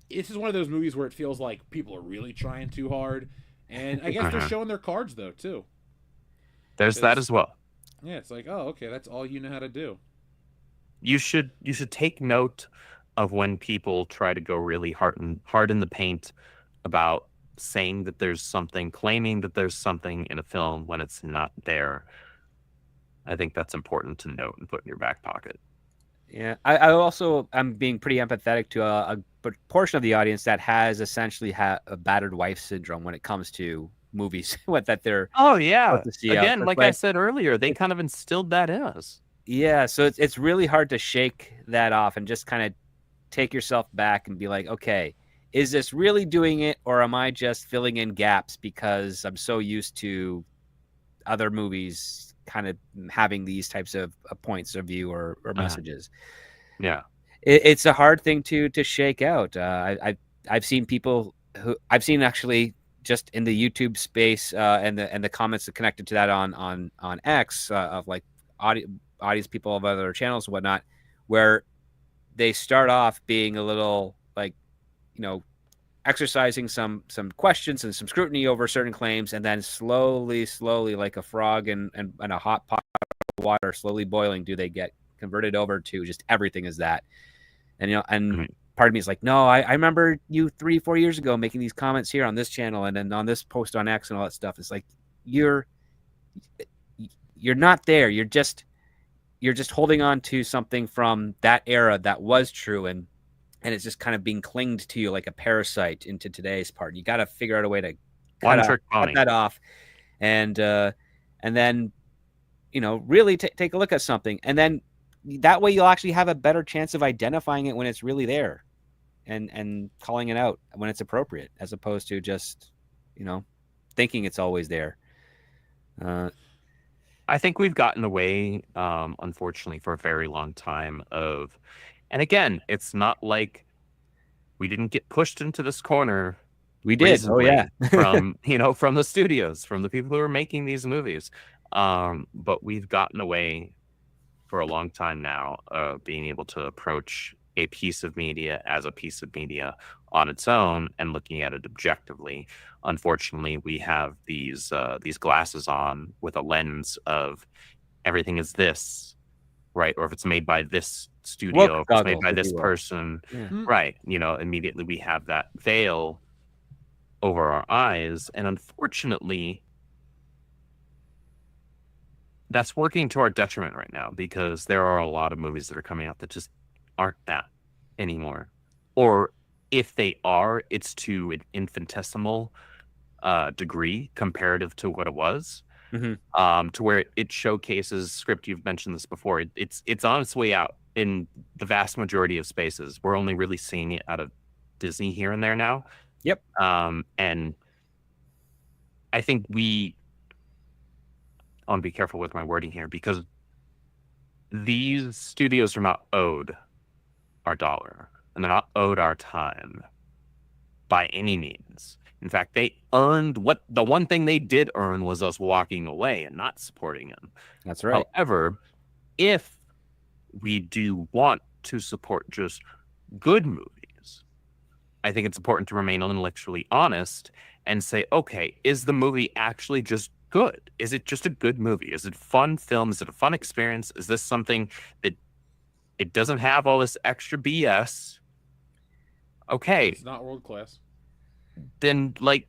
is one of those movies where it feels like people are really trying too hard. And I guess they're showing their cards, though, too. There's that as well. Yeah, it's like, oh, okay, that's all you know how to do. You should take note of when people try to go really hard in the paint about saying that there's something, claiming that there's something in a film when it's not there. I think that's important to note and put in your back pocket. Yeah, I'm being pretty empathetic to a portion of the audience that has essentially a battered wife syndrome when it comes to movies. That they're supposed to see again, out. like I said earlier, they kind of instilled that in us. Yeah, so it's really hard to shake that off and just kind of take yourself back and be like, okay, is this really doing it, or am I just filling in gaps because I'm so used to other movies kind of having these types of points of view or messages? Yeah, it's a hard thing to shake out. I've seen people I've seen actually just in the YouTube space and the comments that connected to that on X of like audience people of other channels and whatnot, where they start off being a little like, exercising some questions and some scrutiny over certain claims, and then slowly like a frog in a hot pot of water slowly boiling, do they get converted over to just everything is that. And part of me is like, no, I remember you 3-4 years ago making these comments here on this channel and then on this post on X and all that stuff. It's like you're not there. You're just holding on to something from that era that was true, and it's just kind of being clinged to you like a parasite into today's part. You got to figure out a way to cut that off, and then really take a look at something, and then that way you'll actually have a better chance of identifying it when it's really there, and calling it out when it's appropriate, as opposed to just thinking it's always there. I think we've gotten away, unfortunately, for a very long time and again, it's not like we didn't get pushed into this corner. We did. Oh yeah. from the studios, from the people who are making these movies. But we've gotten away for a long time now, being able to approach a piece of media as a piece of media on its own and looking at it objectively. Unfortunately, we have these glasses on with a lens of everything is this, right? Or if it's made by this studio, if it's made by this person, right? Immediately we have that veil over our eyes, and unfortunately, that's working to our detriment right now, because there are a lot of movies that are coming out that just aren't that anymore, or if they are, it's to an infinitesimal degree comparative to what it was. To where it showcases script. You've mentioned this before. It's on its way out in the vast majority of spaces. We're only really seeing it out of Disney here and there now. Yep. And I think I want to be careful with my wording here, because these studios are not owed our dollar. and they're not owed our time by any means. In fact, they earned the one thing they did earn was us walking away and not supporting them. That's right. However, if we do want to support just good movies, I think it's important to remain intellectually honest and say, okay, is the movie actually just good? Is it just a good movie? Is it fun film? Is it a fun experience? Is this something that it doesn't have all this extra BS? Okay. It's not world class. Then, like,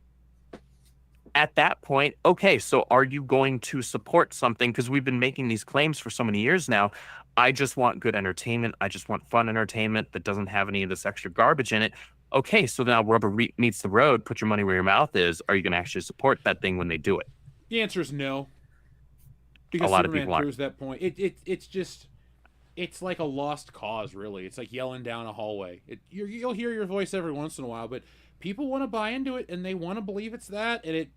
at that point, okay, so are you going to support something? Because we've been making these claims for so many years now. I just want good entertainment. I just want fun entertainment that doesn't have any of this extra garbage in it. Okay, so now rubber meets the road. Put your money where your mouth is. Are you going to actually support that thing when they do it? The answer is no. Because A lot Superman of people proves that point. It's just, it's like a lost cause, really. It's like yelling down a hallway. You'll hear your voice every once in a while, but people want to buy into it and they want to believe it's that, and it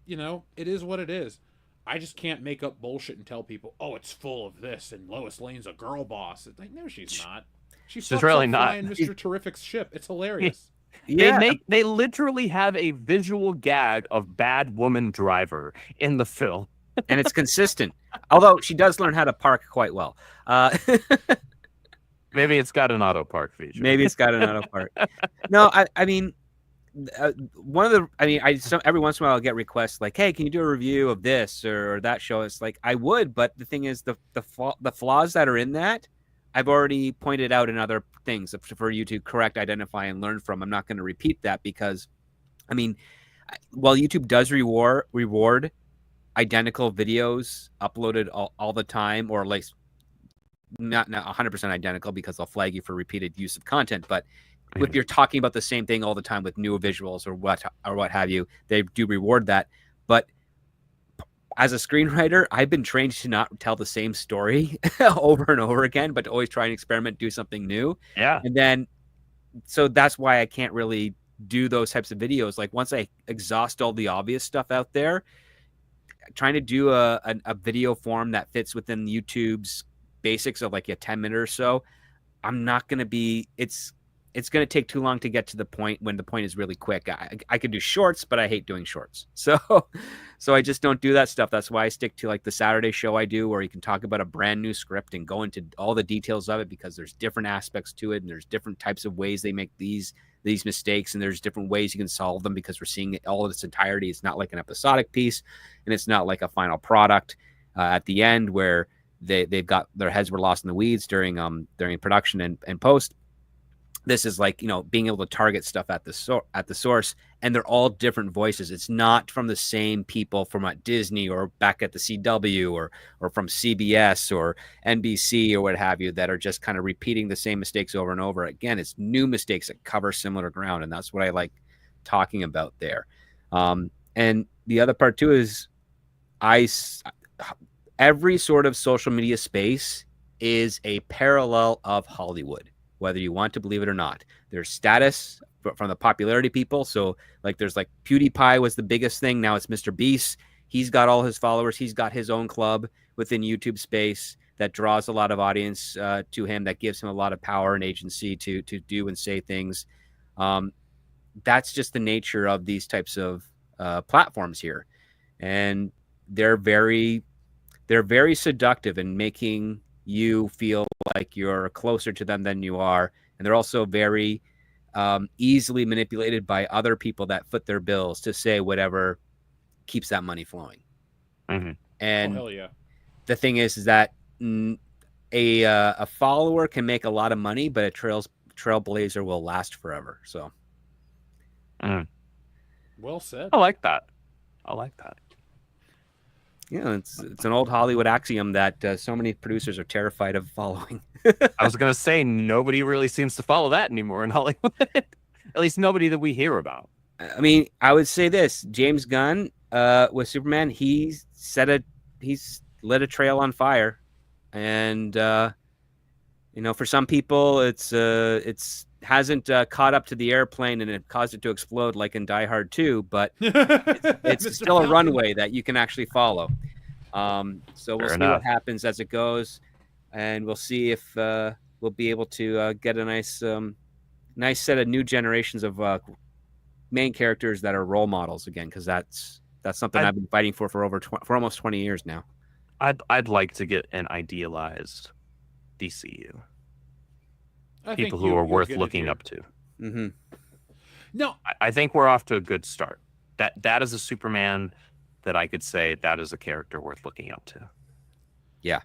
is what it is. I just can't make up bullshit and tell people, oh, it's full of this and Lois Lane's a girl boss. It's like, no, she's not. She's really not. Flying Mr. Terrific's ship. It's hilarious. Yeah. They literally have a visual gag of bad woman driver in the film. And it's consistent. Although she does learn how to park quite well. Maybe it's got an auto park feature. Maybe it's got an auto park. No, I mean, one of the, every once in a while I'll get requests like, hey, can you do a review of this or that show? It's like, I would, but the thing is the flaws that are in that, I've already pointed out in other things for you to correct, identify, and learn from. I'm not going to repeat that because, I mean, while YouTube does reward identical videos uploaded all the time, or like not 100% identical because they'll flag you for repeated use of content, but if you're talking about the same thing all the time with newer visuals or what have you, they do reward that. But as a screenwriter, I've been trained to not tell the same story over and over again, but to always try and experiment, do something new. Yeah. And then, so that's why I can't really do those types of videos. Like once I exhaust all the obvious stuff out there, trying to do a video form that fits within YouTube's basics of like a 10-minute or so, I'm not going to be, it's going to take too long to get to the point when the point is really quick. I could do shorts, but I hate doing shorts. So I just don't do that stuff. That's why I stick to like the Saturday show I do, where you can talk about a brand new script and go into all the details of it, because there's different aspects to it and there's different types of ways they make these mistakes, and there's different ways you can solve them because we're seeing it all in its entirety. It's not like an episodic piece, and it's not like a final product at the end where they've got their heads were lost in the weeds during production and post. This is like, being able to target stuff at the source, and they're all different voices. It's not from the same people from at Disney or back at the CW or from CBS or NBC or what have you, that are just kind of repeating the same mistakes over and over again. It's new mistakes that cover similar ground, and that's what I like talking about there. And the other part too is every sort of social media space is a parallel of Hollywood, whether you want to believe it or not. There's status from the popularity people. So like there's like PewDiePie was the biggest thing. Now it's Mr. Beast. He's got all his followers. He's got his own club within YouTube space that draws a lot of audience to him, that gives him a lot of power and agency to do and say things. That's just the nature of these types of platforms here. And they're very seductive in making you feel like you're closer to them than you are. And they're also very easily manipulated by other people that foot their bills to say whatever keeps that money flowing. Mm-hmm. And hell yeah. The thing is that a follower can make a lot of money, but a trailblazer will last forever. So, Well said. I like that. Yeah, it's an old Hollywood axiom that so many producers are terrified of following. I was going to say, nobody really seems to follow that anymore in Hollywood. At least nobody that we hear about. I mean, I would say this: James Gunn with Superman, he's lit a trail on fire, and for some people, it's hasn't caught up to the airplane and it caused it to explode like in Die Hard 2, but it's still a runway that you can actually follow. So we'll see what happens as it goes, and we'll see if we'll be able to get a nice set of new generations of main characters that are role models again, because that's something I've been fighting for for almost 20 years now. I'd like to get an idealized DCU. People who are worth looking up to. Mm-hmm. No, I think we're off to a good start. That is a Superman that I could say that is a character worth looking up to. Yeah,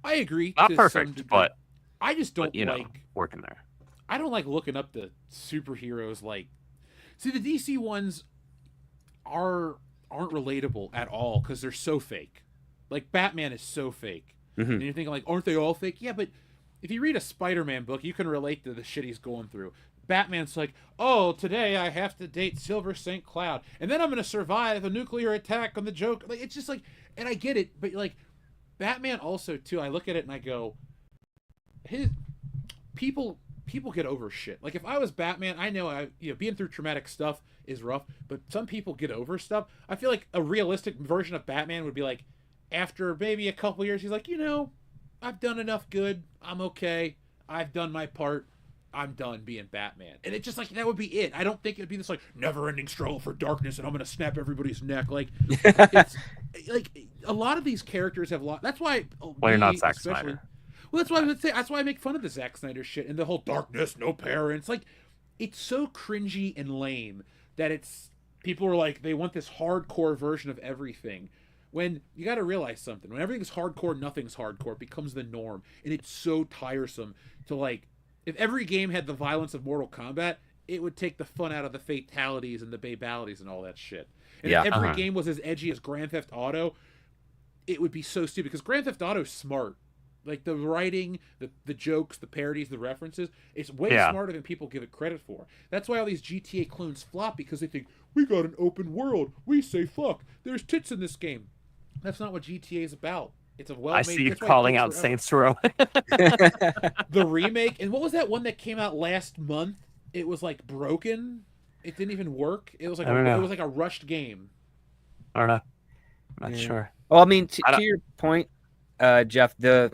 I agree. Not to some perfect, degree. but I just don't you know, like working there. I don't like looking up the superheroes. Like, see, the DC ones aren't relatable at all because they're so fake. Like, Batman is so fake, and you're thinking like, aren't they all fake? Yeah, but if you read a Spider-Man book, you can relate to the shit he's going through. Batman's like, oh, today I have to date Silver St. Cloud, and then I'm going to survive a nuclear attack on the Joker. Like, it's just like, and I get it, but like, Batman also too. I look at it and I go, his people get over shit. Like, if I was Batman, I know being through traumatic stuff is rough, but some people get over stuff. I feel like a realistic version of Batman would be like, after maybe a couple years, he's like, I've done enough good. I'm okay. I've done my part. I'm done being Batman. And it's just like, that would be it. I don't think it'd be this like never-ending struggle for darkness and I'm gonna snap everybody's neck. Like, it's like a lot of these characters have lost. That's why. Well, you're not Zack Snyder. Well, that's why I would say. That's why I make fun of the Zack Snyder shit and the whole darkness, no parents. Like, it's so cringy and lame that it's people are like they want this hardcore version of everything. When you got to realize something, when everything's hardcore, nothing's hardcore. It becomes the norm, and it's so tiresome to like. If every game had the violence of Mortal Kombat, it would take the fun out of the fatalities and the babalities and all that shit. And if every game was as edgy as Grand Theft Auto, it would be so stupid. Because Grand Theft Auto is smart. Like, the writing, the jokes, the parodies, the references, it's way smarter than people give it credit for. That's why all these GTA clones flop, because they think, we got an open world. We say fuck. There's tits in this game. That's not what GTA is about. It's a well-made. I see you calling out Saints Row. The remake, and what was that one that came out last month? It was like broken. It didn't even work. It was like it was like a rushed game. I don't know. I'm not sure. Well, I mean, to your point, Jeff, the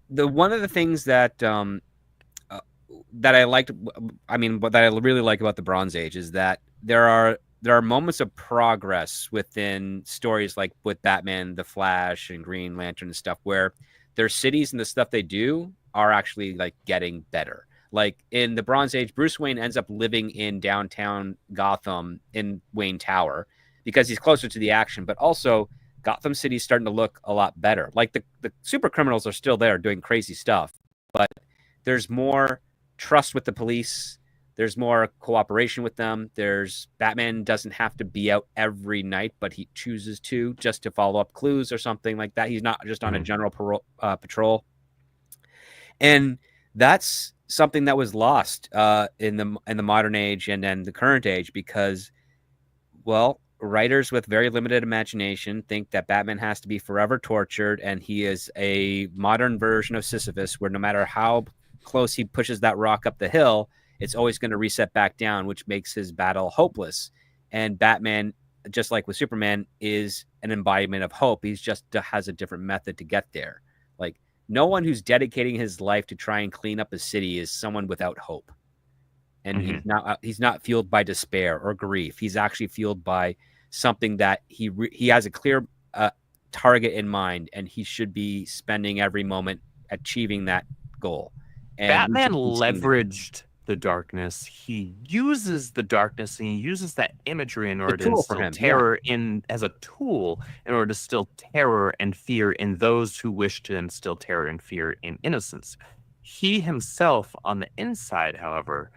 one of the things that that I liked, I mean, what that I really like about the Bronze Age is that there are moments of progress within stories like with Batman, The Flash, and Green Lantern and stuff, where their cities and the stuff they do are actually like getting better. Like in the Bronze Age, Bruce Wayne ends up living in downtown Gotham in Wayne Tower because he's closer to the action, but also Gotham City's starting to look a lot better. Like the super criminals are still there doing crazy stuff, but there's more trust with the police. There's more cooperation with them. Batman doesn't have to be out every night, but he chooses to just to follow up clues or something like that. He's not just on a general patrol. And that's something that was lost in the modern age and then the current age because, well, writers with very limited imagination think that Batman has to be forever tortured and he is a modern version of Sisyphus where no matter how close he pushes that rock up the hill, it's always going to reset back down, which makes his battle hopeless. And Batman, just like with Superman, is an embodiment of hope. He's just has a different method to get there. Like, no one who's dedicating his life to try and clean up a city is someone without hope. And he's not fueled by despair or grief. He's actually fueled by something that he has a clear target in mind, and he should be spending every moment achieving that goal. And Batman leveraged the darkness. He uses the darkness and he uses that imagery in order to instill terror as a tool in order to instill terror and fear in those who wish to instill terror and fear in innocence. He himself on the inside, however,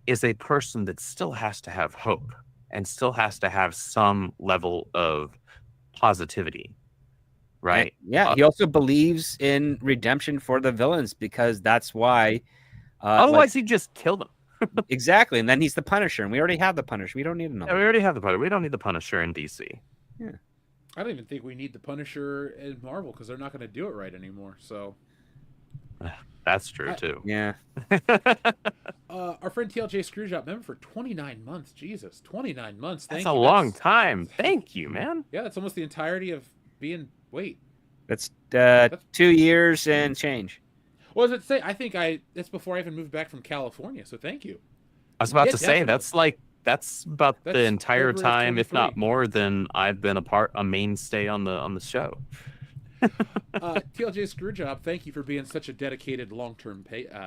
is a person that still has to have hope and still has to have some level of positivity. Right? Yeah. He also believes in redemption for the villains because that's why. Otherwise, he'd just kill them. Exactly. And then he's the Punisher. And we already have the Punisher. We don't need another. Yeah, we already have the Punisher. We don't need the Punisher in DC. Yeah. I don't even think we need the Punisher in Marvel because they're not going to do it right anymore. So. That's true, too. Yeah. Our friend TLJ Screwjob, member for 29 months. Jesus, 29 months. That's a long time. Thank you, man. Yeah, that's almost the entirety of being... Wait. That's 2 years and change. What does it say? I think that's before I even moved back from California. So thank you. I was about Yeah, to say definitely. that's about That's the entire February of time, if not 23. more, than I've been a mainstay on the show. TLJ Screwjob, thank you for being such a dedicated long-term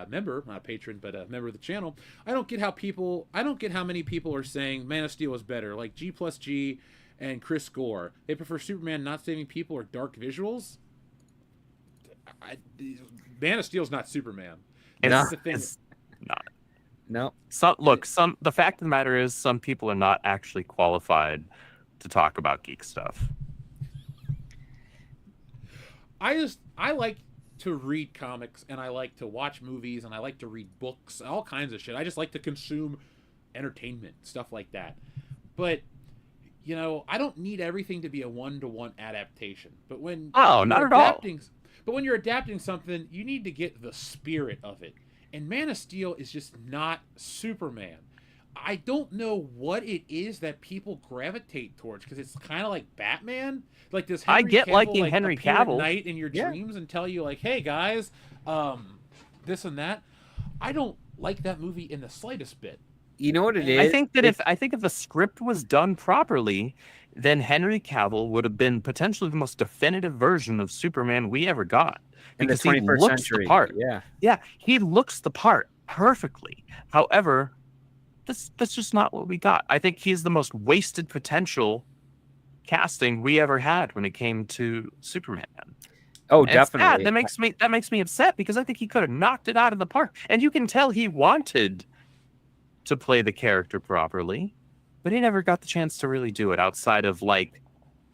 member, not patron, but a member of the channel. I don't get how many people are saying Man of Steel is better, like G plus G and Chris Gore. They prefer Superman not saving people or dark visuals. Man of Steel's not Superman. That's the thing. It's not. No. The fact of the matter is, some people are not actually qualified to talk about geek stuff. I like to read comics, and I like to watch movies, and I like to read books, all kinds of shit. I just like to consume entertainment, stuff like that. But I don't need everything to be a one-to-one adaptation. But when not at all. But when you're adapting something, you need to get the spirit of it. And Man of Steel is just not Superman. I don't know what it is that people gravitate towards, because it's kind of like Batman. Like, does Henry I get Cavill, liking like, Henry appear at Cavill night in your dreams and tell you, like, hey guys, this and that? I don't like that movie in the slightest bit. You know what it is? I think that if the script was done properly, then Henry Cavill would have been potentially the most definitive version of Superman we ever got. In the Because he 21st looks century. the part. Yeah. He looks the part perfectly. However, that's just not what we got. I think he's the most wasted potential casting we ever had when it came to Superman. Oh, And definitely. that makes me upset, because I think he could have knocked it out of the park. And you can tell he wanted to play the character properly, but he never got the chance to really do it, outside of like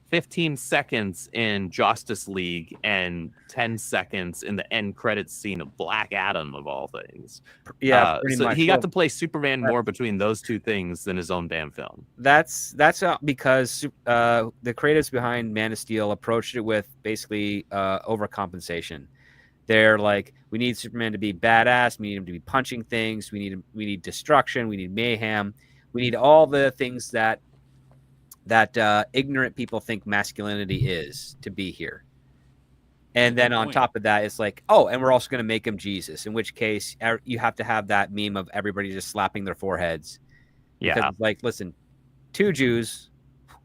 15 seconds in Justice League and 10 seconds in the end credits scene of Black Adam, of all things. Yeah, pretty so much. he got to play Superman more between those two things than his own damn film. That's because the creatives behind Man of Steel approached it with basically overcompensation. They're like, we need Superman to be badass. We need him to be punching things. We need destruction. We need mayhem. We need all the things that ignorant people think masculinity is to be here. And then on top of that, it's like, oh, and we're also going to make him Jesus, in which case you have to have that meme of everybody just slapping their foreheads. Yeah. Because, like, listen, 2 Jews,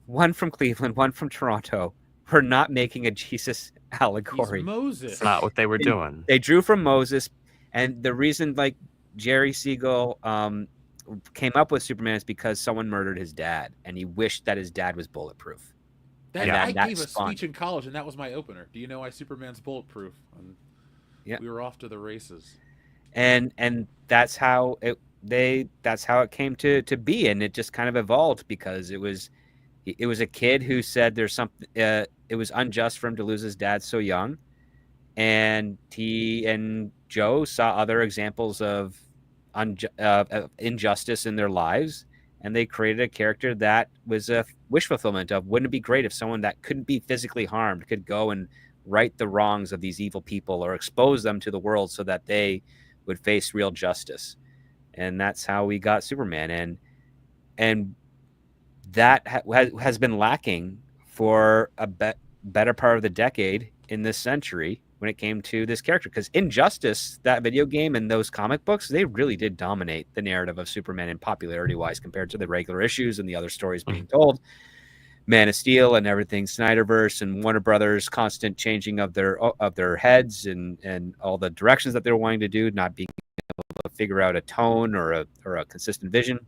one from Cleveland, one from Toronto, were not making a Jesus allegory. He's Moses. It's not what they were doing. They drew from Moses. And the reason, like, Jerry Siegel came up with Superman is because someone murdered his dad, and he wished that his dad was bulletproof. I gave a speech in college, and that was my opener. Do you know why Superman's bulletproof? Yeah, we were off to the races. And that's how it came to be, and it just kind of evolved because it was a kid who said there's something. It was unjust for him to lose his dad so young, and he and Joe saw other examples of injustice in their lives, and they created a character that was a wish fulfillment of, wouldn't it be great if someone that couldn't be physically harmed could go and right the wrongs of these evil people, or expose them to the world so that they would face real justice. And that's how we got Superman, and that has been lacking for a better part of the decade in this century when it came to this character, because Injustice, that video game, and those comic books, they really did dominate the narrative of Superman in popularity wise compared to the regular issues and the other stories being told. Man of Steel and everything Snyderverse and Warner Brothers constant changing of their heads and all the directions that they're wanting to do, not being able to figure out a tone or a consistent vision.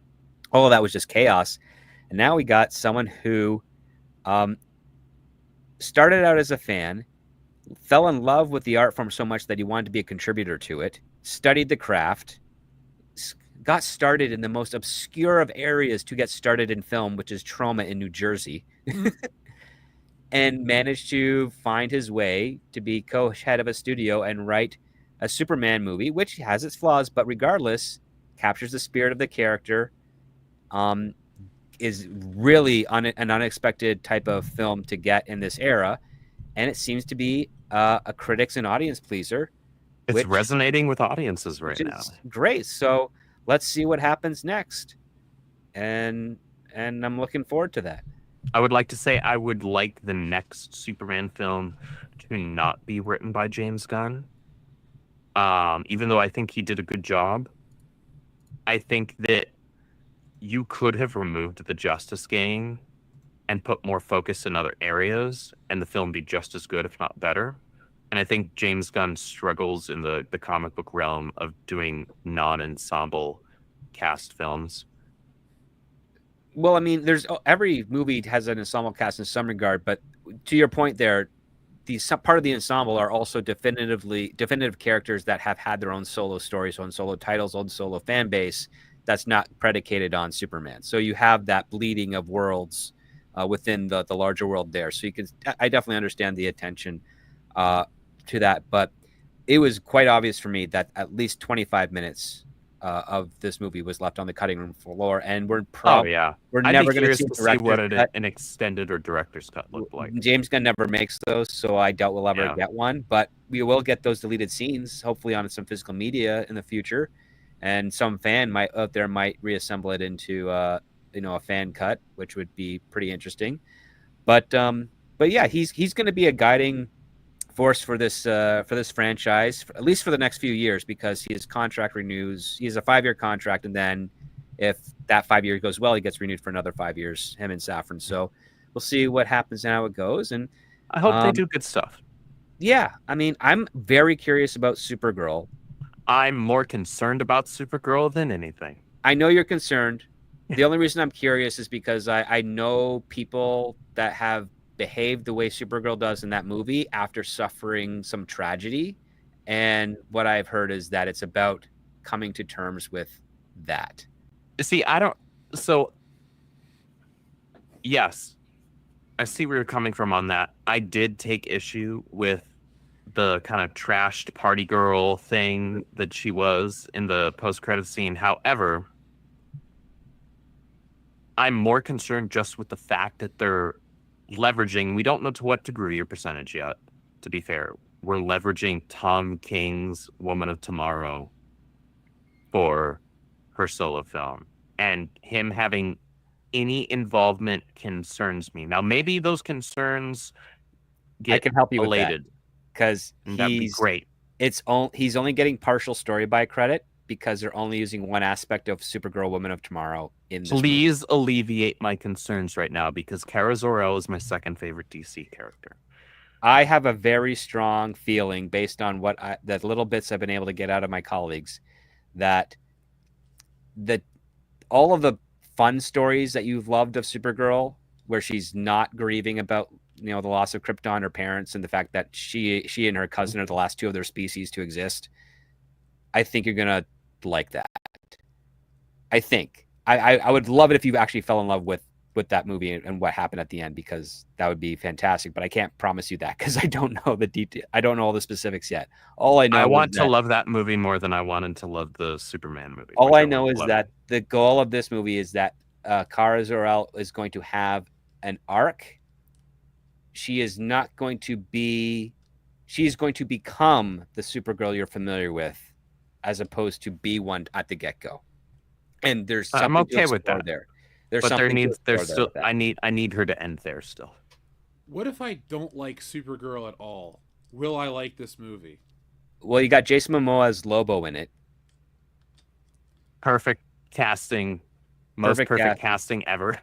All of that was just chaos. And now we got someone who started out as a fan, fell in love with the art form so much that he wanted to be a contributor to it, studied the craft, got started in the most obscure of areas to get started in film, which is Trauma in New Jersey, and managed to find his way to be co-head of a studio and write a Superman movie, which has its flaws, but regardless, captures the spirit of the character, is really an unexpected type of film to get in this era, and it seems to be a critics and audience pleaser. It's resonating with audiences right now. Great. So let's see what happens next, and I'm looking forward to that. I would like to say I would like the next Superman film to not be written by James Gunn. Even though I think he did a good job, I think that you could have removed the Justice Gang and put more focus in other areas, and the film be just as good, if not better. And I think James Gunn struggles in the comic book realm of doing non-ensemble cast films. Well, I mean, every movie has an ensemble cast in some regard, but to your point there, part of the ensemble are also definitive characters that have had their own solo stories, own solo titles, own solo fan base that's not predicated on Superman. So you have that bleeding of worlds within the larger world there. So I definitely understand the attention to that, but it was quite obvious for me that at least 25 minutes of this movie was left on the cutting room floor, and we're never going to see what an extended or director's cut looked like. James Gunn never makes those, so I doubt we'll ever get one, but we will get those deleted scenes, hopefully on some physical media in the future, and some fan out there might reassemble it into a fan cut, which would be pretty interesting. But yeah, he's going to be a guiding force for this franchise, at least for the next few years, because his contract renews. He has a 5-year contract, and then if that 5 year goes well, he gets renewed for another 5 years, him and Safran. So we'll see what happens and how it goes. And I hope they do good stuff. Yeah, I mean, I'm very curious about Supergirl. I'm more concerned about Supergirl than anything. I know you're concerned. The only reason I'm curious is because I know people that have behaved the way Supergirl does in that movie after suffering some tragedy, and what I've heard is that it's about coming to terms with that. See, yes, I see where you're coming from on that. I did take issue with the kind of trashed party girl thing that she was in the post-credit scene. However, I'm more concerned just with the fact that they're leveraging, we don't know to what degree or percentage yet, to be fair, we're leveraging Tom King's Woman of Tomorrow for her solo film. And him having any involvement concerns me. Now, maybe those concerns get I can help you elated. with that, because that'd be great. He's only getting partial story by credit because they're only using one aspect of Supergirl Woman of Tomorrow in this Please movie. Alleviate my concerns right now, because Kara Zor-El is my second favorite DC character. I have a very strong feeling, based on the little bits I've been able to get out of my colleagues, that all of the fun stories that you've loved of Supergirl, where she's not grieving about the loss of Krypton, her parents, and the fact that she and her cousin are the last two of their species to exist, I think you're gonna like that. I think I would love it if you actually fell in love with that movie and what happened at the end, because that would be fantastic. But I can't promise you that, because I don't know the detail. I don't know all the specifics yet. All I know, I want to love that movie more than I wanted to love the Superman movie. All I know is that the goal of this movie is that Kara Zor-El is going to have an arc. She is not going to be. She is going to become the Supergirl you're familiar with, as opposed to be one at the get-go. And there's something I'm okay with that there. I need her to end there still. What if I don't like Supergirl at all? Will I like this movie? Well, you got Jason Momoa as Lobo in it. Perfect casting. Most perfect casting ever.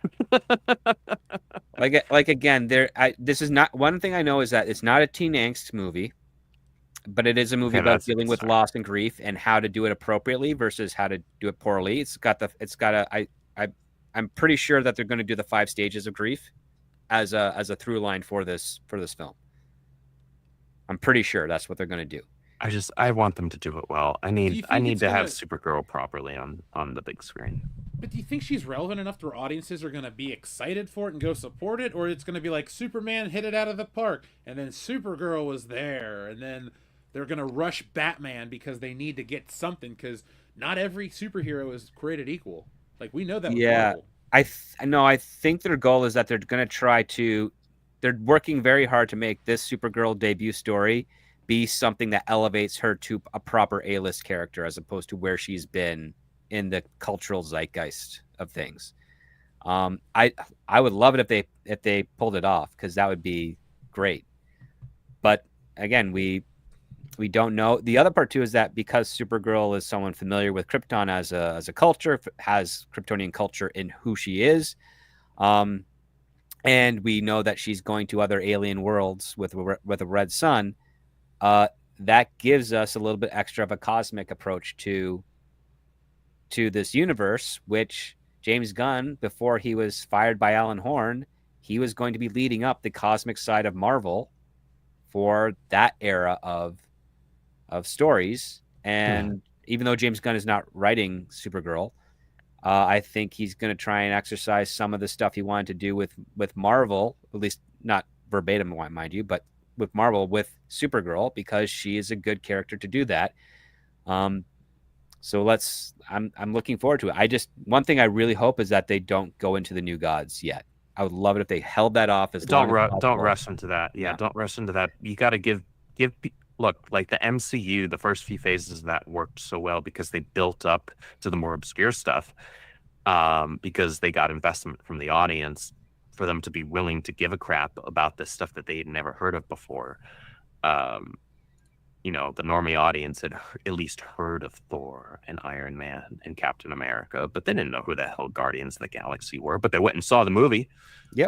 like again, this is not, one thing I know is that it's not a teen angst movie, but it is a movie about dealing with loss and grief and how to do it appropriately versus how to do it poorly. I'm pretty sure that they're going to do the 5 stages of grief as a through line for this film. I'm pretty sure that's what they're going to do. I want them to do it well. I need to have Supergirl properly on the big screen. But do you think she's relevant enough to where audiences are going to be excited for it and go support it? Or it's going to be like Superman hit it out of the park, and then Supergirl was there, and then they're going to rush Batman because they need to get something, because not every superhero is created equal. Like, we know that. Yeah, I think their goal is that they're going to they're working very hard to make this Supergirl debut story be something that elevates her to a proper A-list character, as opposed to where she's been in the cultural zeitgeist of things. I would love it if they pulled it off, because that would be great. But again, We don't know. The other part too is that because Supergirl is someone familiar with Krypton as a culture, has Kryptonian culture in who she is, and we know that she's going to other alien worlds with a red sun. That gives us a little bit extra of a cosmic approach to this universe, which James Gunn, before he was fired by Alan Horn, he was going to be leading up the cosmic side of Marvel for that era of stories. And even though James Gunn is not writing Supergirl, I think he's going to try and exercise some of the stuff he wanted to do with Marvel, at least not verbatim, mind you, but with Marvel with Supergirl, because she is a good character to do that. So I'm looking forward to it. One thing I really hope is that they don't go into the New Gods yet. I would love it if they held that off as long as possible. Don't rush into that. Yeah, don't rush into that. You got to give look, like the MCU, the first few phases of that worked so well because they built up to the more obscure stuff, because they got investment from the audience for them to be willing to give a crap about this stuff that they had never heard of before. You know, the normie audience had at least heard of Thor and Iron Man and Captain America, but they didn't know who the hell Guardians of the Galaxy were. But they went and saw the movie,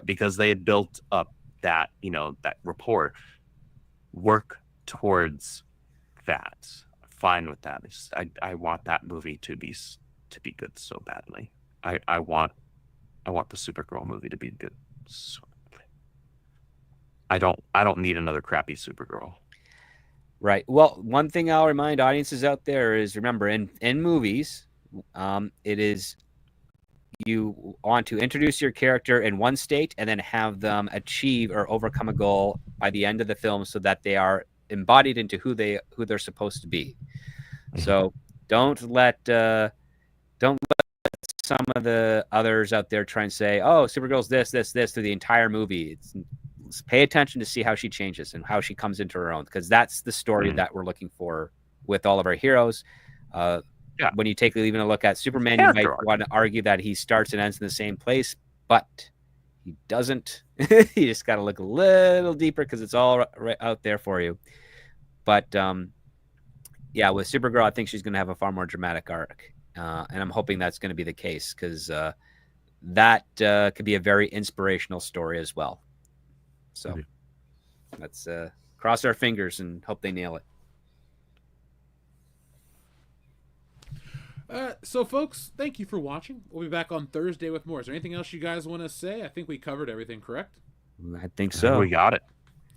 because they had built up that, you know, that rapport. Work towards that. Fine with that. I want that movie to be good so badly. I want the Supergirl movie to be good so badly. I don't need another crappy Supergirl. Right. Well, one thing I'll remind audiences out there is, remember, in movies, it is, you want to introduce your character in one state and then have them achieve or overcome a goal by the end of the film so that they are embodied into who they're supposed to be. So don't let some of the others out there try and say, oh, Supergirl's this through the entire movie. Pay attention to see how she changes and how she comes into her own, because that's the story that we're looking for with all of our heroes. When you take even a look at Superman, you might want to argue that he starts and ends in the same place, but he doesn't. You just got to look a little deeper because it's all right out there for you. But yeah, with Supergirl, I think she's going to have a far more dramatic arc, and I'm hoping that's going to be the case, because that could be a very inspirational story as well. So let's cross our fingers and hope they nail it. So, folks, thank you for watching. We'll be back on Thursday with more. Is there anything else you guys want to say? I think we covered everything, correct? I think so. We got it.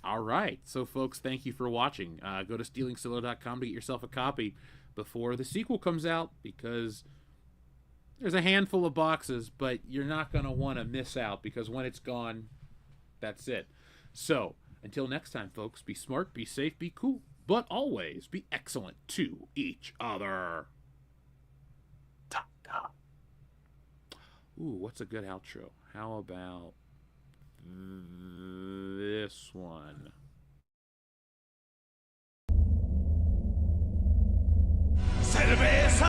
All right. So, folks, thank you for watching. Go to stealingsolo.com to get yourself a copy before the sequel comes out, because there's a handful of boxes, but you're not going to want to miss out, because when it's gone, that's it. So, until next time, folks, be smart, be safe, be cool, but always be excellent to each other. Ooh, what's a good outro? How about this one?